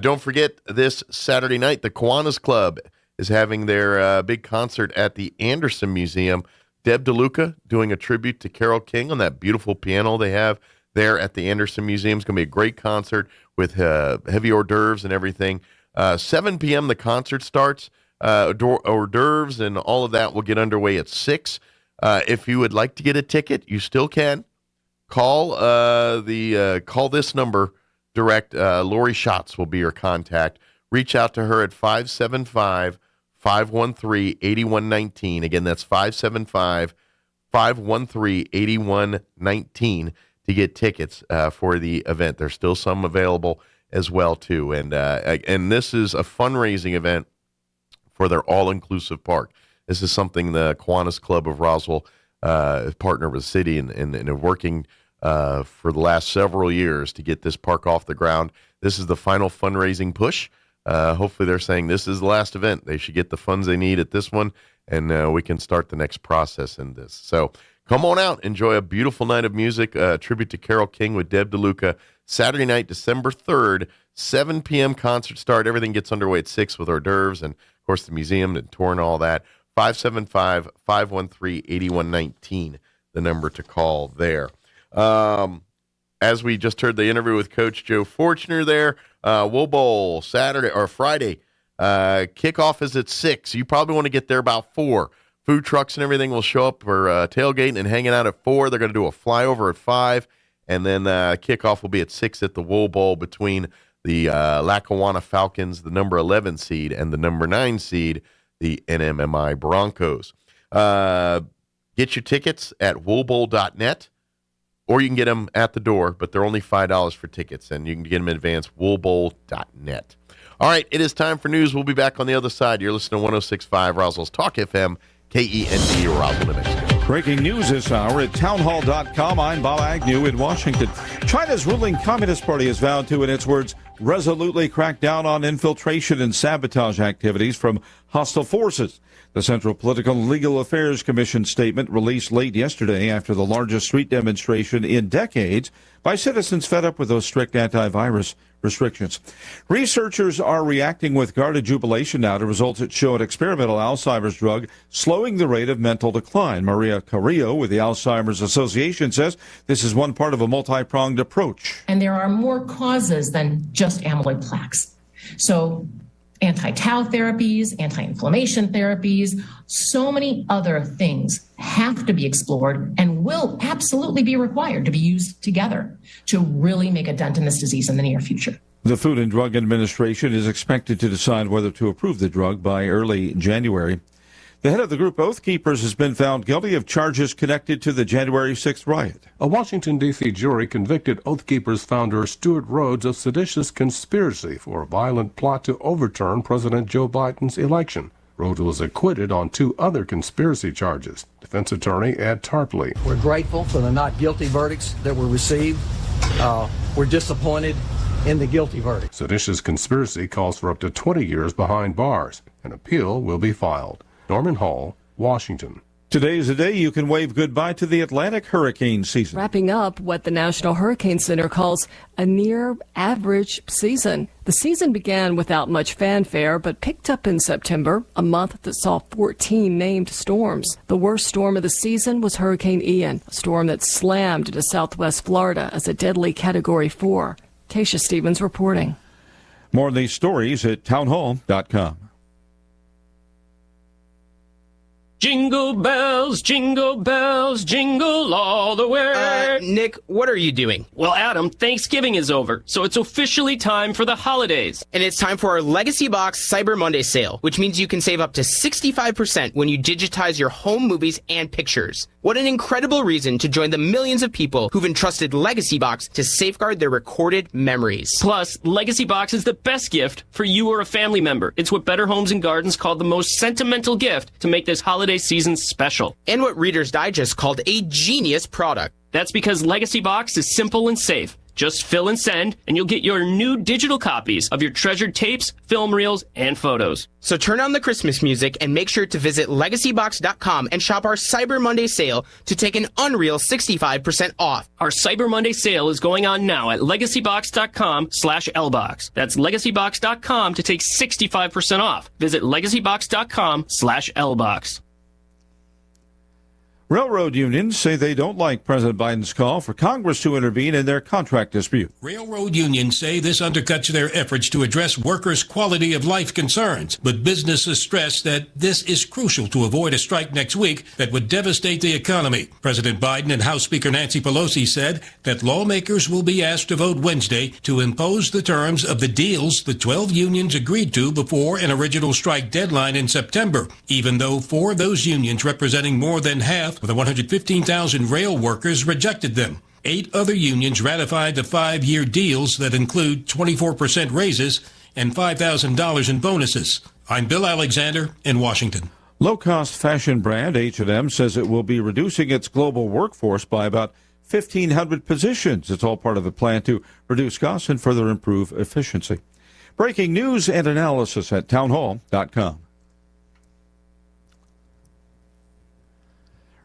Don't forget, this Saturday night, the Kiwanis Club is having their big concert at the Anderson Museum. Deb DeLuca doing a tribute to Carole King on that beautiful piano they have there at the Anderson Museum. It's going to be a great concert with heavy hors d'oeuvres and everything. 7 p.m. the concert starts. Hors d'oeuvres and all of that will get underway at 6. If you would like to get a ticket, you still can. Call this number direct. Lori Schatz will be your contact. Reach out to her at 575-513-8119. Again, that's 575-513-8119 to get tickets for the event. There's still some available as well, too. And this is a fundraising event for their all-inclusive park. This is something the Kiwanis Club of Roswell partner with the city and working for the last several years to get this park off the ground. This is the final fundraising push. Hopefully they're saying this is the last event. They should get the funds they need at this one, and we can start the next process in this. So come on out. Enjoy a beautiful night of music, tribute to Carole King with Deb DeLuca. Saturday night, December 3rd, 7 p.m. concert start. Everything gets underway at 6 with hors d'oeuvres and, of course, the museum and tour and all that. 575-513-8119, the number to call there. As we just heard the interview with Coach Joe Fortner there, Wool Bowl Saturday or Friday. Kickoff is at 6. You probably want to get there about 4. Food trucks and everything will show up for tailgating and hanging out at 4. They're going to do a flyover at 5. And then kickoff will be at 6 at the Wool Bowl between the Lackawanna Falcons, the number 11 seed, and the number 9 seed, the NMMI Broncos. Get your tickets at woolbowl.net, or you can get them at the door, but they're only $5 for tickets, and you can get them in advance, woolbowl.net. All right, it is time for news. We'll be back on the other side. You're listening to 106.5 Roswell's Talk FM, KEND, Roswell, New Mexico. Breaking news this hour at townhall.com. I'm Bob Agnew in Washington. China's ruling Communist Party has vowed to, in its words, resolutely crack down on infiltration and sabotage activities from hostile forces. The Central Political and Legal Affairs Commission statement released late yesterday after the largest street demonstration in decades by citizens fed up with those strict antivirus restrictions. Researchers are reacting with guarded jubilation now to results that show an experimental Alzheimer's drug slowing the rate of mental decline. Maria Carrillo with the Alzheimer's Association says this is one part of a multi-pronged approach. And there are more causes than just amyloid plaques. So anti-tau therapies, anti-inflammation therapies, so many other things have to be explored and will absolutely be required to be used together to really make a dent in this disease in the near future. The Food and Drug Administration is expected to decide whether to approve the drug by early January. The head of the group Oath Keepers has been found guilty of charges connected to the January 6th riot. A Washington, D.C. jury convicted Oath Keepers founder Stuart Rhodes of seditious conspiracy for a violent plot to overturn President Joe Biden's election. Rhodes was acquitted on 2 other conspiracy charges. Defense attorney Ed Tarpley. We're grateful for the not guilty verdicts that were received. We're disappointed in the guilty verdict. Seditious conspiracy calls for up to 20 years behind bars. An appeal will be filed. Norman Hall, Washington. Today is the day you can wave goodbye to the Atlantic hurricane season. Wrapping up what the National Hurricane Center calls a near-average season. The season began without much fanfare, but picked up in September, a month that saw 14 named storms. The worst storm of the season was Hurricane Ian, a storm that slammed into southwest Florida as a deadly Category 4. Tasha Stevens reporting. More on these stories at townhall.com. Jingle bells, jingle all the way. Nick, what are you doing? Well, Adam, Thanksgiving is over, so it's officially time for the holidays. And it's time for our Legacy Box Cyber Monday sale, which means you can save up to 65% when you digitize your home movies and pictures. What an incredible reason to join the millions of people who've entrusted Legacy Box to safeguard their recorded memories. Plus, Legacy Box is the best gift for you or a family member. It's what Better Homes and Gardens called the most sentimental gift to make this holiday season special. And what Reader's Digest called a genius product. That's because Legacy Box is simple and safe. Just fill and send, and you'll get your new digital copies of your treasured tapes, film reels, and photos. So turn on the Christmas music and make sure to visit LegacyBox.com and shop our Cyber Monday sale to take an unreal 65% off. Our Cyber Monday sale is going on now at LegacyBox.com/LBox. That's LegacyBox.com to take 65% off. Visit LegacyBox.com/LBox. Railroad unions say they don't like President Biden's call for Congress to intervene in their contract dispute. Railroad unions say this undercuts their efforts to address workers' quality of life concerns, but businesses stress that this is crucial to avoid a strike next week that would devastate the economy. President Biden and House Speaker Nancy Pelosi said that lawmakers will be asked to vote Wednesday to impose the terms of the deals the 12 unions agreed to before an original strike deadline in September, even though 4 of those unions representing more than half of the 115,000 rail workers rejected them. 8 other unions ratified the 5-year deals that include 24% raises and $5,000 in bonuses. I'm Bill Alexander in Washington. Low-cost fashion brand H&M says it will be reducing its global workforce by about 1,500 positions. It's all part of a plan to reduce costs and further improve efficiency. Breaking news and analysis at townhall.com.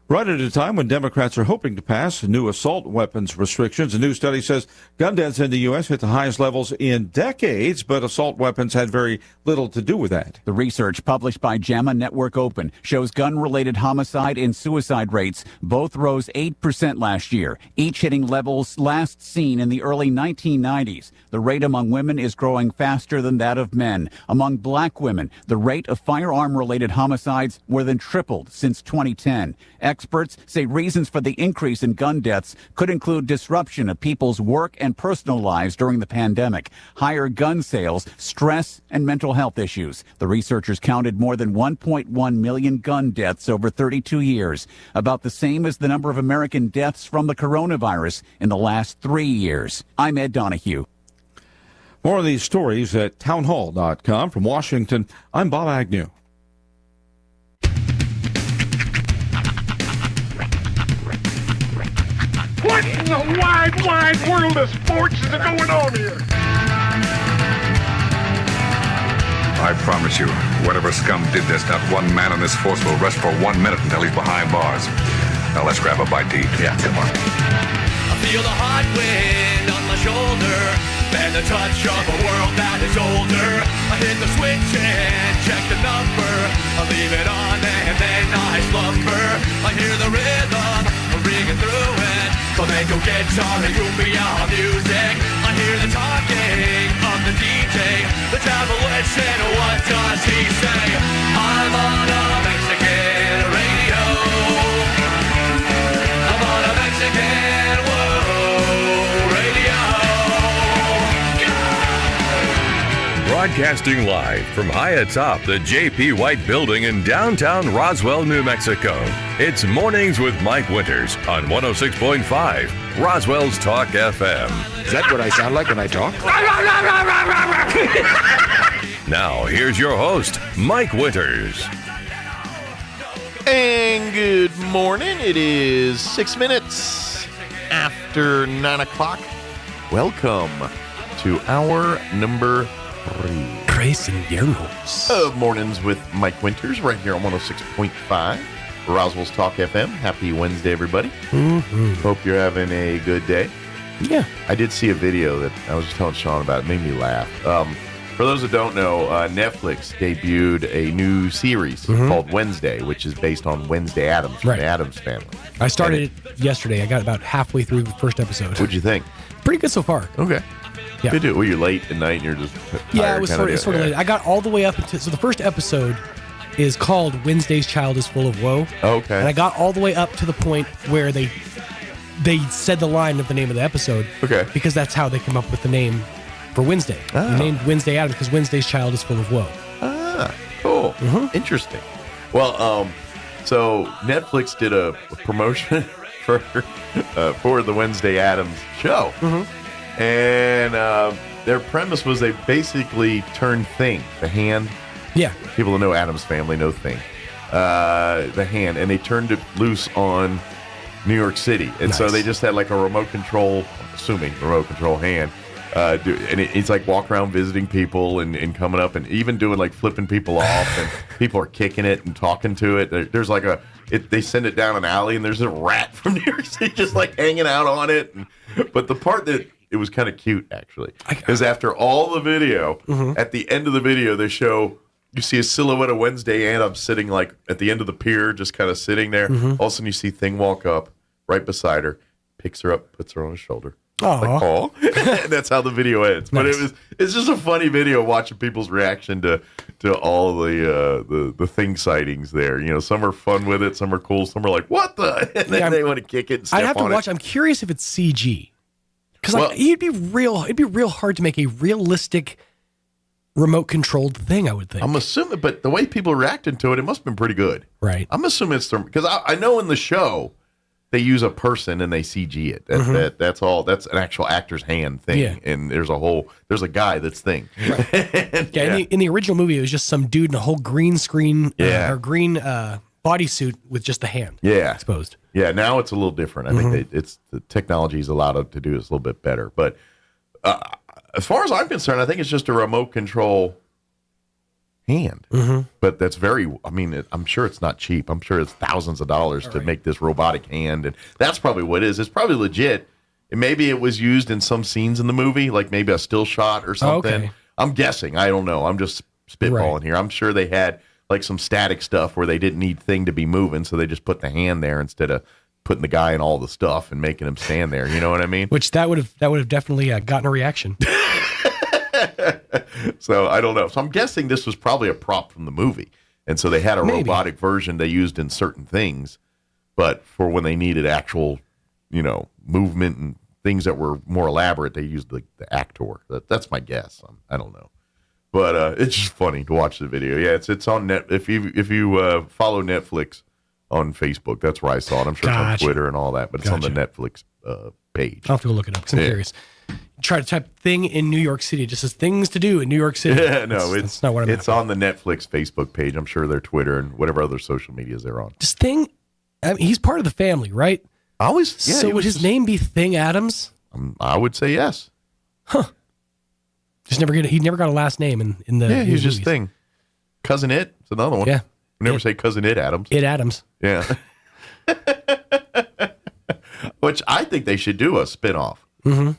Right at a time when Democrats are hoping to pass new assault weapons restrictions, a new study says gun deaths in the U.S. hit the highest levels in decades, but assault weapons had very little to do with that. The research published by JAMA Network Open shows gun-related homicide and suicide rates both rose 8% last year, each hitting levels last seen in the early 1990s. The rate among women is growing faster than that of men. Among black women, the rate of firearm-related homicides more than tripled since 2010. Experts say reasons for the increase in gun deaths could include disruption of people's work and personal lives during the pandemic, higher gun sales, stress, and mental health issues. The researchers counted more than 1.1 million gun deaths over 32 years, about the same as the number of American deaths from the coronavirus in the last 3 years. I'm Ed Donahue. More of these stories at townhall.com. From Washington, I'm Bob Agnew. What in the wide, wide world of sports is going on here? I promise you, whatever scum did this, not one man in this force will rest for 1 minute until he's behind bars. Now let's grab a bite to eat. Yeah, come on. I feel the hot wind on my shoulder and the touch of a world that is older. I hit the switch and check the number. I leave it on and then I slumber. I hear the rhythm ringing through it. Flamenco guitar and cumbia music. I hear the talking of the DJ. The devil wishing, what does he say? I'm on a Mexican radio. I'm on a Mexican radio. Broadcasting live from high atop the J.P. White Building in downtown Roswell, New Mexico. It's Mornings with Mike Winters on 106.5 Roswell's Talk FM. Is that what I sound like when I talk? Now, here's your host, Mike Winters. And good morning. It is 6 minutes after 9 o'clock. Welcome to hour number 3. Grace and Yernos. Of Mornings with Mike Winters right here on 106.5 Roswell's Talk FM. Happy Wednesday, everybody. Mm-hmm. Hope you're having a good day. Yeah. I did see a video that I was just telling Sean about. It made me laugh. For those that don't know, Netflix debuted a new series called Wednesday, which is based on Wednesday Addams from the Addams Family. I started it yesterday. I got about halfway through the first episode. What'd you think? Pretty good so far. Okay. Yeah. Good deal. Well, you're late at night and you're just tired. Yeah, it was sort of late. I got all the way up until, so the first episode is called Wednesday's Child is Full of Woe. Okay. And I got all the way up to the point where they said the line of the name of the episode. Okay. Because that's how they come up with the name for Wednesday. Oh. They named Wednesday Addams because Wednesday's Child is Full of Woe. Ah, cool. Interesting. Well, so Netflix did a promotion for the Wednesday Addams show. And their premise was they basically turned Thing, the hand. Yeah. People that know Addams Family know Thing. The hand. And they turned it loose on New York City. And so they just had like a remote control assuming remote control hand. And it's like walk around visiting people and coming up and even doing like flipping people off, and people are kicking it and talking to it. There's like they send it down an alley and there's a rat from New York City just like hanging out on it. But the part that it was kind of cute actually is after all the video, at the end of the video they show you see a silhouette of Wednesday Adams sitting like at the end of the pier, just kind of sitting there. All of a sudden you see Thing walk up right beside her, picks her up, puts her on his shoulder. Like, oh, that's how the video ends. But it's just a funny video watching people's reaction to all the Thing sightings there. You know, some are fun with it, some are cool, some are like, what the? And then they want to kick it and step on it. I'd have to watch. I'm curious if it's CG. Because it'd be real hard to make a realistic remote controlled thing, I would think. I'm assuming, but the way people are reacting to it, it must have been pretty good. Right. I'm assuming it's because I know in the show they use a person and they CG it. That's all. That's an actual actor's hand thing. Yeah. And there's a guy that's Thing. Right. In the original movie, it was just some dude in a whole green screen or green bodysuit with just the hand exposed. Yeah, now it's a little different. I think the technology's allowed it to do this a little bit better. But as far as I'm concerned, I think it's just a remote control hand. But that's I'm sure it's not cheap. I'm sure it's thousands of dollars to make this robotic hand, and that's probably what it is. It's probably legit. And maybe it was used in some scenes in the movie, like maybe a still shot or something. Okay. I'm guessing. I don't know. I'm just spitballing here. I'm sure they had like some static stuff where they didn't need Thing to be moving, so they just put the hand there instead of putting the guy in all the stuff and making him stand there. You know what I mean? Which that would have definitely gotten a reaction. So I don't know. So I'm guessing this was probably a prop from the movie, and so they had a robotic version they used in certain things, but for when they needed actual, movement and things that were more elaborate, they used the actor. That's my guess. I don't know, but it's just funny to watch the video. Yeah, it's on net. If you follow Netflix on Facebook, that's where I saw it. I'm sure it's on Twitter and all that, but it's on the Netflix page. I'll have to go look it up because I'm curious. Try to type Thing in New York City. It just says things to do in New York City. Yeah, no, that's not what I'm. It's on the Netflix Facebook page. I'm sure their Twitter and whatever other social medias they're on. Does Thing? He's part of the family, right? So would his name be Thing Adams? I would say yes. Huh. He never got a last name in the. Yeah, he's just Thing. Cousin It. It's another one. Yeah. We never say Cousin It Adams. It Adams. Yeah. Which I think they should do a spinoff.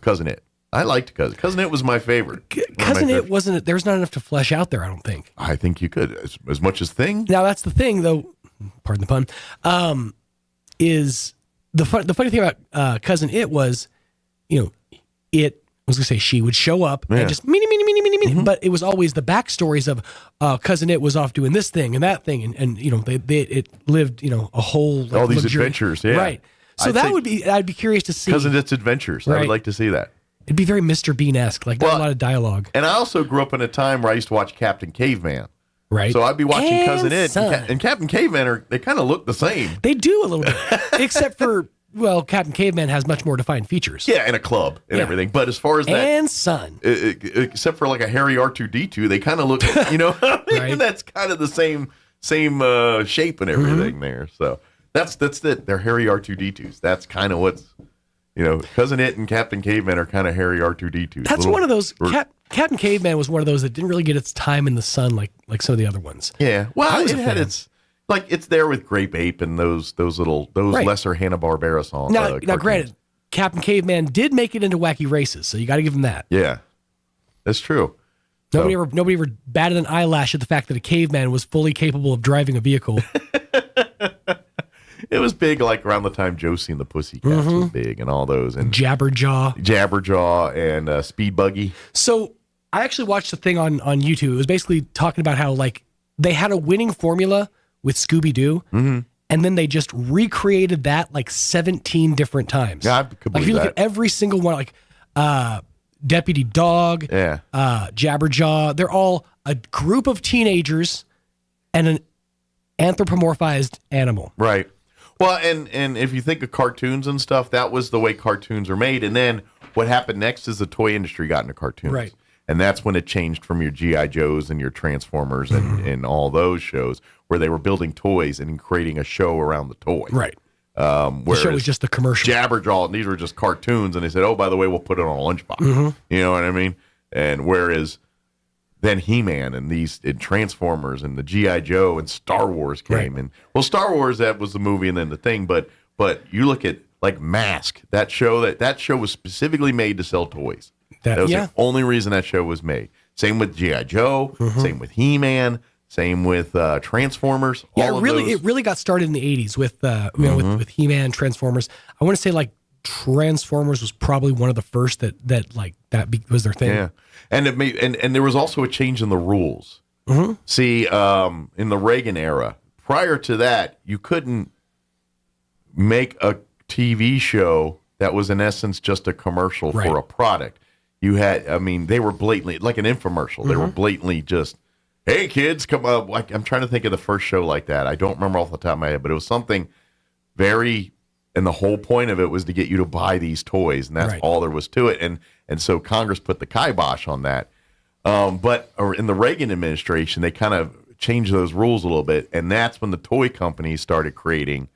Cousin It. I liked Cousin It was my favorite. Cousin It wasn't. There's not enough to flesh out there. I don't think. I think you could as much as Thing. Now that's the thing, though. Pardon the pun. Is the funny thing about Cousin It was, it. I was gonna say she would show up and just meeny, but it was always the backstories of Cousin It was off doing this thing and that thing, and it lived a whole all these adventures, right. So I'd be curious to see Cousin It's adventures. Right. I would like to see that. It'd be very Mr. Bean-esque, like not a lot of dialogue. And I also grew up in a time where I used to watch Captain Caveman. Right. So I'd be watching and Cousin It, and Captain Caveman they kind of look the same. They do a little bit, except for Captain Caveman has much more defined features. Yeah, and a club and everything. But as far as that, and Son, except for like a hairy R2D2, they kind of look, right. That's kind of the same shape and everything there. So that's it. They're hairy R2D2s. That's kind of what's. Cousin It and Captain Caveman are kind of hairy R2D2s. That's one of those. Captain Caveman was one of those that didn't really get its time in the sun like some of the other ones. Yeah, well, it had its it's there with Grape Ape and those right. lesser Hanna-Barbera songs. Now, granted, Captain Caveman did make it into Wacky Races, so you got to give him that. Yeah, that's true. Nobody ever batted an eyelash at the fact that a caveman was fully capable of driving a vehicle. It was big, like around the time Josie and the Pussycats was big, and all those, and Jabberjaw, and Speed Buggy. So I actually watched the thing on YouTube. It was basically talking about how they had a winning formula with Scooby Doo, and then they just recreated that 17 different times. Yeah, I could believe if you look at every single one, Deputy Dog, Jabberjaw, they're all a group of teenagers and an anthropomorphized animal. Right. Well, and if you think of cartoons and stuff, that was the way cartoons are made. And then what happened next is the toy industry got into cartoons. Right. And that's when it changed from your G.I. Joes and your Transformers and all those shows where they were building toys and creating a show around the toy. Right. The show was just the commercial. Jabberjaw, and these were just cartoons, and they said, oh, by the way, we'll put it on a lunchbox. Mm-hmm. You know what I mean? And whereas then He-Man and Transformers and the G.I. Joe and Star Wars came. And Star Wars, that was the movie and then the thing, but you look at like Mask, that show was specifically made to sell toys. That was the only reason that show was made. Same with G.I. Joe, same with He-Man, same with Transformers. Yeah, it really got started in the 80s with with He-Man, Transformers. I want to say like Transformers was probably one of the first that was their thing. Yeah, and it made and there was also a change in the rules. See, in the Reagan era, prior to that, you couldn't make a TV show that was in essence just a commercial for a product. You had, they were blatantly like an infomercial. They were blatantly just, hey kids, come up. Like, I'm trying to think of the first show like that. I don't remember off the top of my head, but it was something very, and the whole point of it was to get you to buy these toys, and that's all there was to it. And so Congress put the kibosh on that. But in the Reagan administration, they kind of changed those rules a little bit, and that's when the toy companies started creating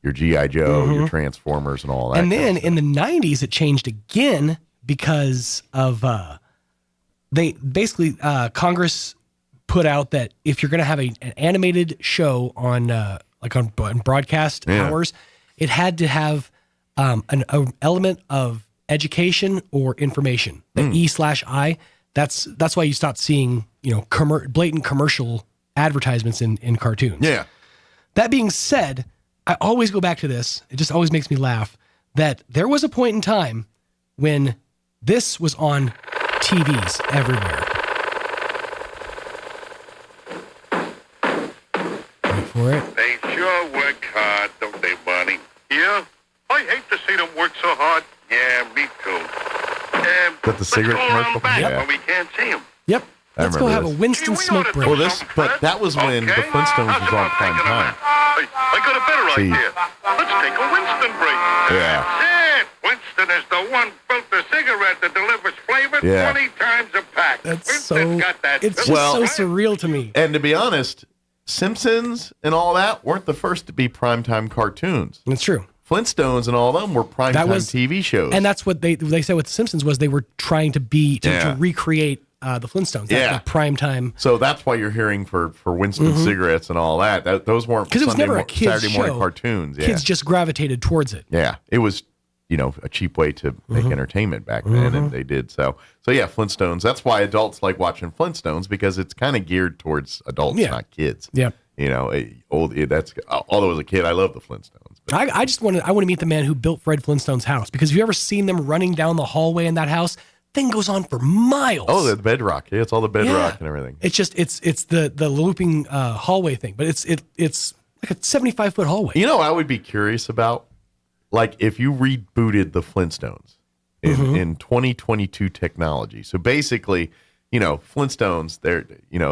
your G.I. Joe, your Transformers, and all that. And then in the 90s, it changed again because of Congress put out that if you're going to have an animated show on broadcast hours, it had to have an element of education or information. The E/I. That's why you stopped seeing blatant commercial advertisements in cartoons. Yeah. That being said, I always go back to this. It just always makes me laugh that there was a point in time when this was on TVs everywhere. Wait for it. They sure work hard, don't they, Barney? Yeah? I hate to see them work so hard. Yeah, me too. But the cigarette commercial? When we can't see them. Yep. Let's go have a Winston smoke break. Well, but that was when the Flintstones was on prime time. I got a better idea. Let's take a Winston break. Yeah. That's it. Winston is the one filter cigarette that delivers flavor 20 times a pack. That's Winston's got that. It's just so surreal to me. And to be honest, Simpsons and all that weren't the first to be primetime cartoons. That's true. Flintstones and all of them were primetime TV shows. And that's what they said with The Simpsons was they were trying to recreate the Flintstones. That's the primetime. So that's why you're hearing for Winston cigarettes and all that. Those weren't because it was never a kid's Saturday morning cartoons. Kids just gravitated towards it. Yeah, it was a cheap way to make entertainment back then, and they did so. So yeah, Flintstones. That's why adults like watching Flintstones because it's kind of geared towards adults, not kids. Yeah. Although as a kid, I love the Flintstones. I want to meet the man who built Fred Flintstone's house because have you ever seen them running down the hallway in that house? Thing goes on for miles. Oh, the bedrock. Yeah, it's all the bedrock and everything. It's just it's the looping hallway thing, but it's like a 75-foot hallway. I would be curious about like if you rebooted the Flintstones in 2022 technology. So basically, Flintstones,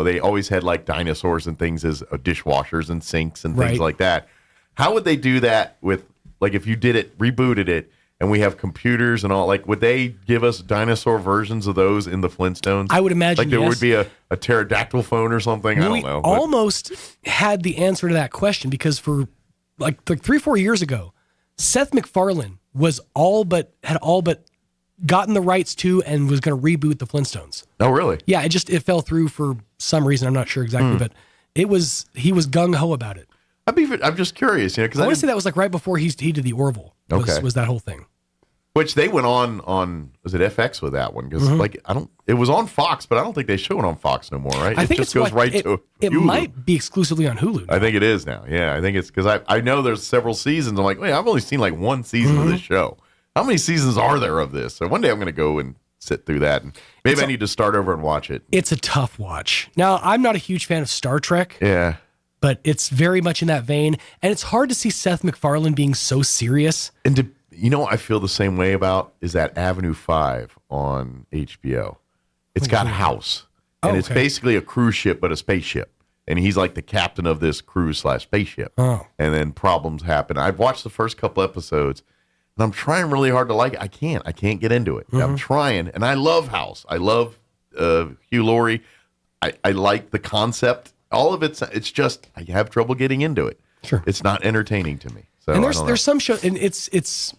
they always had like dinosaurs and things as dishwashers and sinks and things like that. How would they do that with like if you rebooted it? And we have computers and all. Like, would they give us dinosaur versions of those in the Flintstones? I would imagine. Like there would be a pterodactyl phone or something. I don't know. We almost had the answer to that question because for like 3-4 years ago, Seth MacFarlane had all but gotten the rights to and was going to reboot the Flintstones. Oh, really? Yeah, it fell through for some reason. I'm not sure exactly, but he was gung ho about it. I'm just curious, because I want to say that was like right before he did the Orville. Was that whole thing? Which they went on was it FX with that one? Because it was on Fox, but I don't think they show it on Fox no more, right? I think it just goes right to Hulu. It might be exclusively on Hulu now. I think it is now. Yeah, I think it's because I know there's several seasons. I'm like, wait, I've only seen like one season of this show. How many seasons are there of this? So one day I'm going to go and sit through that, and maybe I need to start over and watch it. It's a tough watch. Now, I'm not a huge fan of Star Trek. Yeah. But it's very much in that vein, and it's hard to see Seth MacFarlane being so serious. And I feel the same way about is that Avenue 5 on HBO. It's got House, and it's basically a cruise ship, but a spaceship. And he's like the captain of this cruise/spaceship. Oh. And then problems happen. I've watched the first couple episodes, and I'm trying really hard to like it. I can't get into it. I'm trying, and I love House. I love Hugh Laurie. I like the concept. All of it's just I have trouble getting into it. Sure. It's not entertaining to me. So and there's some show, and it's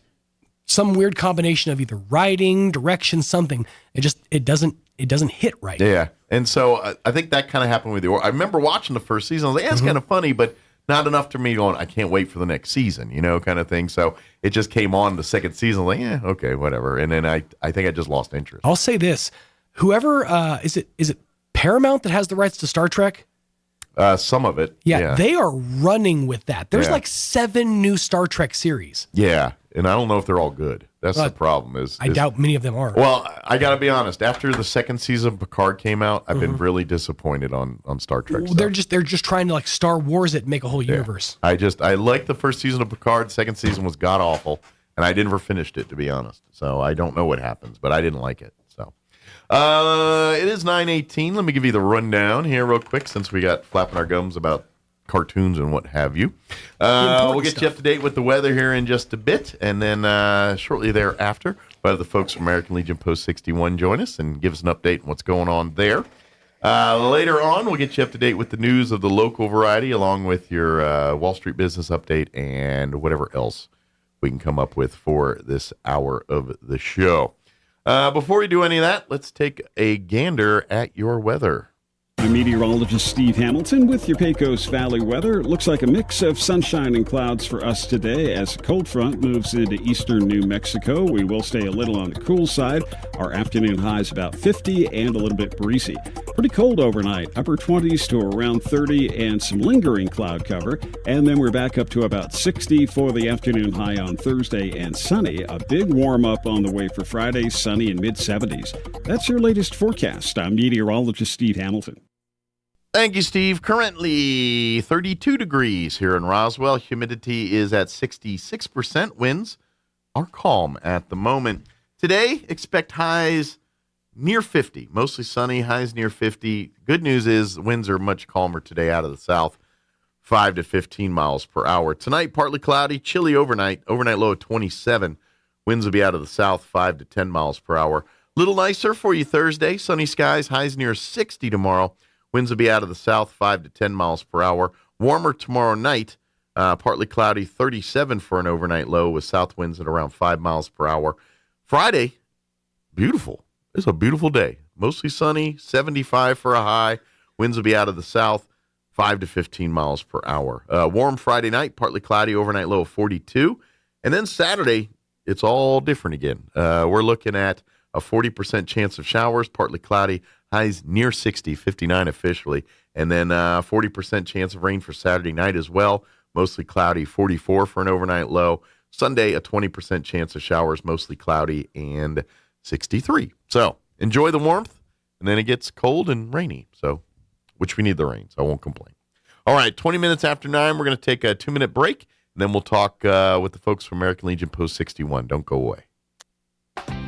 some weird combination of either writing, direction, something. It doesn't hit right. Yeah, and so I think that kind of happened with I remember watching the first season. I was like, it's kind of funny, but not enough to me going, I can't wait for the next season, kind of thing. So it just came on the second season, like, okay, whatever. And then I think I just lost interest. I'll say this: whoever is it Paramount that has the rights to Star Trek? Some of it, yeah, they are running with that. There's like 7 new Star Trek series. Yeah, and I don't know if they're all good. That's the problem. I doubt many of them are. Well, I got to be honest. After the second season of Picard came out, I've been really disappointed on Star Trek. Well, they're just trying to like Star Wars it and make a whole universe. I liked the first season of Picard. Second season was god awful, and I never finished it, to be honest. So I don't know what happens, but I didn't like it. So it is 9:18. Let me give you the rundown here real quick, since we got flapping our gums about cartoons and what have you. We'll get you up to date with the weather here in just a bit, and then shortly thereafter, we'll have the folks from American Legion Post 61 join us and give us an update on what's going on there. Later on, we'll get you up to date with the news of the local variety, along with your Wall Street business update and whatever else we can come up with for this hour of the show. Before we do any of that, let's take a gander at your weather. I'm meteorologist Steve Hamilton with your Pecos Valley weather. It looks like a mix of sunshine and clouds for us today as a cold front moves into eastern New Mexico. We will stay a little on the cool side. Our afternoon high is about 50 and a little bit breezy. Pretty cold overnight, upper 20s to around 30 and some lingering cloud cover. And then we're back up to about 60 for the afternoon high on Thursday and sunny. A big warm up on the way for Friday, sunny and mid-70s. That's your latest forecast. I'm meteorologist Steve Hamilton. Thank you, Steve. Currently 32 degrees here in Roswell. Humidity is at 66%. Winds are calm at the moment. Today, expect highs near 50. Mostly sunny, highs near 50. Good news is winds are much calmer today out of the south, 5 to 15 miles per hour. Tonight, partly cloudy, chilly overnight. Overnight low of 27. Winds will be out of the south, 5 to 10 miles per hour. Little nicer for you Thursday. Sunny skies, highs near 60 tomorrow. Winds will be out of the south, 5 to 10 miles per hour. Warmer tomorrow night, partly cloudy, 37 for an overnight low with south winds at around 5 miles per hour. Friday, beautiful. It's a beautiful day. Mostly sunny, 75 for a high. Winds will be out of the south, 5 to 15 miles per hour. Warm Friday night, partly cloudy, overnight low of 42. And then Saturday, it's all different again. We're looking at a 40% chance of showers, partly cloudy, highs near 60, 59 officially, and then 40% chance of rain for Saturday night as well, mostly cloudy, 44 for an overnight low. Sunday, a 20% chance of showers, mostly cloudy, and 63. So enjoy the warmth, and then it gets cold and rainy, so which we need the rain, so I won't complain. All right, 20 minutes after 9, we're going to take a 2-minute break, and then we'll talk with the folks from American Legion Post 61. Don't go away.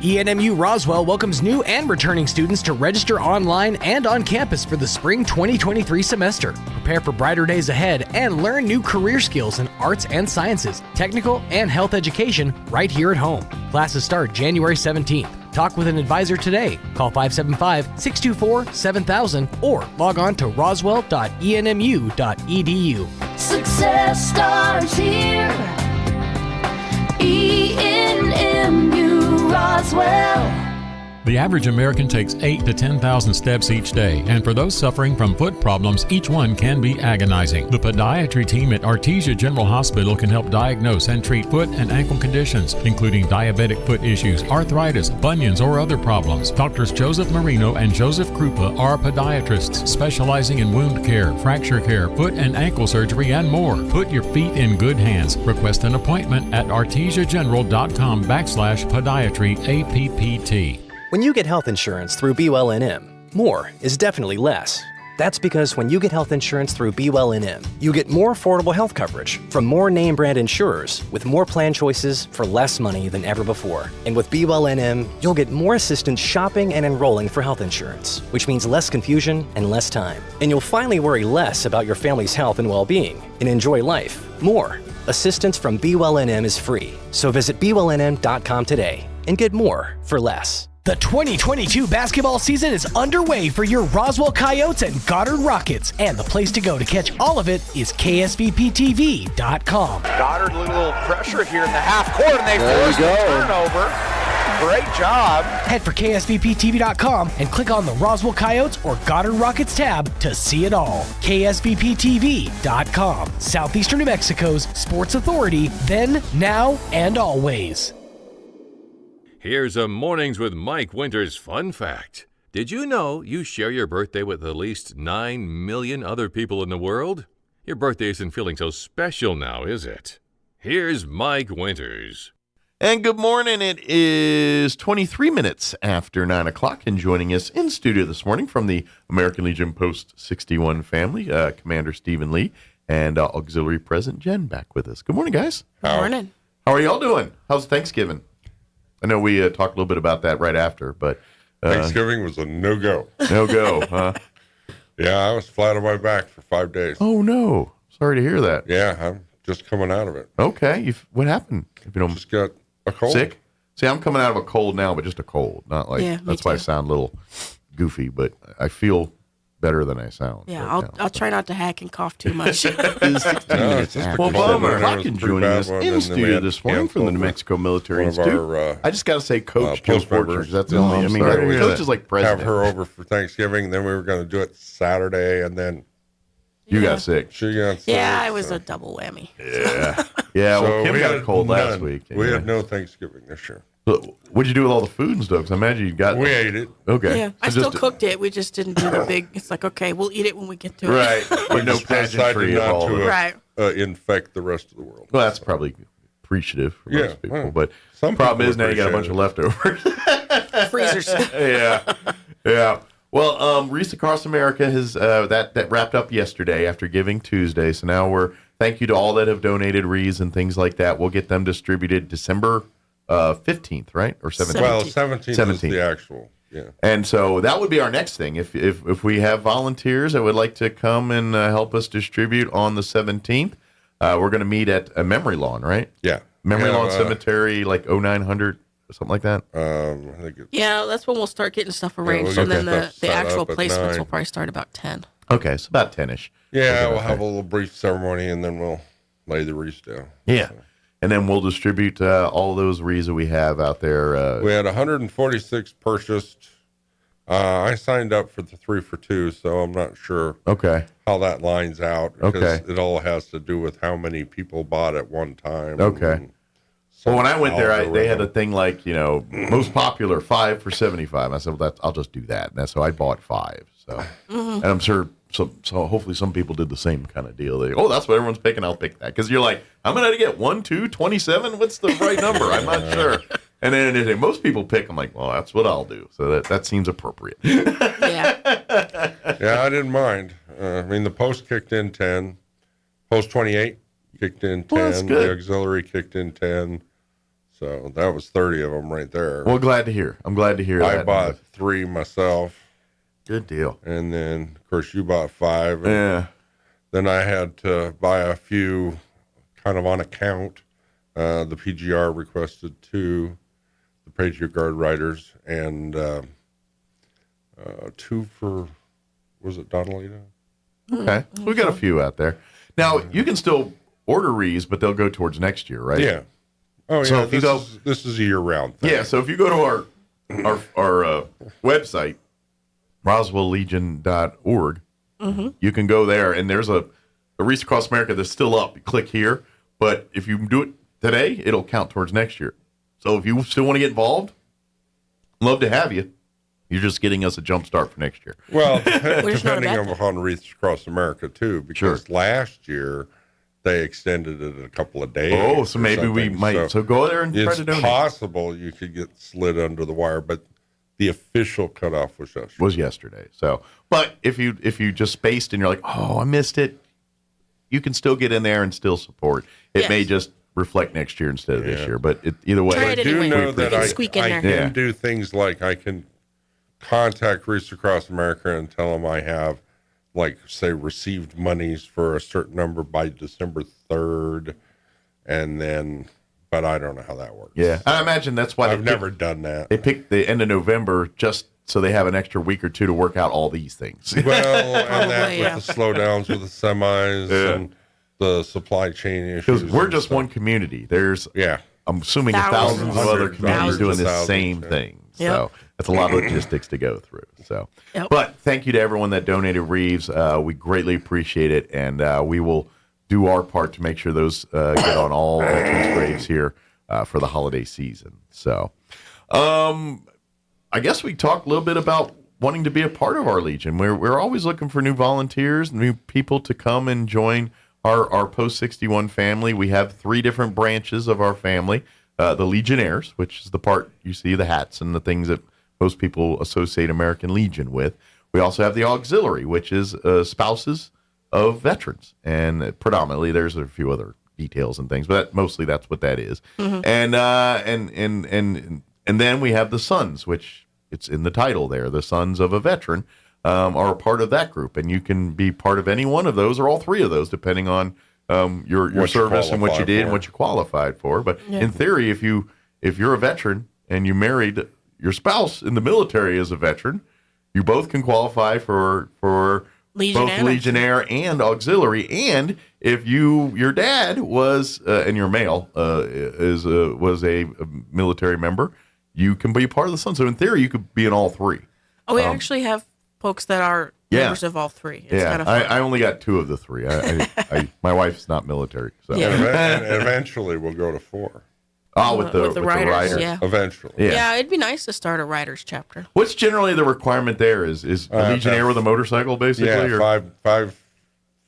ENMU Roswell welcomes new and returning students to register online and on campus for the spring 2023 semester. Prepare for brighter days ahead and learn new career skills in arts and sciences, technical and health education right here at home. Classes start January 17th. Talk with an advisor today. Call 575-624-7000 or log on to roswell.enmu.edu. Success starts here. ENMU Roswell. The average American takes 8,000 to 10,000 steps each day, and for those suffering from foot problems, each one can be agonizing. The podiatry team at Artesia General Hospital can help diagnose and treat foot and ankle conditions, including diabetic foot issues, arthritis, bunions, or other problems. Doctors Joseph Marino and Joseph Krupa are podiatrists specializing in wound care, fracture care, foot and ankle surgery, and more. Put your feet in good hands. Request an appointment at artesiageneral.com/podiatry APPT. When you get health insurance through BeWellNM, more is definitely less. That's because when you get health insurance through BeWellNM, you get more affordable health coverage from more name brand insurers with more plan choices for less money than ever before. And with BeWellNM, you'll get more assistance shopping and enrolling for health insurance, which means less confusion and less time. And you'll finally worry less about your family's health and well-being and enjoy life more. Assistance from BeWellNM is free, so visit BeWellNM.com today and get more for less. The 2022 basketball season is underway for your Roswell Coyotes and Goddard Rockets, and the place to go to catch all of it is KSVPTV.com. Goddard, a little pressure here in the half court, and they force the turnover. Great job. Head for KSVPTV.com and click on the Roswell Coyotes or Goddard Rockets tab to see it all. KSVPTV.com, Southeastern New Mexico's sports authority, then, now, and always. Here's a Mornings with Mike Winters fun fact. Did you know you share your birthday with at least 9 million other people in the world? Your birthday isn't feeling so special now, is it? Here's Mike Winters. And good morning. It is 23 minutes after 9 o'clock, and joining us in studio this morning from the American Legion Post 61 family, Commander Stephen Lee and Auxiliary President Jen back with us. Good morning, guys. Good morning. How are y'all doing? How's Thanksgiving? I know we talked a little bit about that right after, but... Thanksgiving was a no-go. No-go, huh? Yeah, I was flat on my back for 5 days. Oh, no. Sorry to hear that. Yeah, I'm just coming out of it. Okay. What happened? If you don't just got a cold. Sick? See, I'm coming out of a cold now, but just a cold. Not like... Yeah, that's why I sound a little goofy, but I feel better than I sound. Yeah, I'll try not to hack and cough too much. Well, Bummer Hawkins joining us in studio this morning from the New Mexico Military Institute. I just got to say, Coach Jill Porter. That's the only. I mean, Coach is like president. Have her over for Thanksgiving. Then we were going to do it Saturday, and then you got sick. She got sick. Yeah, it was a double whammy. Yeah, yeah. Well, Kim got a cold last week. We had no Thanksgiving this year. What'd you do with all the food and stuff? Because I imagine you got. We ate it. Okay. Yeah, I still cooked it. We just didn't do the big. It's like, okay, we'll eat it when we get to it. Right. But no pageantry at all. Right. Infect the rest of the world. Well, that's probably appreciative for most people. Well, but some problem is now you got a bunch of leftovers. Freezers. Yeah. Well, Reese Across America has that wrapped up yesterday after Giving Tuesday. So now thank you to all that have donated wreaths and things like that. We'll get them distributed December 15th, right? Or 17th? Well, 17th is the actual. Yeah. And so that would be our next thing. If we have volunteers that would like to come and help us distribute on the 17th, we're going to meet at a Memory Lawn, right? Yeah. Memory Lawn Cemetery, like 0900 or something like that. I think Yeah, that's when we'll start getting stuff arranged, and then the actual placements will probably start about 10. Okay, so about 10ish. Yeah, we'll have a little brief ceremony, and then we'll lay the wreaths down. Yeah. And then we'll distribute all those wreaths that we have out there. We had 146 purchased. I signed up for the 3 for 2, so I'm not sure how that lines out. Because it all has to do with how many people bought at one time. Okay. Well, when I went there, they had a thing like, most popular 5 for 75. I said, well, I'll just do that. And so I bought 5. So, and I'm sure. So hopefully some people did the same kind of deal. That's what everyone's picking. I'll pick that. Because you're like, I'm going to get 1, 2, 27. What's the right number? I'm not sure. And then most people pick. I'm like, well, that's what I'll do. So that seems appropriate. Yeah, I didn't mind. The post kicked in 10. Post 28 kicked in 10. Well, that's good. The auxiliary kicked in 10. So that was 30 of them right there. Well, glad to hear. I'm glad to hear that. I bought 3 myself. Good deal. And then, of course, you bought 5. Yeah. Then I had to buy a few kind of on account. The PGR requested 2, the Patriot Guard riders, and 2 for, was it Donalita? Okay. So we got a few out there. Now, you can still order wreaths, but they'll go towards next year, right? Yeah. Oh, so yeah. If you go, this is a year-round thing. Yeah, so if you go to our website, roswelllegion.org, you can go there, and there's a Wreaths Across America that's still up. You click here, but if you do it today, it'll count towards next year. So if you still want to get involved, love to have you. You're just getting us a jump start for next year. Well, depending on Wreaths Across America, too, because last year they extended it a couple of days. Oh, so maybe we might. So go there and try to donate. It's possible you could get slid under the wire, but the official cutoff was yesterday. So, but if you just spaced and you're like, oh, I missed it, you can still get in there and still support. It may just reflect next year instead of this year, but either way, I do know that I can do things like I can contact Wreaths Across America and tell them I have, like, say, received monies for a certain number by December 3rd, and then but I don't know how that works. Yeah, I imagine that's why I've never done that. They picked the end of November just so they have an extra week or two to work out all these things. Well, and that with the slowdowns with the semis and the supply chain issues. Because we're just one community. There's, I'm assuming thousands of other communities doing the same thing. So that's a lot of logistics to go through. So, but thank you to everyone that donated wreaths. We greatly appreciate it, and we will do our part to make sure those get on all veterans' graves here for the holiday season. So, I guess we talked a little bit about wanting to be a part of our Legion. We're always looking for new volunteers, new people to come and join our Post 61 family. We have 3 different branches of our family. The Legionnaires, which is the part you see, the hats and the things that most people associate American Legion with. We also have the Auxiliary, which is spouses of veterans. And predominantly, there's a few other details and things, but mostly that's what that is. Mm-hmm. And then we have the Sons, which it's in the title there. The Sons of a Veteran are a part of that group, and you can be part of any one of those or all 3 of those, depending on your service and what you did and what you qualified for. But in theory, if you're a veteran and you married your spouse in the military as a veteran, you both can qualify for Legion both Legionnaire and Auxiliary. And if your dad was and your male was a military member, you can be part of the Sun. So in theory, you could be in all 3. Oh, we actually have folks that are members of all 3. It's kind of fun. I only got 2 of the 3. My wife's not military. So. And eventually we'll go to 4. Oh, with the riders. Yeah. Eventually. Yeah, it'd be nice to start a riders chapter. What's generally the requirement there? Is a Legionnaire with a motorcycle, basically? Yeah,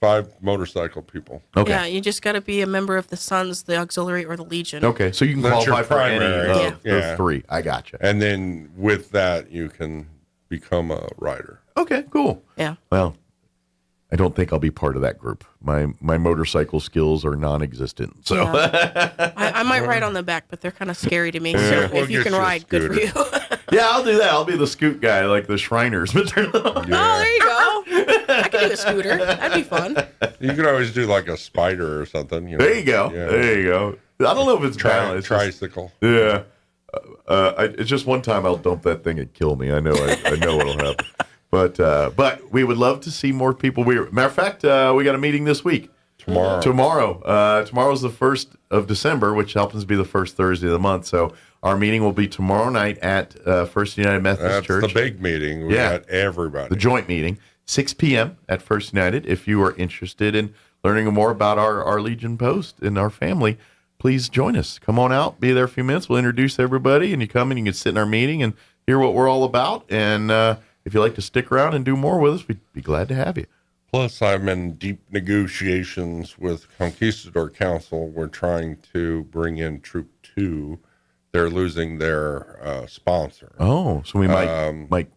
five motorcycle people. Okay. Yeah, you just got to be a member of the Sons, the Auxiliary, or the Legion. Okay, so you can qualify for any of those 3. I gotcha. And then with that, you can become a rider. Okay, cool. Yeah. Well, I don't think I'll be part of that group. My motorcycle skills are non-existent. So I might ride on the back, but they're kind of scary to me. So if you can ride, good for you. Yeah, I'll do that. I'll be the scoot guy, like the Shriners. Oh, there you go. I could do a scooter. That'd be fun. You could always do like a spider or something. There you go. Yeah. There you go. I don't know if it's tricycle. Yeah. It's just one time I'll dump that thing and kill me. I know what'll happen. But we would love to see more people. Matter of fact, we got a meeting this week. Tomorrow's the 1st of December, which happens to be the first Thursday of the month. So our meeting will be tomorrow night at First United Methodist Church. That's the big meeting. We got everybody. The joint meeting, 6 p.m. at First United. If you are interested in learning more about our Legion Post and our family, please join us. Come on out. Be there a few minutes. We'll introduce everybody, and you come and you can sit in our meeting and hear what we're all about. And if you'd like to stick around and do more with us, we'd be glad to have you. Plus, I'm in deep negotiations with Conquistador Council. We're trying to bring in Troop 2. They're losing their sponsor. Oh, so we might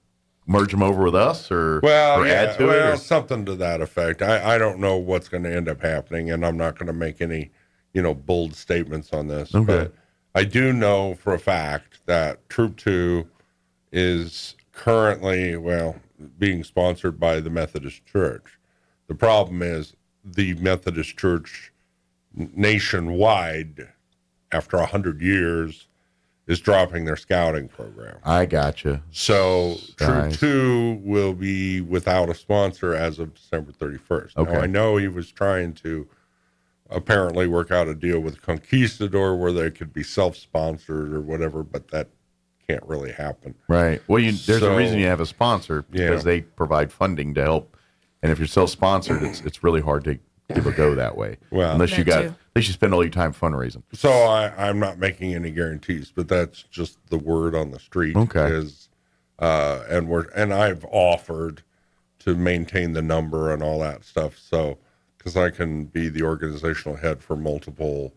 merge them over with us or add to it? Or Something to that effect. I don't know what's going to end up happening, and I'm not going to make any bold statements on this. Okay. But I do know for a fact that Troop 2 is currently, being sponsored by the Methodist Church. The problem is the Methodist Church nationwide, after 100 years, is dropping their scouting program. I gotcha. So Troop 2 will be without a sponsor as of December 31st. Okay. Now, I know he was trying to apparently work out a deal with Conquistador where they could be self-sponsored or whatever, but that can't really happen. Right. Well, there's a reason you have a sponsor, because they provide funding to help. And if you're self-sponsored, it's really hard to give a go that way. Well, unless you spend all your time fundraising. So I'm not making any guarantees, but that's just the word on the street. Okay. And I've offered to maintain the number and all that stuff. So because I can be the organizational head for multiple.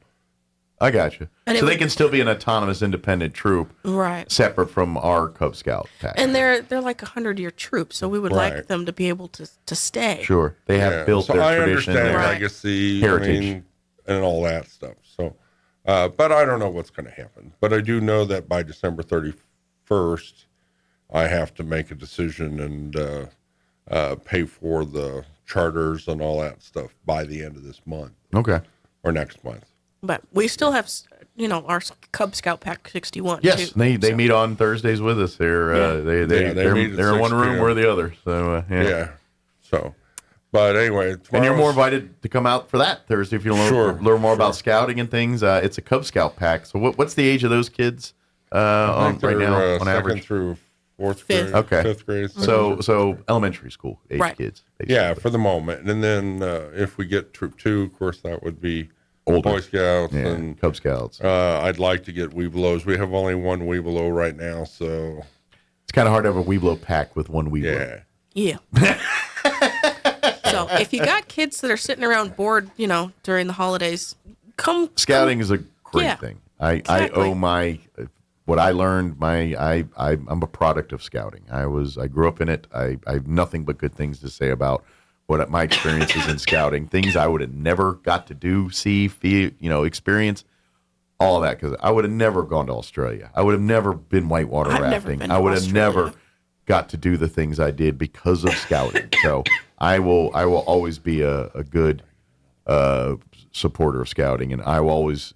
I got you. So they can still be an autonomous, independent troop, right? Separate from our Cub Scout tactics. And they're like 100-year troops, so we would like them to be able to stay. Sure, they have built their tradition, their their legacy, heritage, and all that stuff. So, but I don't know what's going to happen. But I do know that by December 31st, I have to make a decision and pay for the charters and all that stuff by the end of this month. Okay, or next month. But we still have, our Cub Scout Pack 61. Yes, too. they meet on Thursdays with us. They're they're in one room, we're the other. So So, but anyway, and you're more invited to come out for that Thursday if you want to learn more about scouting and things. It's a Cub Scout pack. So what's the age of those kids right now on average? Second through fourth grade, okay, fifth grade. So elementary school age kids. Basically. Yeah, for the moment, and then if we get Troop 2, of course, that would be older Boy Scouts and Cub Scouts. I'd like to get Webelos. We have only one Webelo right now, so it's kind of hard to have a Webelo pack with one Webelo. Yeah. So if you got kids that are sitting around bored, during the holidays, come. Scouting is a great thing. I owe what I learned. I'm a product of scouting. I grew up in it. I have nothing but good things to say about what my experiences in scouting. Things I would have never got to do, see, feel, experience. All of that, because I would have never gone to Australia. I would have never been whitewater rafting. I would have never got to do the things I did because of scouting. So I will always be a good supporter of scouting, and I will always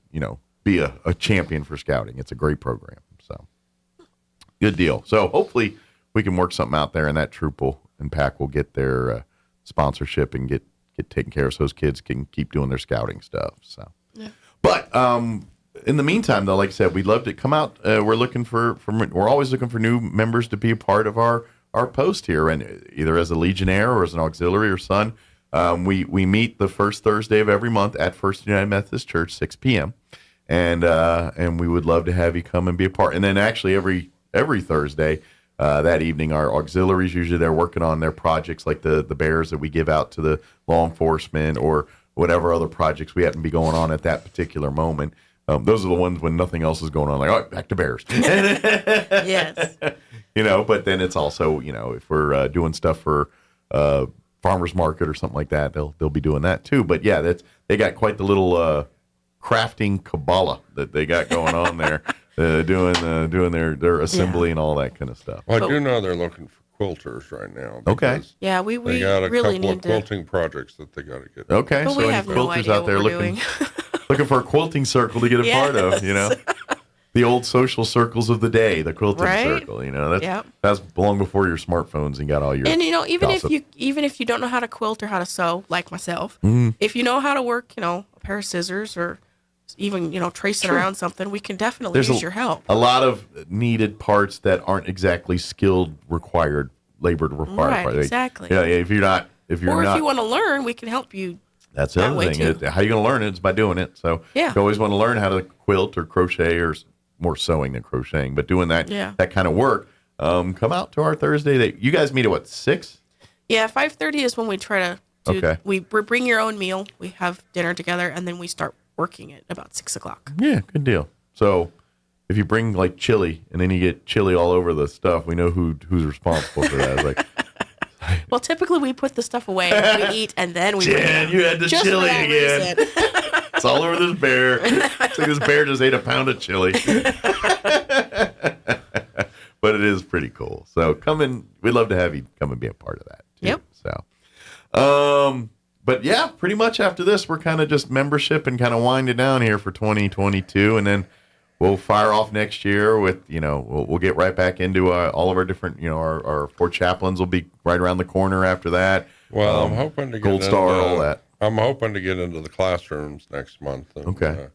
be a champion for scouting. It's a great program. So good deal. So hopefully we can work something out there, and that troop and pack will get their sponsorship and get taken care of, so those kids can keep doing their scouting stuff. So, but in the meantime, though, like I said, we'd love to come out. We're looking we're always looking for new members to be a part of our post here, and either as a Legionnaire or as an auxiliary or son. We meet the first Thursday of every month at First United Methodist Church, 6 p.m. And we would love to have you come and be a part. And then actually every Thursday that evening, our auxiliaries, usually they're working on their projects like the bears that we give out to the law enforcement or whatever other projects we happen to be going on at that particular moment. Those are the ones when nothing else is going on, like, all right, back to bears. Yes. But then it's also, if we're doing stuff for farmers market or something like that, they'll be doing that too. But yeah, they got quite the little crafting Kabbalah that they got going on there, doing their assembly and all that kind of stuff. Well, I do know they're looking for quilters right now. Okay. Yeah, we they got a really couple need of quilting projects that they got to get. Okay, but so we any have no quilters idea out there what we're looking for a quilting circle to get a part of, the old social circles of the day, the quilting circle, that's long before your smartphones and got all your and even gossip. if you don't know how to quilt or how to sew, like myself, if you know how to work, a pair of scissors or even tracing around something, we can definitely use your help. A lot of needed parts that aren't exactly skilled labor required. Right, exactly. Yeah, if you want to learn, we can help you. That's the other thing. How you going to learn it is by doing it. So you always want to learn how to quilt or crochet, or more sewing than crocheting, but doing that kind of work. Come out to our Thursday. You guys meet at what, 6? Yeah, 5:30 is when we try to do. Okay. We bring your own meal. We have dinner together, and then we start working at about 6 o'clock. Yeah, good deal. So if you bring like chili and then you get chili all over the stuff, we know who's responsible for that. It's like, well, typically we put the stuff away, and we eat, and then we. Jan, you had the chili again. It's all over this bear. It's like this bear just ate a pound of chili. But it is pretty cool. So come in. We'd love to have you come and be a part of that too. Yep. So, but yeah, pretty much after this, we're kind of just membership and kind of winding down here for 2022, and then we'll fire off next year with, we'll get right back into all of our different, our 4 chaplains will be right around the corner after that. Well, I'm hoping to get Gold Star, all that. I'm hoping to get into the classrooms next month. And,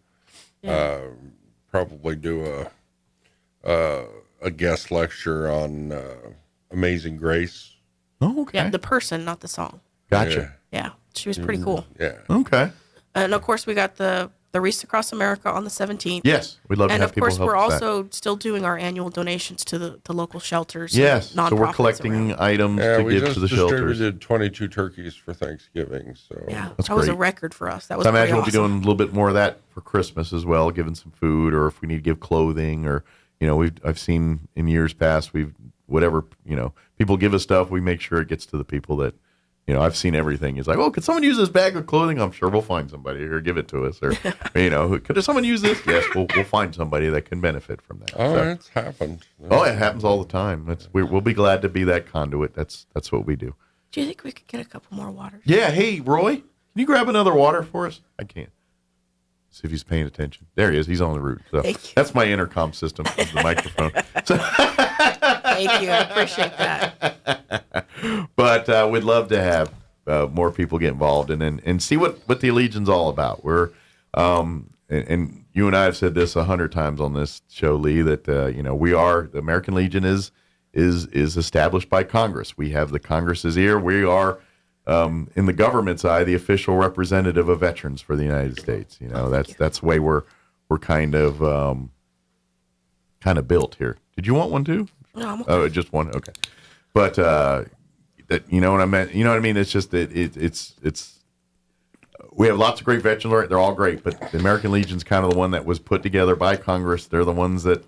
probably do a guest lecture on Amazing Grace. Oh, okay. Yeah, the person, not the song. Gotcha. Yeah, she was pretty cool. Yeah. Okay. And of course, we got the Wreaths Across America on the 17th. Yes, we'd love to have people help. And of course, we're with also still doing our annual donations to the local shelters. Yes, and so we're collecting items to give to the shelters. We distributed 22 turkeys for Thanksgiving. So that was a record for us. That was. So I imagine we'll awesome. be doing a little bit more of that for Christmas as well, giving some food, or if we need to give clothing, or I've seen in years past people give us stuff, we make sure it gets to the people that. I've seen everything. It's like, oh, could someone use this bag of clothing? I'm sure we'll find somebody here, give it to us. Or, could someone use this? Yes, we'll find somebody that can benefit from that. Oh, it's happened. Oh, it happens all the time. We'll be glad to be that conduit. That's what we do. Do you think we could get a couple more waters? Yeah. Hey, Roy, can you grab another water for us? I can't. See if he's paying attention. There he is. He's on the route. So that's my intercom system, the microphone. Thank you. I appreciate that. But we'd love to have more people get involved and see what the Legion's all about. We're and you and I have said this 100 times on this show, Lee, that we are the American Legion is established by Congress. We have the Congress's ear. We are in the government's eye the official representative of veterans for the United States. That's the way we're kind of built here. Did you want one too? No, I'm okay. Oh, just one. Okay, but that you know what I meant. You know what I mean? It's just that it's. We have lots of great veterans. They're all great, but the American Legion's kind of the one that was put together by Congress. They're the ones that,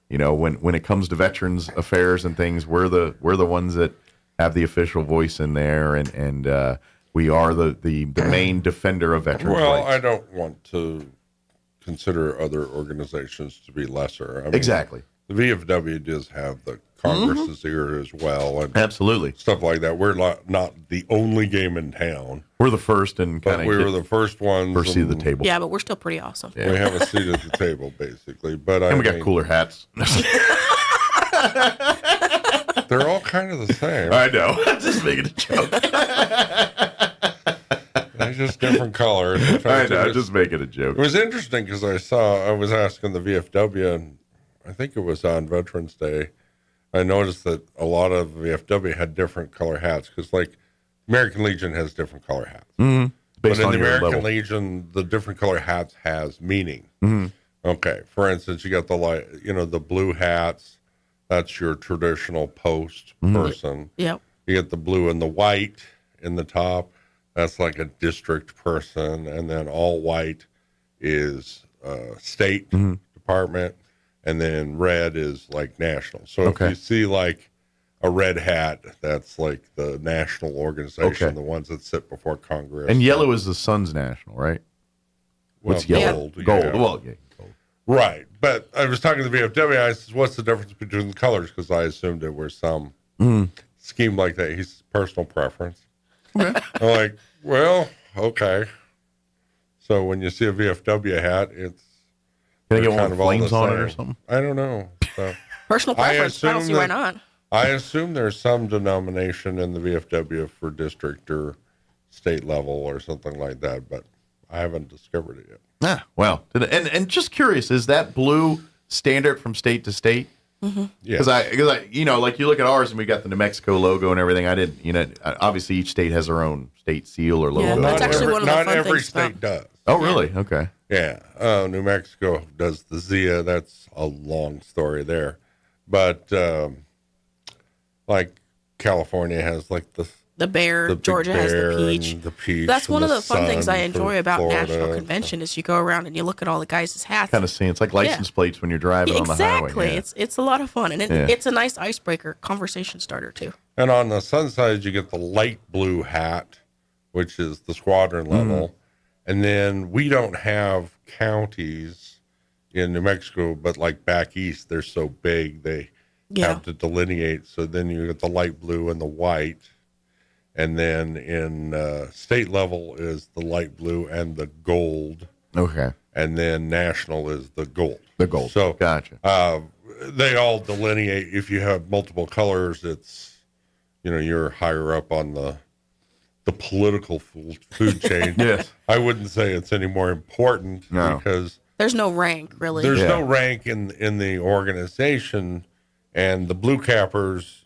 when it comes to veterans affairs and things, we're the ones that have the official voice in there, and we are the main defender of veterans' rights. I don't want to consider other organizations to be lesser. Exactly. The VFW does have the Congress's ear as well, and absolutely stuff like that. We're not the only game in town. We're the first, and we were the first ones. First seat at the table. Yeah, but we're still pretty awesome. Yeah. We have a seat at the table, basically. But we got cooler hats. They're all kind of the same. I know. I'm just making a joke. They're just different colors. I know. I'm just making a joke. It was interesting because I was asking the VFW, and I think it was on Veterans Day. I noticed that a lot of VFW had different color hats because, like, American Legion has different color hats. Mm-hmm. But in the American Legion, the different color hats has meaning. Mm-hmm. Okay, for instance, you got the blue hats. That's your traditional post person. Yep. You get the blue and the white in the top. That's like a district person, and then all white is state department. And then red is like national. So if you see like a red hat, that's like the national organization, the ones that sit before Congress. And yellow is the Sun's national, right? What's yellow? Gold. Gold. Yeah. Well, yeah, gold. Right. But I was talking to the VFW. I said, what's the difference between the colors? Because I assumed there was some scheme like that. He's personal preference. I'm like, well, okay. So when you see a VFW hat, it's can I get one with flames on it or something? I don't know. So personal preference. I don't see why not. I assume there's some denomination in the VFW for district or state level or something like that, but I haven't discovered it yet. Well, and just curious, is that blue standard from state to state? Mm-hmm. Yeah. Because like you look at ours and we got the New Mexico logo and everything. I didn't, obviously each state has their own state seal or logo. Yeah, that's actually one of the fun not every things state does. Oh, really? Okay. Yeah. New Mexico does the Zia. That's a long story there. But like California has like the bear, Georgia has the peach. That's one of the fun things I enjoy about Florida, National Convention is you go around and you look at all the guys' hats. Kind of seeing it's like license plates when you're driving on the highway. Exactly. It's a lot of fun, and it's a nice icebreaker, conversation starter too. And on the sun side, you get the light blue hat, which is the squadron level. And then we don't have counties in New Mexico, but like back east, they're so big, they have to delineate. So then you get the light blue and the white. And then in state level is the light blue and the gold. Okay. And then national is the gold. The gold. So gotcha. They all delineate. If you have multiple colors, it's, you're higher up on the political food chain. Yes. I wouldn't say it's any more important because there's no rank really. There's no rank in the organization, and the blue cappers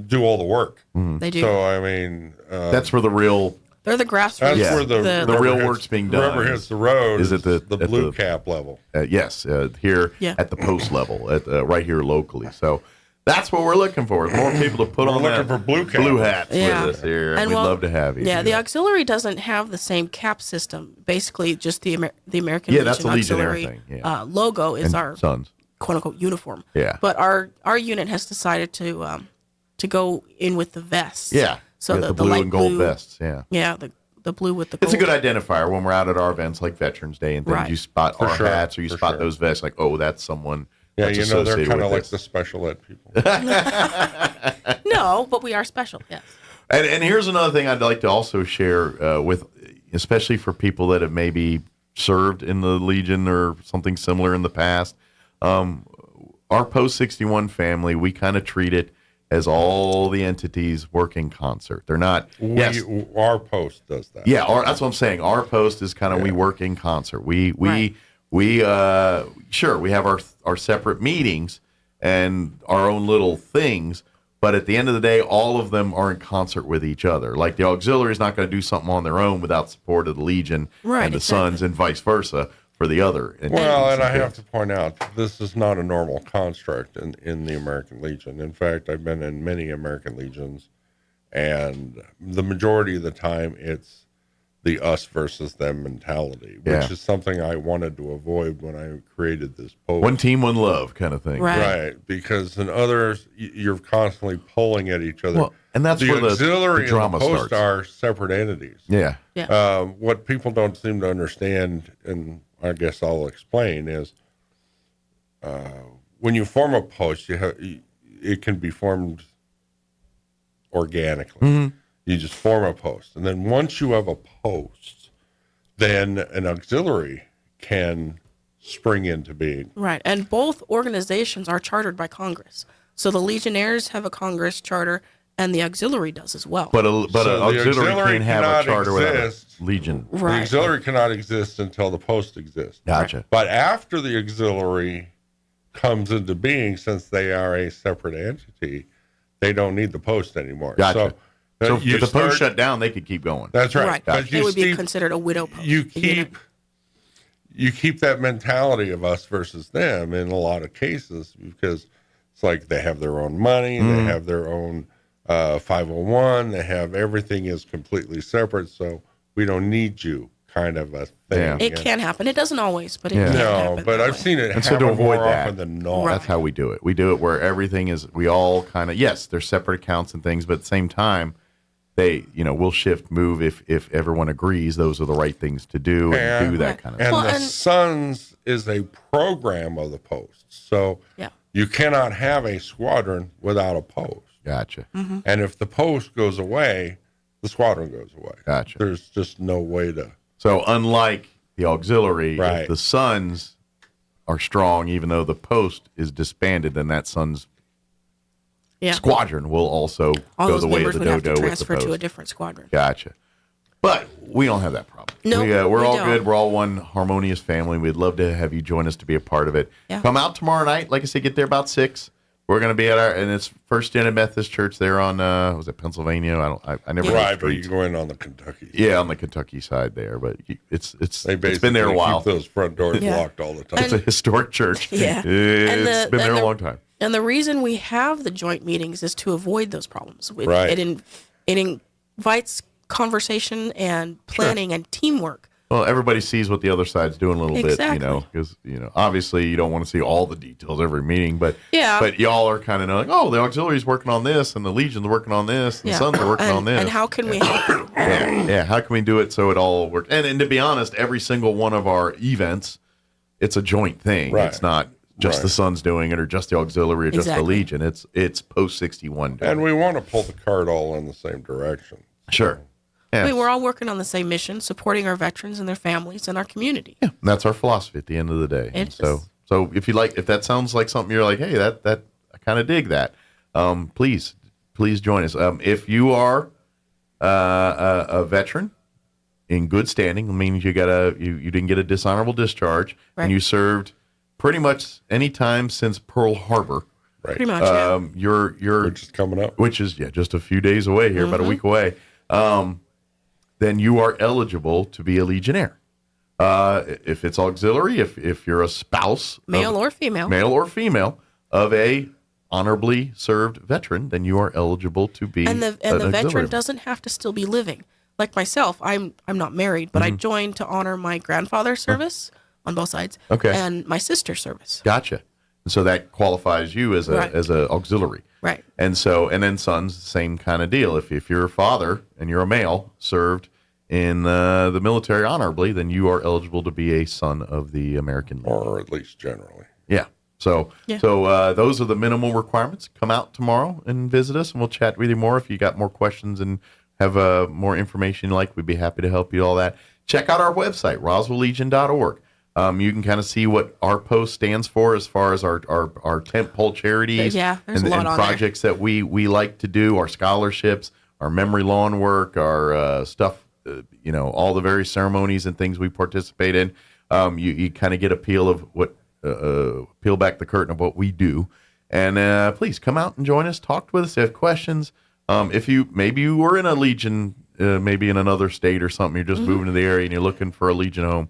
do all the work. They do. So I mean, that's where the real. They're the grassroots. That's where the real work's being done. Rubber hits the road. Is at the blue cap level? Yes, here at the post level, right here locally. So. That's what we're looking for. More people to put on for blue hats with us here. And we'd love to have you. Yeah, the auxiliary doesn't have the same cap system. Basically, just the American Legion that's the auxiliary thing. logo is and our Sons. quote unquote uniform. Yeah. But our unit has decided to go in with the vests. Yeah. So the blue light and gold blue, vests. Yeah. Yeah. The blue with the gold. It's a good identifier when we're out at our events like Veterans Day and things. Right. You spot our hats or you spot those vests like, oh, that's someone. Yeah, that's they're kind of like this. the special ed people. No, but we are special, yes. And here's another thing I'd like to also share with, especially for people that have maybe served in the Legion or something similar in the past. Our Post 61 family, we kind of treat it as all the entities work in concert. They're not. Our post does that. Yeah, that's what I'm saying. Our post is kind of we work in concert. We sure we have our separate meetings and our own little things, but at the end of the day, all of them are in concert with each other. Like the auxiliary is not going to do something on their own without support of the Legion and the Sons, and vice versa for the other. Well, and I have to point out, this is not a normal construct in the American Legion. In fact, I've been in many American Legions, and the majority of the time it's the us versus them mentality, which is something I wanted to avoid when I created this post. One team, one love kind of thing. Right, because in others, you're constantly pulling at each other. Well, and that's where the auxiliary drama and the post starts. are separate entities. Yeah. What people don't seem to understand, and I guess I'll explain, is when you form a post, it can be formed organically. Mm-hmm. You just form a post. And then once you have a post, then an auxiliary can spring into being. Right. And both organizations are chartered by Congress. So the Legionnaires have a Congress charter, and the auxiliary does as well. But an auxiliary can't have a charter without a Legion. Right. The auxiliary cannot exist until the post exists. Gotcha. Right. But after the auxiliary comes into being, since they are a separate entity, they don't need the post anymore. Gotcha. So if the post shut down, they could keep going. That's right. Right. But It would be considered a widow post. You keep that mentality of us versus them in a lot of cases, because it's like they have their own money, they have their own 501, they have everything is completely separate, so we don't need you, kind of a thing. It can happen. It doesn't always, but it can happen. No, but I've seen it And happen so to avoid more that, often than not. that's how we do it. We do it where everything is, we all kind of, yes, there's separate accounts and things, but at the same time, we'll shift, move if everyone agrees those are the right things to do and do that kind of thing. stuff. And the Sons is a program of the post. So you cannot have a squadron without a post. Gotcha. Mm-hmm. And if the post goes away, the squadron goes away. Gotcha. There's just no way to. So unlike the auxiliary, if the Sons are strong, even though the post is disbanded, then that Sons squadron will also go the way of the dodo with the post. Transfer to a different squadron. Gotcha. But we don't have that problem. No, we're all don't. good. We're all one harmonious family. We'd love to have you join us to be a part of it. Yeah. Come out tomorrow night. Like I said, get there about 6. We're going to be at and it's First United Methodist Church there on, was it Pennsylvania? I never Right, but you go in on the Kentucky side. Yeah, on the Kentucky side there. But it's been there a They while. keep those front doors locked all the time. It's a historic church. Yeah. It's been there a long time. And the reason we have the joint meetings is to avoid those problems. It invites conversation and planning and teamwork. Well, everybody sees what the other side's doing a little bit, because obviously you don't want to see all the details every meeting, but y'all are kind of like, oh, the auxiliary's working on this, and the Legion's working on this, and the Sons are working on this. And how can we help? How can we do it so it all works? And to be honest, every single one of our events, it's a joint thing. Right. It's not just the Sons doing it, or just the auxiliary, or just the Legion. It's Post 61 doing and we want to pull the cart all in the same direction. Sure. I mean, we're all working on the same mission, supporting our veterans and their families and our community. Yeah, and that's our philosophy at the end of the day. So if that sounds like something you're like, hey, that I kind of dig that. Please join us. If you are a veteran in good standing, it means you didn't get a dishonorable discharge, and you served pretty much any time since Pearl Harbor. Right. Pretty much. You're which is coming up. Which is just a few days away here, about a week away. Then you are eligible to be a Legionnaire. If it's auxiliary, if you're a spouse, male or female of a honorably served veteran, then you are eligible to be. And the veteran doesn't have to still be living. Like myself, I'm not married, but I joined to honor my grandfather's service on both sides, and my sister's service. Gotcha. And so that qualifies you as a auxiliary. Right. And then Sons, same kind of deal. If you're a father and you're a male served in the military honorably, then you are eligible to be a son of the American Legion. Or at least generally. Yeah. So those are the minimal requirements. Come out tomorrow and visit us, and we'll chat with you more. If you got more questions and have more information you like, we'd be happy to help you all that. check out our website, roswelllegion.org. You can kind of see what our post stands for as far as our tentpole charities there's and a lot on projects that we like to do, our scholarships, our memory lawn work, our stuff, all the various ceremonies and things we participate in. You kind of get a peel of what, peel back the curtain of what we do. And please come out and join us, talk with us, if you have questions. If you were in a Legion, maybe in another state or something, you're just moving to the area and you're looking for a Legion home,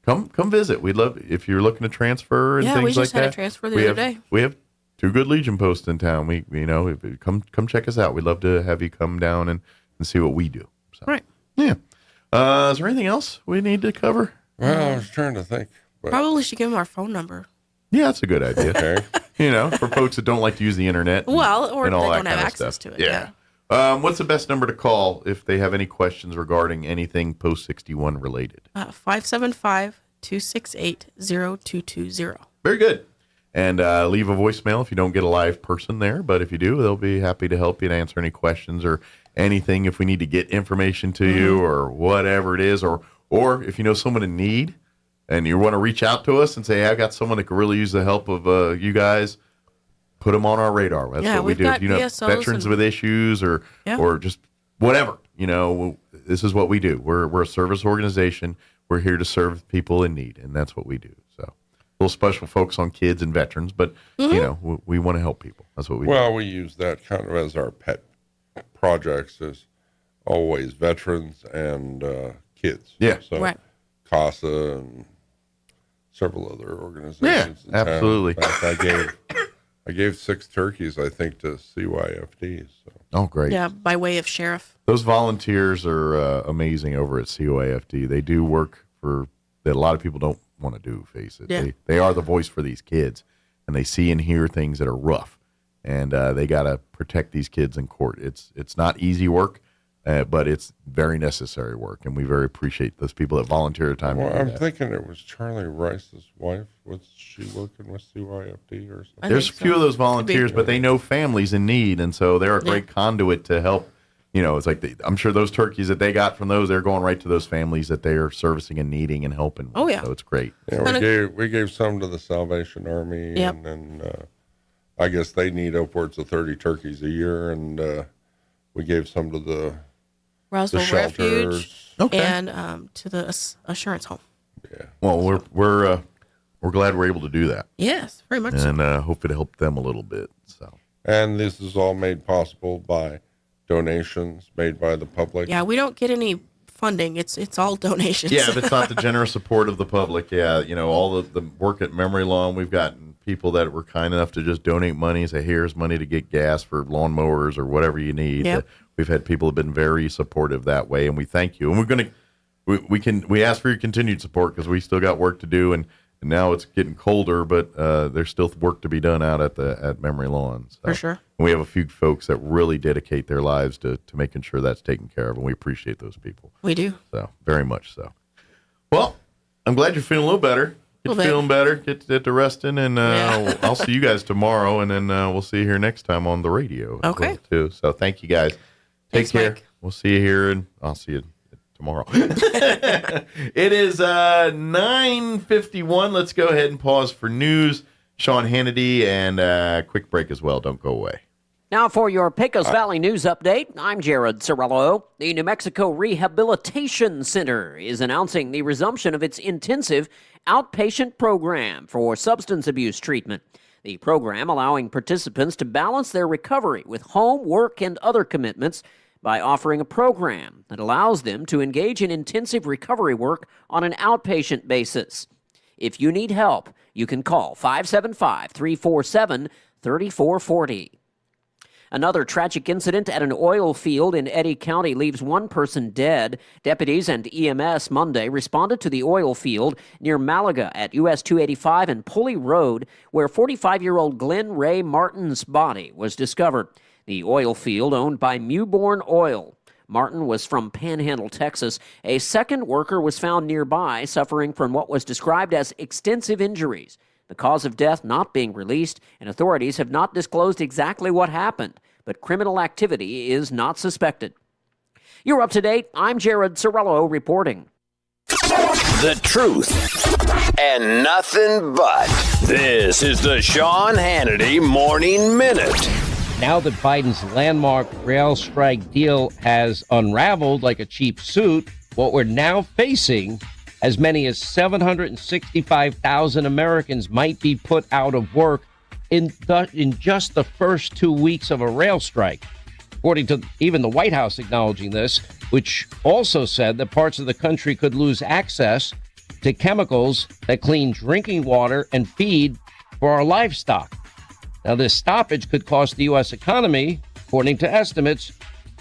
come visit. We'd love if you're looking to transfer and things like that. Yeah, we just had a transfer the other day. We have 2 good Legion posts in town. We come check us out. We'd love to have you come down and see what we do. So, right. Yeah. Is there anything else we need to cover? Well, I was trying to think. But... Probably should give them our phone number. Yeah, that's a good idea. Okay. For folks that don't like to use the internet. Well, or and they all don't that have kind of access stuff. to it. Yeah. What's the best number to call if they have any questions regarding anything Post 61 related? 575-268-0220. Very good. And leave a voicemail if you don't get a live person there. But if you do, they'll be happy to help you and answer any questions or anything if we need to get information to you or whatever it is. Or if you know someone in need and you want to reach out to us and say, hey, I got someone that could really use the help of you guys, put them on our radar. That's what we do. Veterans with issues or just whatever. This is what we do. We're a service organization. We're here to serve people in need, and that's what we do. So a little special focus on kids and veterans, but we want to help people. That's what we do. Well, we use that kind of as our pet projects as always veterans and kids. Yeah. So right. CASA and several other organizations. Yeah, absolutely. In fact, I gave 6 turkeys, I think, to CYFD. So. Oh, great. Yeah, by way of sheriff. Those volunteers are amazing over at CYFD. They do work that a lot of people don't want to do, face it. Yeah. They are the voice for these kids, and they see and hear things that are rough, and they got to protect these kids in court. It's not easy work, but it's very necessary work, and we very appreciate those people that volunteer their time. Well, I'm thinking it was Charlie Rice's wife. Was she working with CYFD or something? There's a few of those volunteers, but they know families in need, and so they're a great conduit to help. It's like I'm sure those turkeys that they got from those, they're going right to those families that they are servicing and needing and helping. Oh, yeah. So it's great. Yeah, we gave some to the Salvation Army, and then I guess they need upwards of 30 turkeys a year, and we gave some to the Roswell shelters. Refuge and to the Assurance Home. Yeah. Well, we're glad we're able to do that. Yes, very much. And hope it helped them a little bit. So. And this is all made possible by donations made by the public. Yeah, we don't get any funding. It's all donations. Yeah, if it's not the generous support of the public, all the work at Memory Lawn, we've gotten people that were kind enough to just donate money, say, here's money to get gas for lawnmowers or whatever you need. Yep. We've had people have been very supportive that way, and we thank you. And we're going to, we ask for your continued support because we still got work to do, and now it's getting colder, but there's still work to be done out at Memory Lawn. So. For sure. And we have a few folks that really dedicate their lives to making sure that's taken care of, and we appreciate those people. We do. So, very much so. Well, I'm glad you're feeling a little better. Feeling better. Get to resting, and I'll see you guys tomorrow, and then we'll see you here next time on the radio. Okay. Too. So, thank you guys. Take care. Mike. We'll see you here, and I'll see you tomorrow. It is 9:51. Let's go ahead and pause for news. Sean Hannity, and quick break as well. Don't go away. Now for your Pecos Valley News Update, I'm Jared Cirillo. The New Mexico Rehabilitation Center is announcing the resumption of its intensive outpatient program for substance abuse treatment. The program allowing participants to balance their recovery with home, work, and other commitments by offering a program that allows them to engage in intensive recovery work on an outpatient basis. If you need help, you can call 575-347-3440. Another tragic incident at an oil field in Eddy County leaves one person dead. Deputies and EMS Monday responded to the oil field near Malaga at US 285 and Pulley Road, where 45-year-old Glenn Ray Martin's body was discovered. The oil field owned by Mewbourne Oil. Martin was from Panhandle, Texas. A second worker was found nearby, suffering from what was described as extensive injuries. The cause of death not being released, and authorities have not disclosed exactly what happened, but criminal activity is not suspected. You're up to date. I'm Jared Cirillo reporting. The truth and nothing but. This is the Sean Hannity Morning Minute. Now that Biden's landmark rail strike deal has unraveled like a cheap suit, what we're now facing, as many as 765,000 Americans might be put out of work in just the first 2 weeks of a rail strike. According to even the White House acknowledging this, which also said that parts of the country could lose access to chemicals that clean drinking water and feed for our livestock. Now, this stoppage could cost the U.S. economy, according to estimates,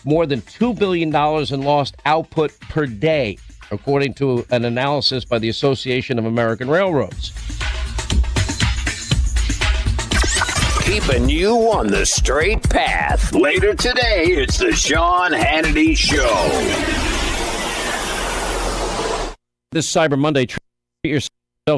more than $2 billion in lost output per day, according to an analysis by the Association of American Railroads. Keeping you on the straight path. Later today, it's the Sean Hannity Show. This Cyber Monday, treat yourself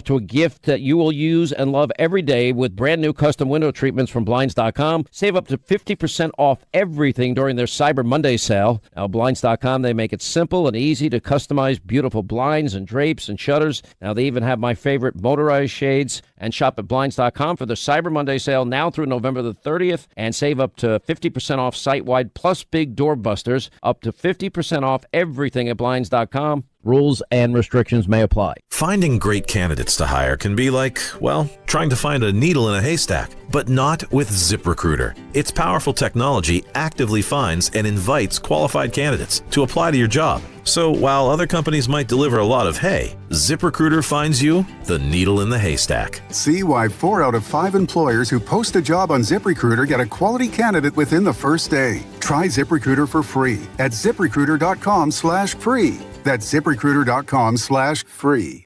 to a gift that you will use and love every day with brand new custom window treatments from Blinds.com. Save up to 50% off everything during their Cyber Monday sale. Now, Blinds.com, they make it simple and easy to customize beautiful blinds and drapes and shutters. Now, they even have my favorite motorized shades. And shop at Blinds.com for the Cyber Monday sale now through November the 30th. And save up to 50% off site-wide plus big door busters. Up to 50% off everything at Blinds.com. Rules and restrictions may apply. Finding great candidates to hire can be like, well, trying to find a needle in a haystack, but not with ZipRecruiter. Its powerful technology actively finds and invites qualified candidates to apply to your job. So while other companies might deliver a lot of hay, ZipRecruiter finds you the needle in the haystack. See why 4 out of 5 employers who post a job on ZipRecruiter get a quality candidate within the first day. Try ZipRecruiter for free at ZipRecruiter.com/free. That's ZipRecruiter.com/free.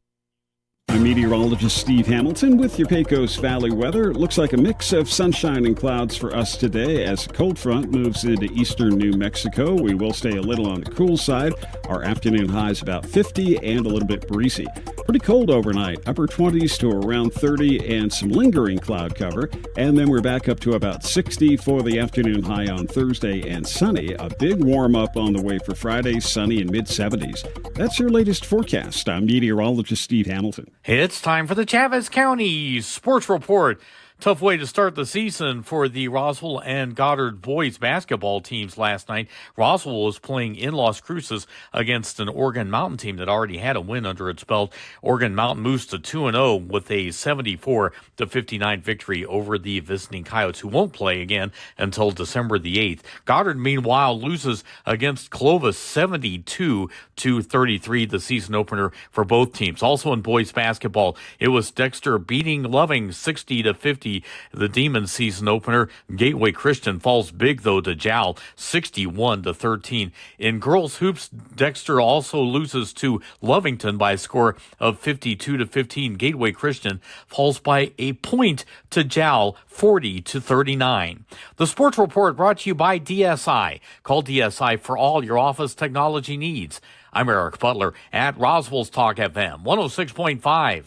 I'm meteorologist Steve Hamilton with your Pecos Valley weather. It looks like a mix of sunshine and clouds for us today as a cold front moves into eastern New Mexico. We will stay a little on the cool side. Our afternoon high is about 50 and a little bit breezy. Pretty cold overnight, upper 20s to around 30 and some lingering cloud cover. And then we're back up to about 60 for the afternoon high on Thursday and sunny. A big warm up on the way for Friday, sunny and mid-70s. That's your latest forecast. I'm meteorologist Steve Hamilton. It's time for the Chavez County Sports Report. Tough way to start the season for the Roswell and Goddard boys basketball teams last night. Roswell was playing in Las Cruces against an Oregon Mountain team that already had a win under its belt. Oregon Mountain moves to 2-0 with a 74-59 victory over the visiting Coyotes, who won't play again until December the 8th. Goddard, meanwhile, loses against Clovis 72-33, the season opener for both teams. Also in boys basketball, it was Dexter beating Loving 60-50. The Demons season opener. Gateway Christian falls big, though, to Jowl 61-13. In girls hoops, Dexter also loses to Lovington by a score of 52-15. Gateway Christian falls by a point to Jowl 40-39. The Sports Report brought to you by DSI. Call DSI for all your office technology needs. I'm Eric Butler at Roswell's Talk FM 106.5.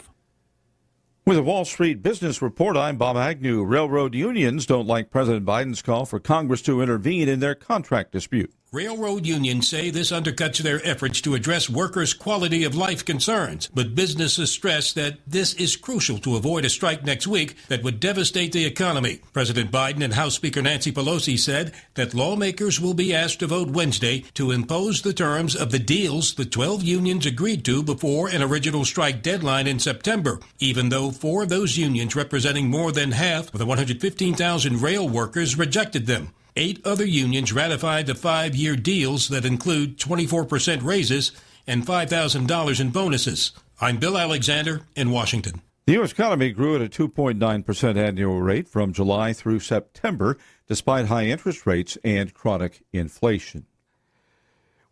With a Wall Street Business Report, I'm Bob Agnew. Railroad unions don't like President Biden's call for Congress to intervene in their contract dispute. Railroad unions say this undercuts their efforts to address workers' quality of life concerns, but businesses stress that this is crucial to avoid a strike next week that would devastate the economy. President Biden and House Speaker Nancy Pelosi said that lawmakers will be asked to vote Wednesday to impose the terms of the deals the 12 unions agreed to before an original strike deadline in September, even though 4 of those unions, representing more than half of the 115,000 rail workers, rejected them. 8 other unions ratified the 5-year deals that include 24% raises and $5,000 in bonuses. I'm Bill Alexander in Washington. The U.S. economy grew at a 2.9% annual rate from July through September, despite high interest rates and chronic inflation.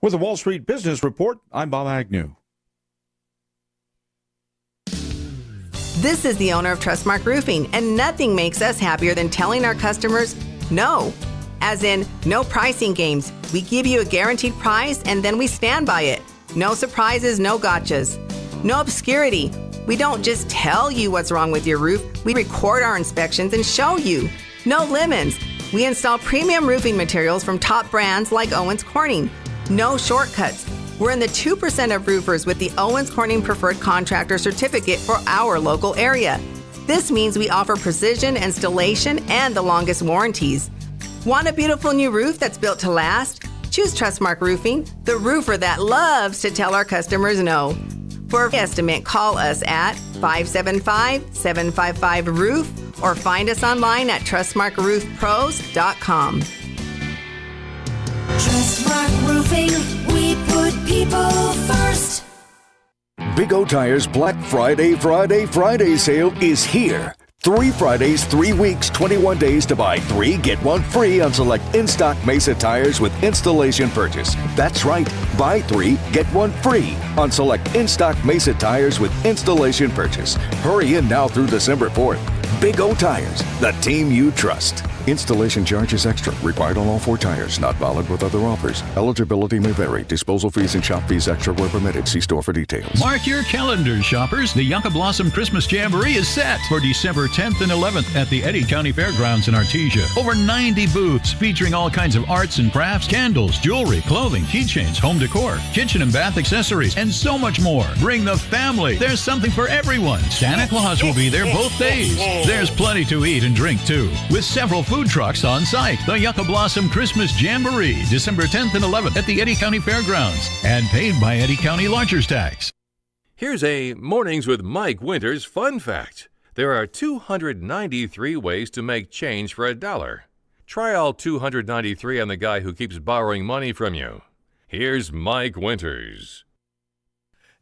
With the Wall Street Business Report, I'm Bob Agnew. This is the owner of Trustmark Roofing, and nothing makes us happier than telling our customers no. As in, no pricing games. We give you a guaranteed price and then we stand by it. No surprises, no gotchas. No obscurity. We don't just tell you what's wrong with your roof. We record our inspections and show you. No lemons. We install premium roofing materials from top brands like Owens Corning. No shortcuts. We're in the 2% of roofers with the Owens Corning Preferred Contractor Certificate for our local area. This means we offer precision installation and the longest warranties. Want a beautiful new roof that's built to last? Choose Trustmark Roofing, the roofer that loves to tell our customers no. For an estimate, call us at 575-755-ROOF or find us online at trustmarkroofpros.com. Trustmark Roofing, we put people first. Big O Tires Black Friday sale is here. 3 Fridays, 3 weeks, 21 days to buy 3, get 1 free on select in-stock Mesa tires with installation purchase. That's right, buy 3, get 1 free on select in-stock Mesa tires with installation purchase. Hurry in now through December 4th. Big O Tires, the team you trust. Installation charge is extra. Required on all 4 tires. Not valid with other offers. Eligibility may vary. Disposal fees and shop fees extra where permitted. See store for details. Mark your calendars, shoppers. The Yucca Blossom Christmas Jamboree is set for December 10th and 11th at the Eddy County Fairgrounds in Artesia. Over 90 booths featuring all kinds of arts and crafts, candles, jewelry, clothing, keychains, home decor, kitchen and bath accessories, and so much more. Bring the family. There's something for everyone. Santa Claus will be there both days. There's plenty to eat and drink, too, with several food trucks on site. The Yucca Blossom Christmas Jamboree, December 10th and 11th at the Eddy County Fairgrounds, and paid by Eddy County Lodgers Tax. Here's a Mornings with Mike Winters fun fact. There are 293 ways to make change for $1. Try all 293 on the guy who keeps borrowing money from you. Here's Mike Winters.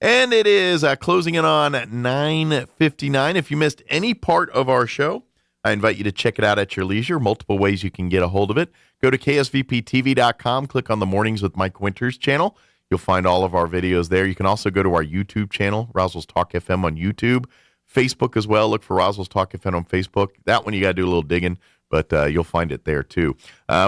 And it is closing in on 9:59. If you missed any part of our show, I invite you to check it out at your leisure. Multiple ways you can get a hold of it. Go to ksvptv.com, click on the Mornings with Mike Winters channel. You'll find all of our videos there. You can also go to our YouTube channel, Roswell Talk FM on YouTube. Facebook as well. Look for Roswell Talk FM on Facebook. That one you got to do a little digging, but you'll find it there too.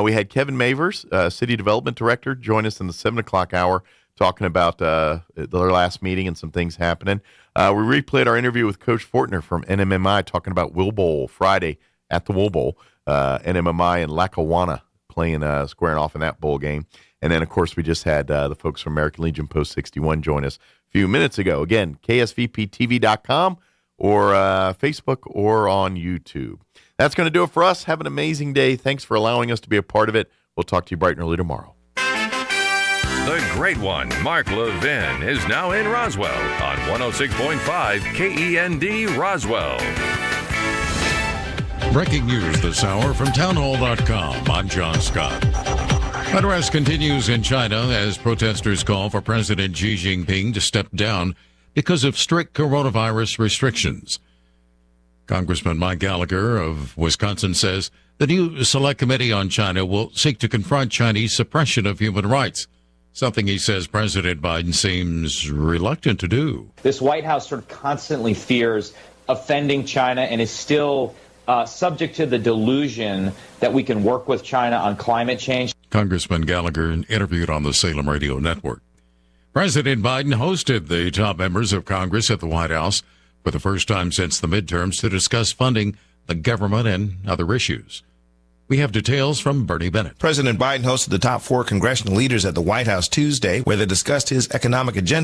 We had Kevin Mavers, City Development Director, join us in the 7 o'clock hour talking about their last meeting and some things happening. We replayed our interview with Coach Fortner from NMMI talking about Will Bowl Friday at the Will Bowl. NMMI and Lackawanna playing, squaring off in that bowl game. And then, of course, we just had the folks from American Legion Post 61 join us a few minutes ago. Again, ksvptv.com or Facebook or on YouTube. That's going to do it for us. Have an amazing day. Thanks for allowing us to be a part of it. We'll talk to you bright and early tomorrow. The great one, Mark Levin, is now in Roswell on 106.5 KEND Roswell. Breaking news this hour from townhall.com. I'm John Scott. Unrest continues in China as protesters call for President Xi Jinping to step down because of strict coronavirus restrictions. Congressman Mike Gallagher of Wisconsin says the new Select Committee on China will seek to confront Chinese suppression of human rights, something he says President Biden seems reluctant to do. This White House sort of constantly fears offending China and is still subject to the delusion that we can work with China on climate change. Congressman Gallagher interviewed on the Salem Radio Network. President Biden hosted the top members of Congress at the White House for the first time since the midterms to discuss funding the government and other issues. We have details from Bernie Bennett. President Biden hosted the top 4 congressional leaders at the White House Tuesday, where they discussed his economic agenda.